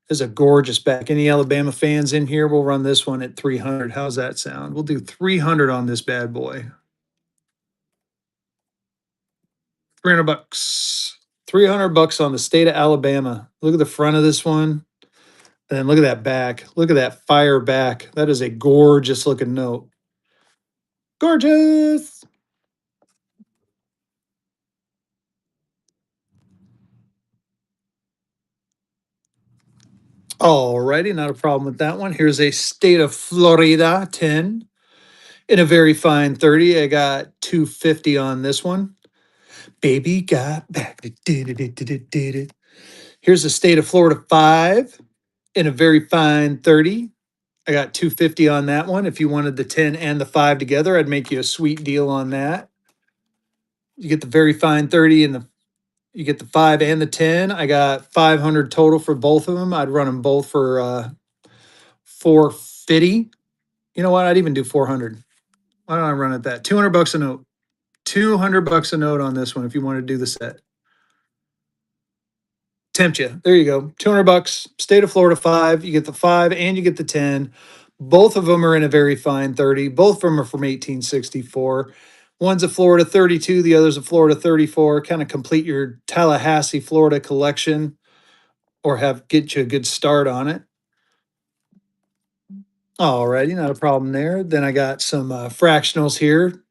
This is a gorgeous back. Any Alabama fans in here? We'll run this one at 300. How's that sound? We'll do 300 on this bad boy. 300 bucks. 300 bucks on the state of Alabama. Look at the front of this one. And then look at that back. Look at that fire back. That is a gorgeous looking note. Gorgeous. Alrighty, not a problem with that one. Here's a state of Florida 10 in a very fine 30. I got 250 on this one. Baby got back. Here's the state of Florida 5 in a very fine 30. I got 250 on that one. If you wanted the 10 and the 5 together, I'd make you a sweet deal on that. You get the very fine 30 and you get the 5 and the 10. I got 500 total for both of them. I'd run them both for 450. You know what? I'd even do 400. Why don't I run it that? 200 bucks a note. 200 bucks a note on this one if you want to do the set. Tempt you. There you go. 200 bucks. State of Florida 5. You get the 5 and you get the 10. Both of them are in a very fine 30. Both of them are from 1864. One's a Florida 32, the other's a Florida 34. Kind of complete your Tallahassee, Florida collection or get you a good start on it. All righty, not a problem there. Then I got some fractionals here.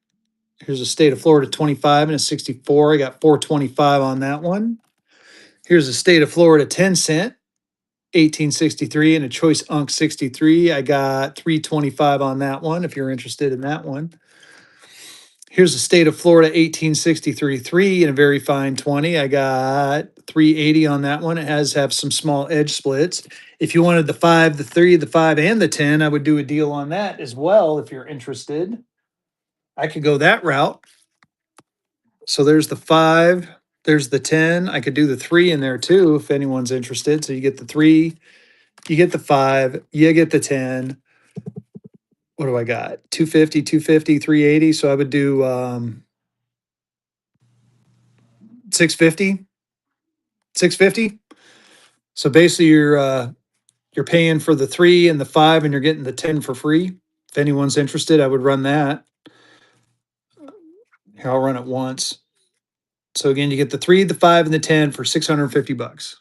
Here's a state of Florida 25 and a 64. I got 425 on that one. Here's a state of Florida 10 cent, 1863, and a choice Unk 63. I got 325 on that one if you're interested in that one. Here's the state of Florida 1863 3 in a very fine 20. I got 380 on that one. It has have some small edge splits. If you wanted the 5, the 3, the 5, and the 10, I would do a deal on that as well if you're interested. I could go that route. So there's the 5, there's the 10. I could do the 3 in there too if anyone's interested. So you get the 3, you get the 5, you get the 10. What do I got? 250, 250, 380. So I would do 650. 650. So basically you're paying for the 3 and the 5 and you're getting the 10 for free. If anyone's interested, I would run that. Here, I'll run it once. So again, you get the 3, the 5, and the 10 for $650.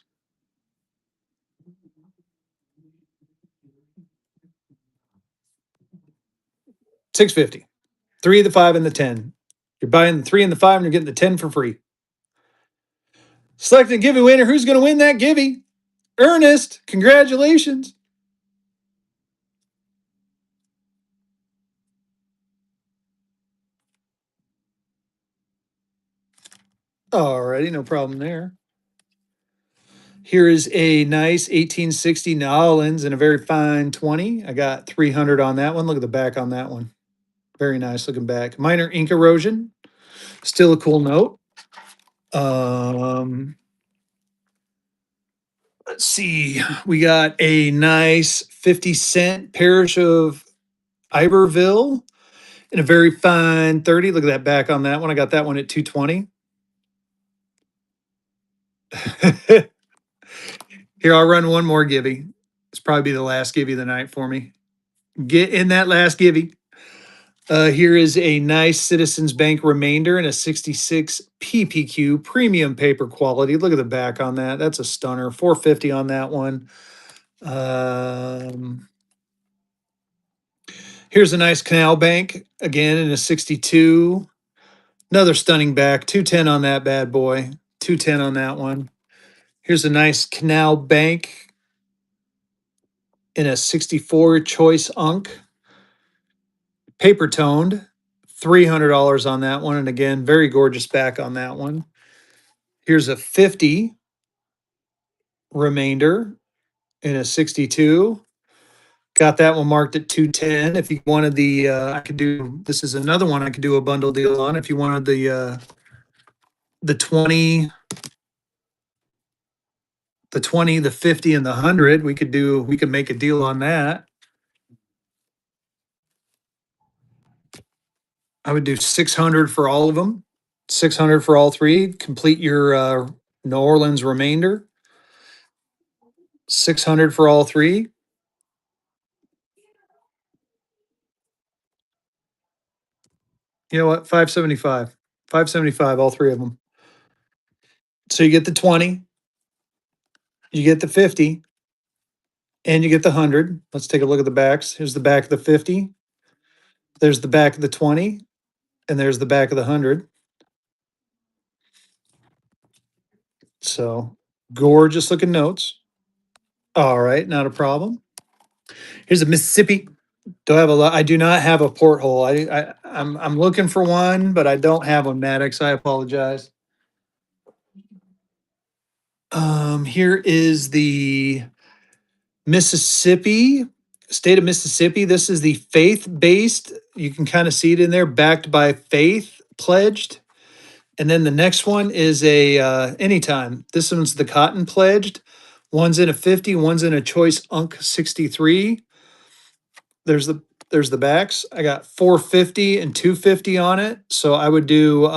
650. 3, the 5, and the 10. You're buying the 3 and the 5, and you're getting the 10 for free. Select a Givey winner. Who's going to win that Givey? Ernest. Congratulations. Alrighty, no problem there. Here is a nice 1860 Nolans and a very fine 20. I got 300 on that one. Look at the back on that one. Very nice looking back. Minor ink erosion. Still a cool note. Let's see. We got a nice 50-cent parish of Iberville and a very fine 30. Look at that back on that one. I got that one at 220. Here, I'll run one more Givey. It's probably be the last Givey of the night for me. Get in that last Givey. Here is a nice Citizens Bank remainder and a 66 PPQ premium paper quality. Look at the back on that. That's a stunner. 450 on that one. Here's a nice Canal Bank again in a 62. Another stunning back. 210 on that bad boy. 210 on that one. Here's a nice Canal Bank in a 64 choice unk. Paper toned. $300 on that one. And again, very gorgeous back on that one. Here's a 50 remainder in a 62. Got that one marked at 210. If you wanted the, I could do, this is another one I could do a bundle deal on. If you wanted the 20, the 50, and the 100, we could make a deal on that. I would do 600 for all of them. 600 for all three. Complete your New Orleans remainder. 600 for all three. You know what? 575. 575, all three of them. So you get the 20, you get the 50, and you get the 100. Let's take a look at the backs. Here's the back of the 50. There's the back of the 20, and there's the back of the 100. So gorgeous looking notes. All right, not a problem. Here's a Mississippi. Do I have a lot? I do not have a porthole. I'm looking for one, but I don't have one, Maddox. I apologize. Here is the Mississippi, state of Mississippi. This is the faith-based. You can kind of see it in there, backed by faith, pledged. And then the next one is a anytime. This one's the cotton pledged. One's in a 50, one's in a choice unk 63. There's the backs. I got 450 and 250 on it. So I would do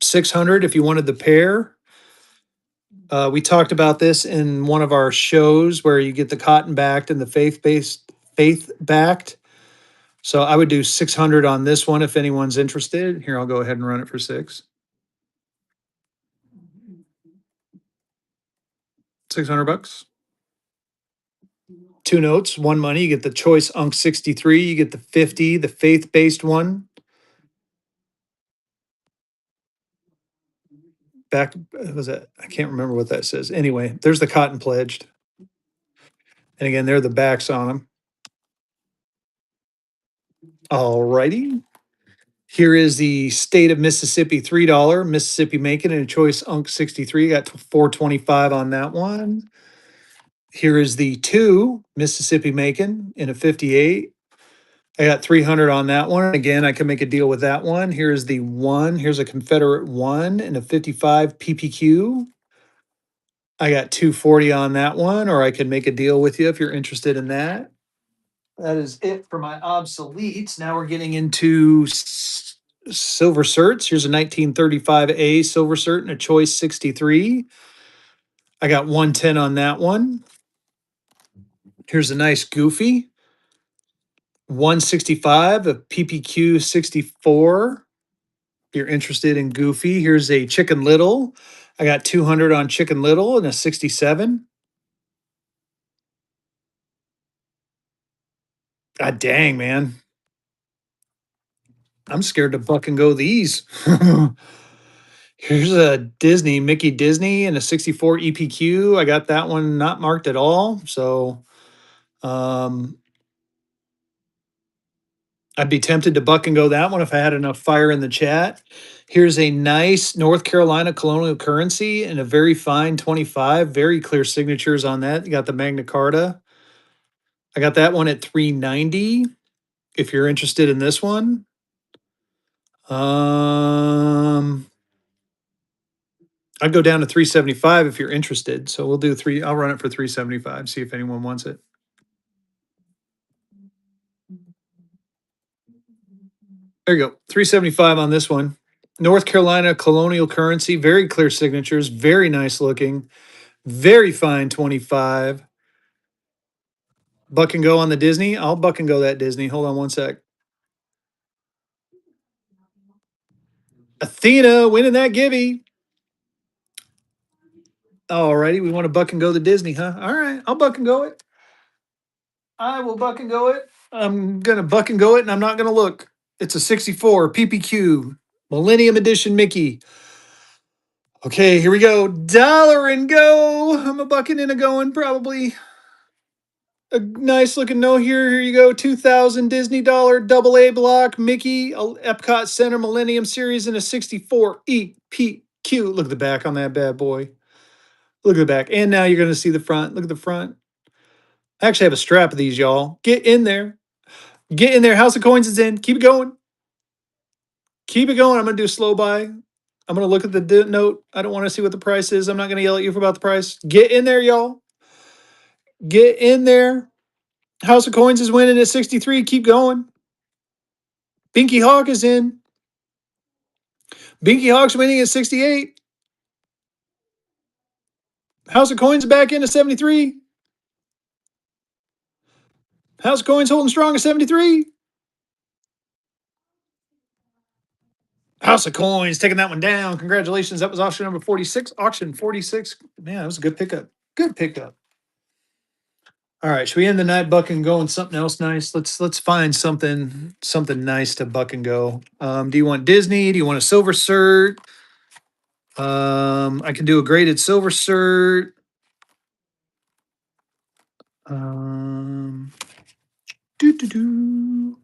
600 if you wanted the pair. We talked about this in one of our shows where you get the cotton backed and the faith backed. So I would do 600 on this one if anyone's interested. Here, I'll go ahead and run it for 600 bucks. Two notes, one money. You get the choice unk 63. You get the 50, the faith based one. Back, was that? I can't remember what that says. Anyway, there's the cotton pledged. And again, there are the backs on them. All righty. Here is the state of Mississippi $3 Mississippi Macon and a choice unk 63. Got 425 on that one. Here is the 2 Mississippi Macon in a 58. I got 300 on that one. Again, I can make a deal with that one. Here's the 1. Here's a Confederate 1 in a 55 PPQ. I got 240 on that one, or I can make a deal with you if you're interested in that. That is it for my obsoletes. Now we're getting into silver certs. Here's a 1935A silver cert and a choice 63. I got 110 on that one. Here's a nice goofy 165, a PPQ 64. If you're interested in Goofy, here's a Chicken Little. I got 200 on Chicken Little and a 67. God dang, man. I'm scared to buck and go these. Here's a Disney, Mickey Disney and a 64 EPQ. I got that one not marked at all. So um, I'd be tempted to buck and go that one if I had enough fire in the chat. Here's a nice North Carolina colonial currency and a very fine 25. Very clear signatures on that. You got the Magna Carta. I got that one at 390. If you're interested in this one. Um, I'd go down to 375 if you're interested. So we'll do three. I'll run it for 375. See if anyone wants it. There you go. 375 on this one. North Carolina colonial currency, very clear signatures, very nice looking, very fine 25. Buck and go on the Disney. I'll buck and go that Disney. Hold on one sec. Athena winning that givey. Alrighty, we want to buck and go the Disney, huh? All right, I'll buck and go it. I will buck and go it. I'm gonna buck and go it, and I'm not gonna look. It's a 64 PPQ Millennium Edition Mickey. Okay, here we go. Dollar and go. I'm a bucking and a going probably. A nice looking note here. Here you go. 2000 Disney dollar double A block Mickey Epcot Center Millennium Series in a 64 EPQ. Look at the back on that bad boy. Look at the back. And now you're going to see the front. Look at the front. I actually have a strap of these, y'all. Get in there. Get in there. House of Coins is in. Keep it going. Keep it going. I'm going to do a slow buy. I'm going to look at the note. I don't want to see what the price is. I'm not going to yell at you about the price. Get in there, y'all. Get in there. House of Coins is winning at 63. Keep going. Binky Hawk is in. Binky Hawk's winning at 68. House of Coins back in at 73. House of Coins holding strong at 73. House of Coins taking that one down. Congratulations. That was auction number 46. Auction 46. Man, that was a good pickup. Good pickup. All right, should we end the night buck and go on something else nice? Let's find something nice to buck and go. Do you want Disney? Do you want a silver cert? I can do a graded silver cert. Um, doo.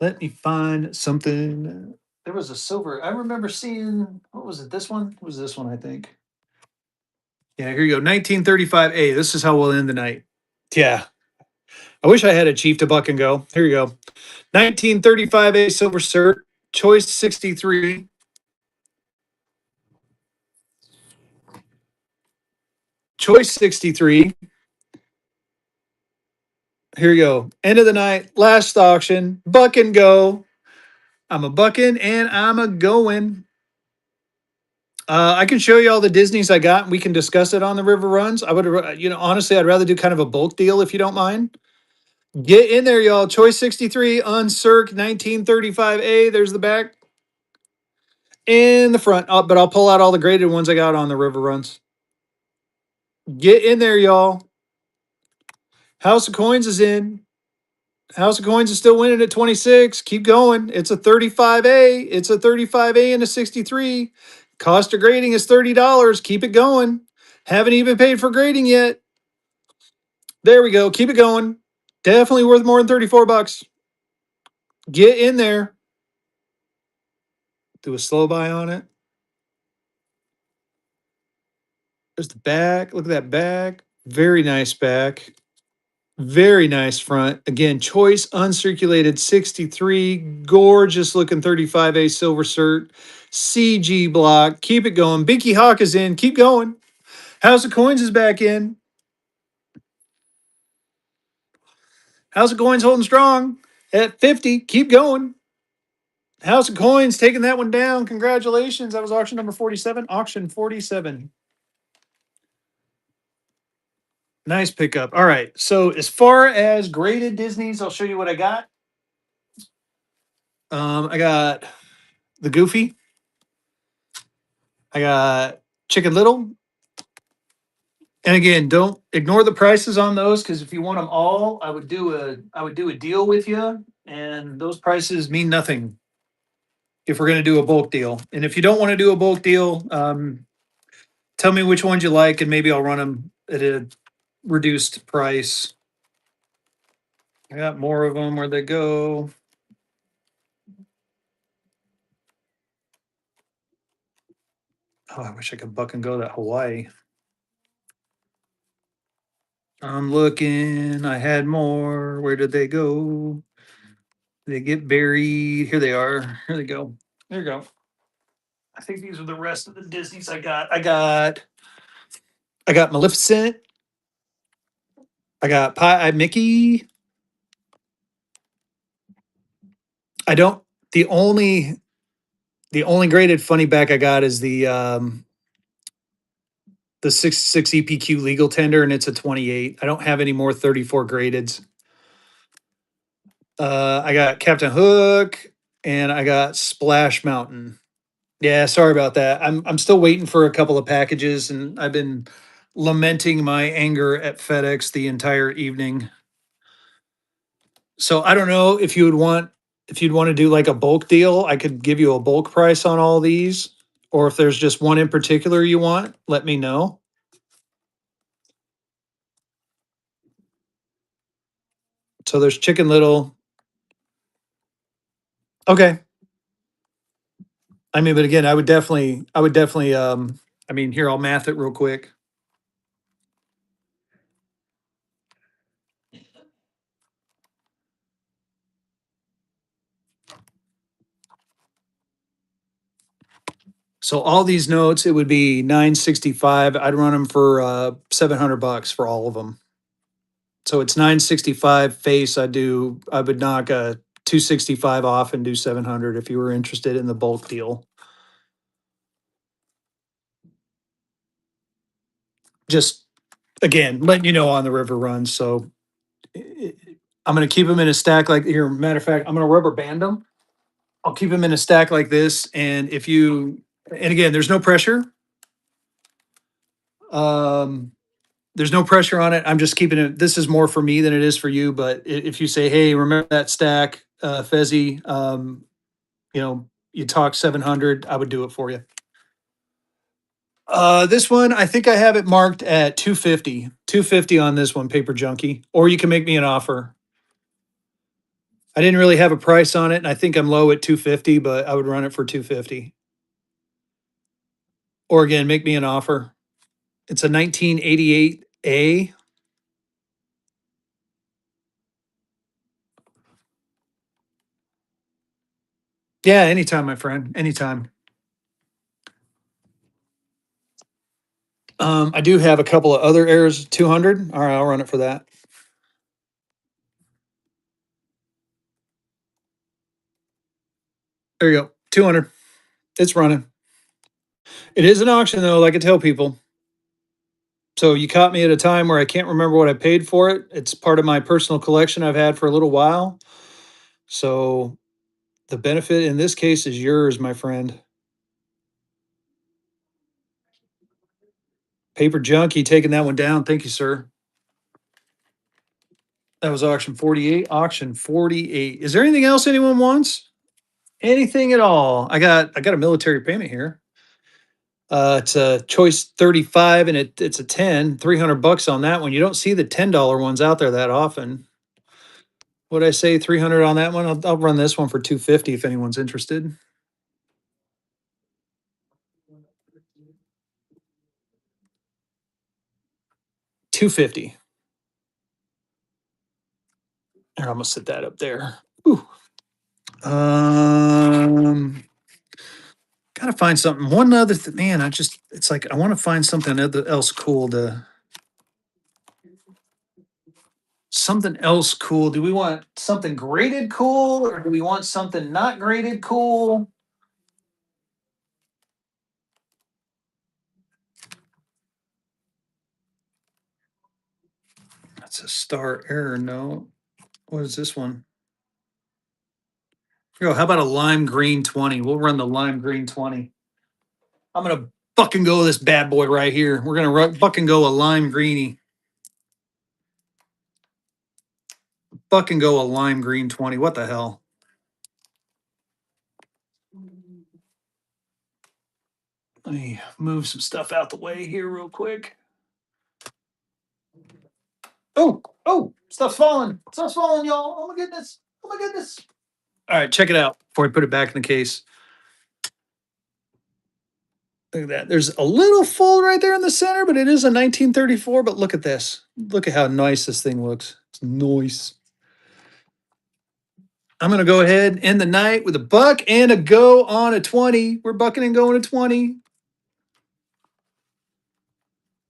Let me find something. There was a silver. I remember seeing, what was it? This one? It was this one, I think. Yeah, here you go. 1935A. This is how we'll end the night. Yeah. I wish I had a chief to buck and go. Here you go. 1935A silver cert, choice 63. Choice 63. Here you go. End of the night, last auction, buck and go. I'm a bucking and I'm a going. I can show you all the Disneys I got, and we can discuss it on the River Runs. I would, honestly, I'd rather do kind of a bulk deal if you don't mind. Get in there, y'all. Choice 63, Uncirc 1935A. There's the back and the front. But I'll pull out all the graded ones I got on the River Runs. Get in there, y'all. House of Coins is in. House of Coins is still winning at 26. Keep going. It's a 35A. It's a 35A and a 63. Cost of grading is $30. Keep it going. Haven't even paid for grading yet. There we go. Keep it going. Definitely worth more than 34 bucks. Get in there. Do a slow buy on it. There's the back. Look at that back. Very nice back. Very nice front. Again, choice uncirculated 63. Gorgeous looking 35A silver cert. CG block. Keep it going. Binky Hawk is in. Keep going. House of Coins is back in. House of Coins holding strong at 50. Keep going. House of Coins taking that one down. Congratulations. That was auction number 47. Auction 47. Nice pickup. All right. So as far as graded Disneys, I'll show you what I got. I got the Goofy. I got Chicken Little. And again, don't ignore the prices on those because if you want them all, I would do a deal with you, and those prices mean nothing if we're going to do a bulk deal. And if you don't want to do a bulk deal, tell me which ones you like, and maybe I'll run them at a reduced price. I got more of them. Where'd they go? Oh, I wish I could buck and go to Hawaii. I'm looking. I had more. Where did they go? They get buried. Here they are. Here they go. There you go. I think these are the rest of the Disneys I got. I got Maleficent. I got Pie Eye Mickey. I don't. The only the only graded funny back I got is the 66 EPQ legal tender, and it's a 28. I don't have any more 34 graded. I got Captain Hook and I got Splash Mountain. Yeah, sorry about that. I'm still waiting for a couple of packages, and I've been lamenting my anger at FedEx the entire evening. So I don't know if you'd want to do like a bulk deal. I could give you a bulk price on all these, or if there's just one in particular you want, let me know. So there's Chicken Little. Okay. I mean, but again, I would definitely I mean, here I'll math it real quick. So all these notes, it would be 965. I'd run them for $700 for all of them. So it's 965 face. I would knock a 265 off and do 700 if you were interested in the bulk deal. Just again, letting you know on the river runs. So I'm going to keep them in a stack like here. Matter of fact, I'm going to rubber band them. I'll keep them in a stack like this. And again, there's no pressure. Um, there's no pressure on it. I'm just keeping it. This is more for me than it is for you. But if you say, hey, remember that stack, Fezzy, you talk 700, I would do it for you. This one, I think I have it marked at 250. 250 on this one, Paper Junkie. Or you can make me an offer. I didn't really have a price on it, and I think I'm low at 250, but I would run it for 250. Or again, make me an offer. It's a 1988A. Yeah, anytime, my friend. Anytime. I do have a couple of other errors, 200. All right, I'll run it for that. There you go. 200. It's running. It is an auction though, like I tell people. So you caught me at a time where I can't remember what I paid for it. It's part of my personal collection I've had for a little while. So the benefit in this case is yours, my friend. Paper Junkie taking that one down. Thank you, sir. That was auction 48. Auction 48. Is there anything else anyone wants? Anything at all? I got a military payment here. It's a choice 35 and it's a 10, $300 on that one. You don't see the $10 ones out there that often. Would I say 300 on that one? I'll run this one for 250 if anyone's interested. 250. Here, I'm gonna set that up there. Ooh. Um, gotta find something. One other man. It's like I want to find something else cool to. Something else cool. Do we want something graded cool, or do we want something not graded cool? That's a star error. No. What is this one? Oh, how about a lime green 20? We'll run the lime green 20. I'm gonna fucking go this bad boy right here. We're gonna fucking go a lime greeny. Fucking go a lime green 20. What the hell? Let me move some stuff out the way here real quick. Oh, stuff's falling. Stuff's falling, y'all. Oh my goodness. Oh my goodness. All right, check it out before I put it back in the case. Look at that. There's a little fold right there in the center, but it is a 1934. But look at this. Look at how nice this thing looks. It's nice. I'm going to go ahead and end the night with a buck and a go on a 20. We're bucking and going a 20.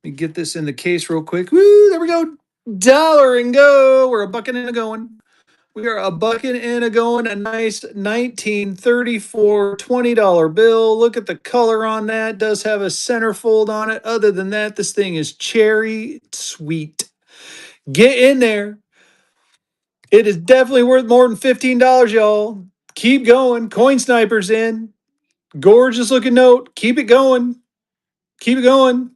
Let me get this in the case real quick. Woo, there we go. Dollar and go. We're a bucking and a going. We are a bucking and a going. A nice 1934 $20 bill. Look at the color on that. It does have a centerfold on it. Other than that, this thing is cherry sweet. Get in there. It is definitely worth more than $15, y'all. Keep going. Coin snipers in. Gorgeous looking note. Keep it going. Keep it going.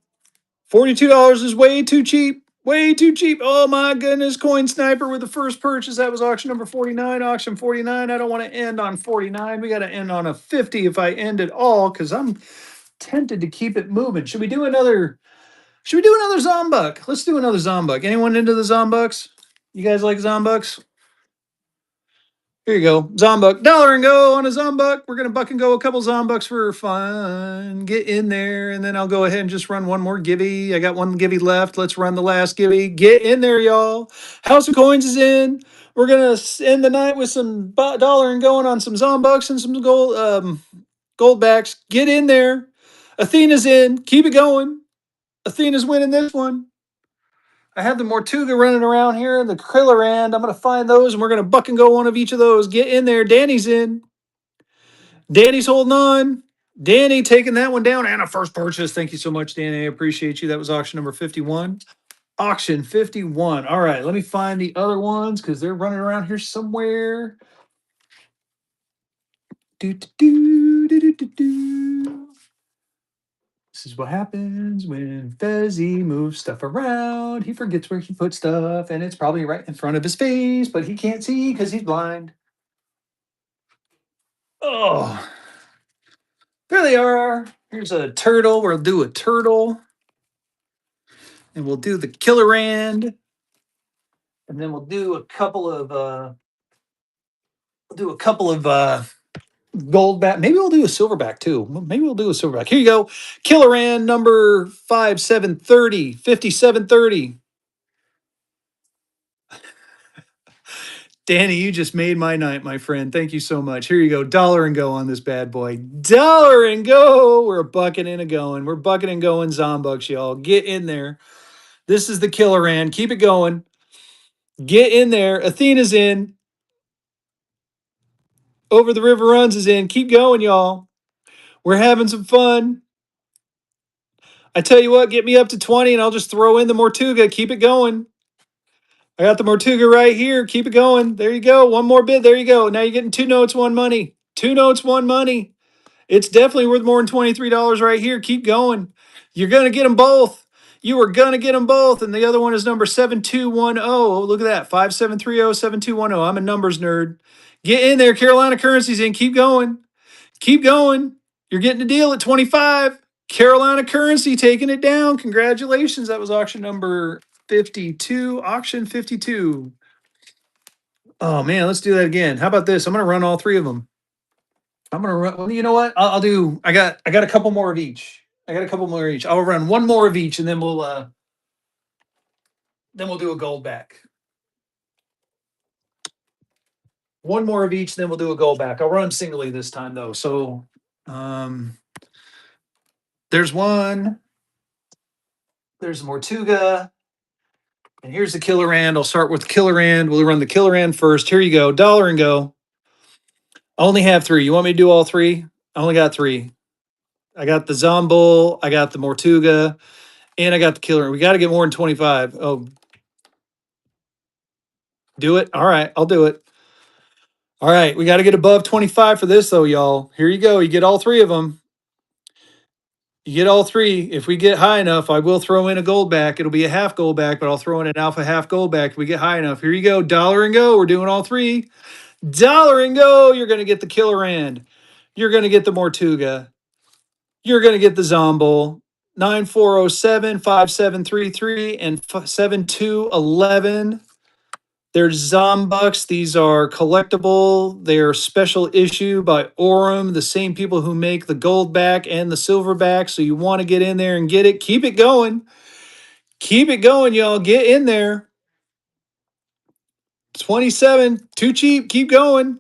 $42 is way too cheap. Way too cheap. Oh my goodness. Coin sniper with the first purchase. That was auction number 49. Auction 49. I don't want to end on 49. We got to end on a 50 if I end it all because I'm tempted to keep it moving. Should we do another Zombuck? Let's do another Zombuck. Anyone into the Zombucks? You guys like Zombucks? Here you go. Zombuck. Dollar and go on a Zombuck. We're going to buck and go a couple Zombucks for fun. Get in there. And then I'll go ahead and just run one more Gibby. I got one Gibby left. Let's run the last Gibby. Get in there, y'all. House of Coins is in. We're going to end the night with some dollar and going on some Zombucks and some gold backs. Get in there. Athena's in. Keep it going. Athena's winning this one. I have the Mortuga running around here, the Killer End. I'm going to find those, and we're going to buck and go one of each of those. Get in there. Danny's in. Danny's holding on. Danny taking that one down and a first purchase. Thank you so much, Danny. I appreciate you. That was auction number 51. Auction 51. All right, let me find the other ones because they're running around here somewhere. Do, do, do, do, do, do, do. This is what happens when Fezzy moves stuff around. He forgets where he put stuff, and it's probably right in front of his face, but he can't see because he's blind. Oh, there they are. Here's a turtle. We'll do a turtle, and we'll do the Killer Rand, and then we'll do a couple of gold back. Maybe we'll do a silverback too. Maybe we'll do a silverback. Here you go. Killer Rand number 5730, 5730. Danny, you just made my night, my friend. Thank you so much. Here you go. Dollar and go on this bad boy. Dollar and go. We're bucking and a going. We're bucking and going Zombucks, y'all. Get in there. This is the Killer Rand. Keep it going. Get in there. Athena's in. Over the River Runs is in. Keep going, y'all. We're having some fun. I tell you what, get me up to 20 and I'll just throw in the Mortuga. Keep it going. I got the Mortuga right here. Keep it going. There you go. One more bid. There you go. Now you're getting 2 notes, 1 money. 2 notes, 1 money. It's definitely worth more than $23 right here. Keep going. You're going to get them both. You are going to get them both. And the other one is number 7210. Look at that. 5730 7210. I'm a numbers nerd. Get in there. Carolina Currency's in. Keep going. Keep going. You're getting a deal at 25. Carolina Currency taking it down. Congratulations. That was auction number 52. Auction 52. Oh, man. Let's do that again. How about this? I'm going to run all 3 of them. I'm gonna run. Well, you know what? I'll do. I got a couple more of each. I got a couple more of each. I'll run one more of each, and then we'll do a gold back. One more of each, then we'll do a gold back. I'll run them singly this time though. So, there's one. There's Mortuga, and here's the Killer Rand. I'll start with Killer Rand. We'll run the Killer Rand first. Here you go. Dollar and go. I only have 3. You want me to do all 3? I only got 3. I got the Zombull. I got the Mortuga. And I got the Killer. We got to get more than 25. Oh, do it. All right, I'll do it. All right, we got to get above 25 for this though, y'all. Here you go. You get all three of them. You get all three. If we get high enough, I will throw in a gold back. It'll be a half gold back, but I'll throw in an alpha half gold back if we get high enough. Here you go. Dollar and go. We're doing all three. Dollar and go. You're going to get the Killer Rand. You're going to get the Mortuga. You're going to get the Zombo. 9407 5733 and 7211. They're Zombucks. These are collectible. They're special issue by Aurum, the same people who make the gold back and the silver back. So you want to get in there and get it. Keep it going. Keep it going, y'all. Get in there. 27, too cheap. Keep going.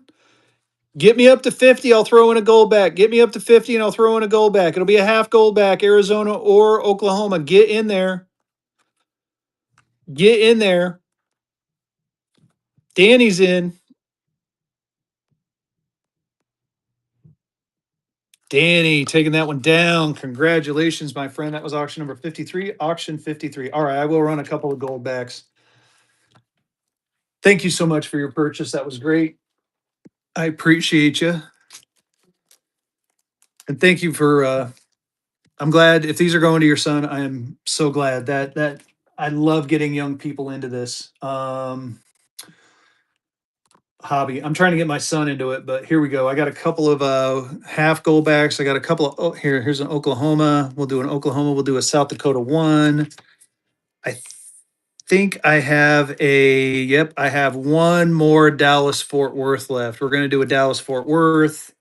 Get me up to 50. I'll throw in a gold back. Get me up to 50 and I'll throw in a gold back. It'll be a half gold back, Arizona or Oklahoma. Get in there. Get in there. Danny's in. Danny taking that one down. Congratulations, my friend. That was auction number 53, auction 53. All right, I will run a couple of gold backs. Thank you so much for your purchase. That was great. I appreciate you. And thank you for I'm glad if these are going to your son, I am so glad that I love getting young people into this hobby. I'm trying to get my son into it, but here we go. I got a couple of half gold backs. I got a couple of here's an Oklahoma. We'll do an Oklahoma. We'll do a South Dakota one. I think I have I have one more Dallas Fort Worth left. We're going to do a Dallas Fort Worth.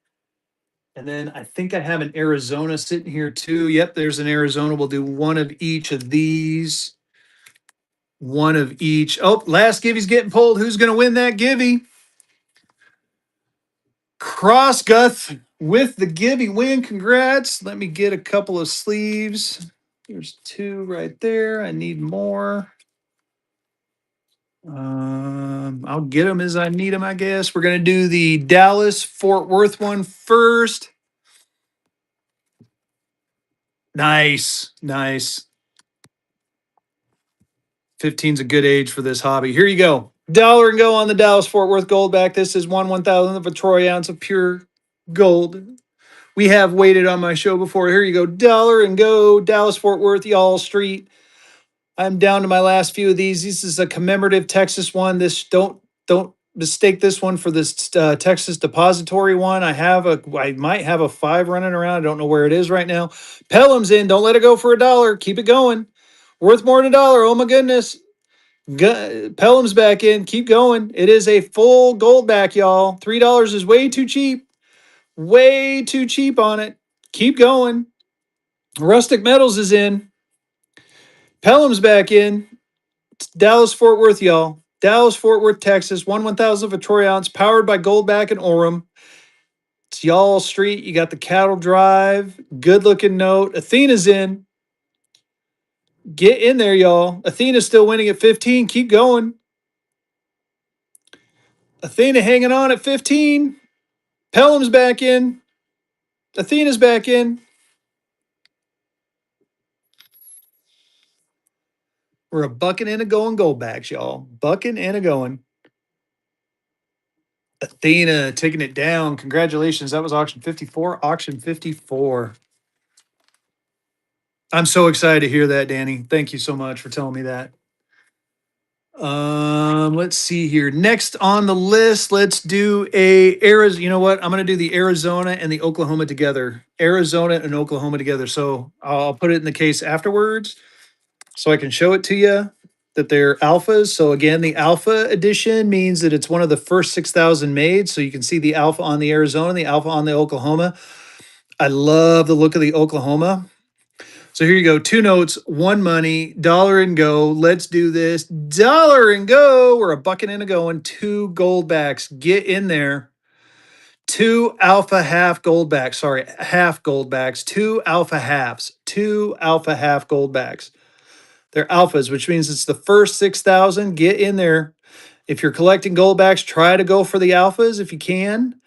And then I think I have an Arizona sitting here too. Yep, there's an Arizona. We'll do one of each of these. One of each. Oh, last Gibby's getting pulled. Who's going to win that Gibby? Crossguth with the Gibby win. Congrats. Let me get a couple of sleeves. There's two right there. I need more. I'll get them as I need them, I guess. We're going to do the Dallas Fort Worth one first. Nice. Nice. 15's a good age for this hobby. Here you go. Dollar and go on the Dallas Fort Worth gold back. This is 1/1000th of a troy ounce of pure gold. We have waited on my show before. Here you go. Dollar and go. Dallas Fort Worth, Y'all Street. I'm down to my last few of these. This is a commemorative Texas one. This don't mistake this one for this Texas depository one. I might have a 5 running around. I don't know where it is right now. Pelham's in. Don't let it go for a dollar. Keep it going. Worth more than a dollar. Oh my goodness. Pelham's back in. Keep going. It is a full gold back, y'all. $3 is way too cheap. Way too cheap on it. Keep going. Rustic Metals is in. Pelham's back in. Dallas Fort Worth, y'all. Dallas Fort Worth, Texas. 1/1000th of a troy ounce, powered by Goldback and Orem. It's Y'all Street. You got the cattle drive. Good looking note. Athena's in. Get in there, y'all. Athena's still winning at 15. Keep going. Athena hanging on at 15. Pelham's back in. Athena's back in. We're a bucking and a going Goldbacks, y'all. Bucking and a going. Athena taking it down. Congratulations. That was auction 54. Auction 54. I'm so excited to hear that, Danny. Thank you so much for telling me that. Let's see here. Next on the list, let's do a Arizona. You know what? I'm going to do the Arizona and the Oklahoma together. Arizona and Oklahoma together. So I'll put it in the case afterwards so I can show it to you that they're alphas. So again, the alpha edition means that it's one of the first 6,000 made. So you can see the alpha on the Arizona, the alpha on the Oklahoma. I love the look of the Oklahoma. So here you go. 2 notes, 1 money, dollar and go. Let's do this. Dollar and go. We're a bucket and a going. 2 gold backs. Get in there. 2 alpha half gold backs. Sorry, half gold backs. 2 alpha halves. 2 alpha half gold backs. They're alphas, which means it's the first 6,000. Get in there. If you're collecting gold backs, try to go for the alphas if you can.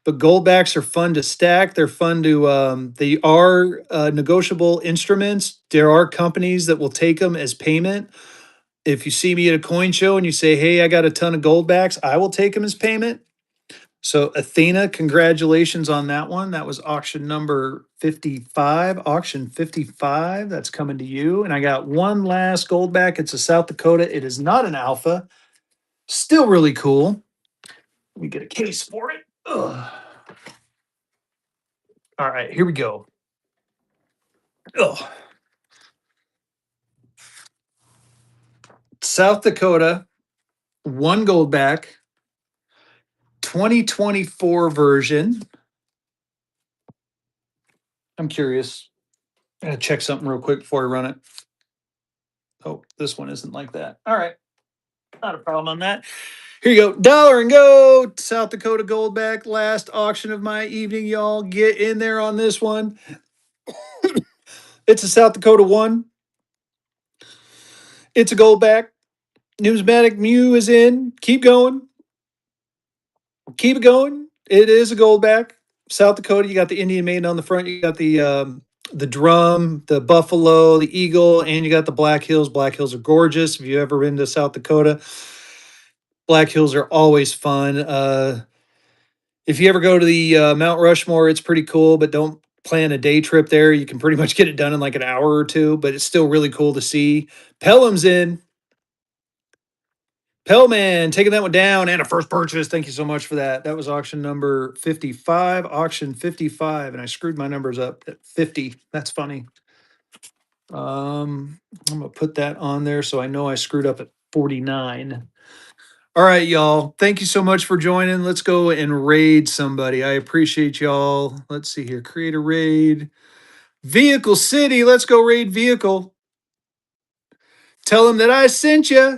But gold backs are fun to stack. They're fun to, they are negotiable instruments. There are companies that will take them as payment. If you see me at a coin show and you say, hey, I got a ton of gold backs, I will take them as payment. So Athena, congratulations on that one. That was auction number 55, auction 55. That's coming to you. And I got one last goldback. It's a South Dakota. It is not an alpha. Still really cool. Let me get a case for it. Ugh. All right, here we go. Ugh. South Dakota, one goldback, 2024 version. I'm curious. I gotta check something real quick before I run it. Oh, this one isn't like that. All right. Not a problem on that. Here you go. Dollar and go. South Dakota Goldback. Last auction of my evening, y'all. Get in there on this one. It's a South Dakota one. It's a Goldback. Numismatic Mew is in. Keep going. Keep it going. It is a Goldback. South Dakota, you got the Indian Maiden on the front. You got the drum, the buffalo, the eagle, and you got the Black Hills. Black Hills are gorgeous. If you've ever been to South Dakota, Black Hills are always fun. If you ever go to the Mount Rushmore, it's pretty cool, but don't plan a day trip there. You can pretty much get it done in like an hour or two, but it's still really cool to see. Pelham's in. Pellman taking that one down and a first purchase. Thank you so much for that. That was auction number 55, auction 55, and I screwed my numbers up at 50. That's funny. I'm gonna put that on there so I know I screwed up at 49. All right, y'all. Thank you so much for joining. Let's go and raid somebody. I appreciate y'all. Let's see here. Create a raid. Vehicle City. Let's go raid Vehicle. Tell them that I sent you.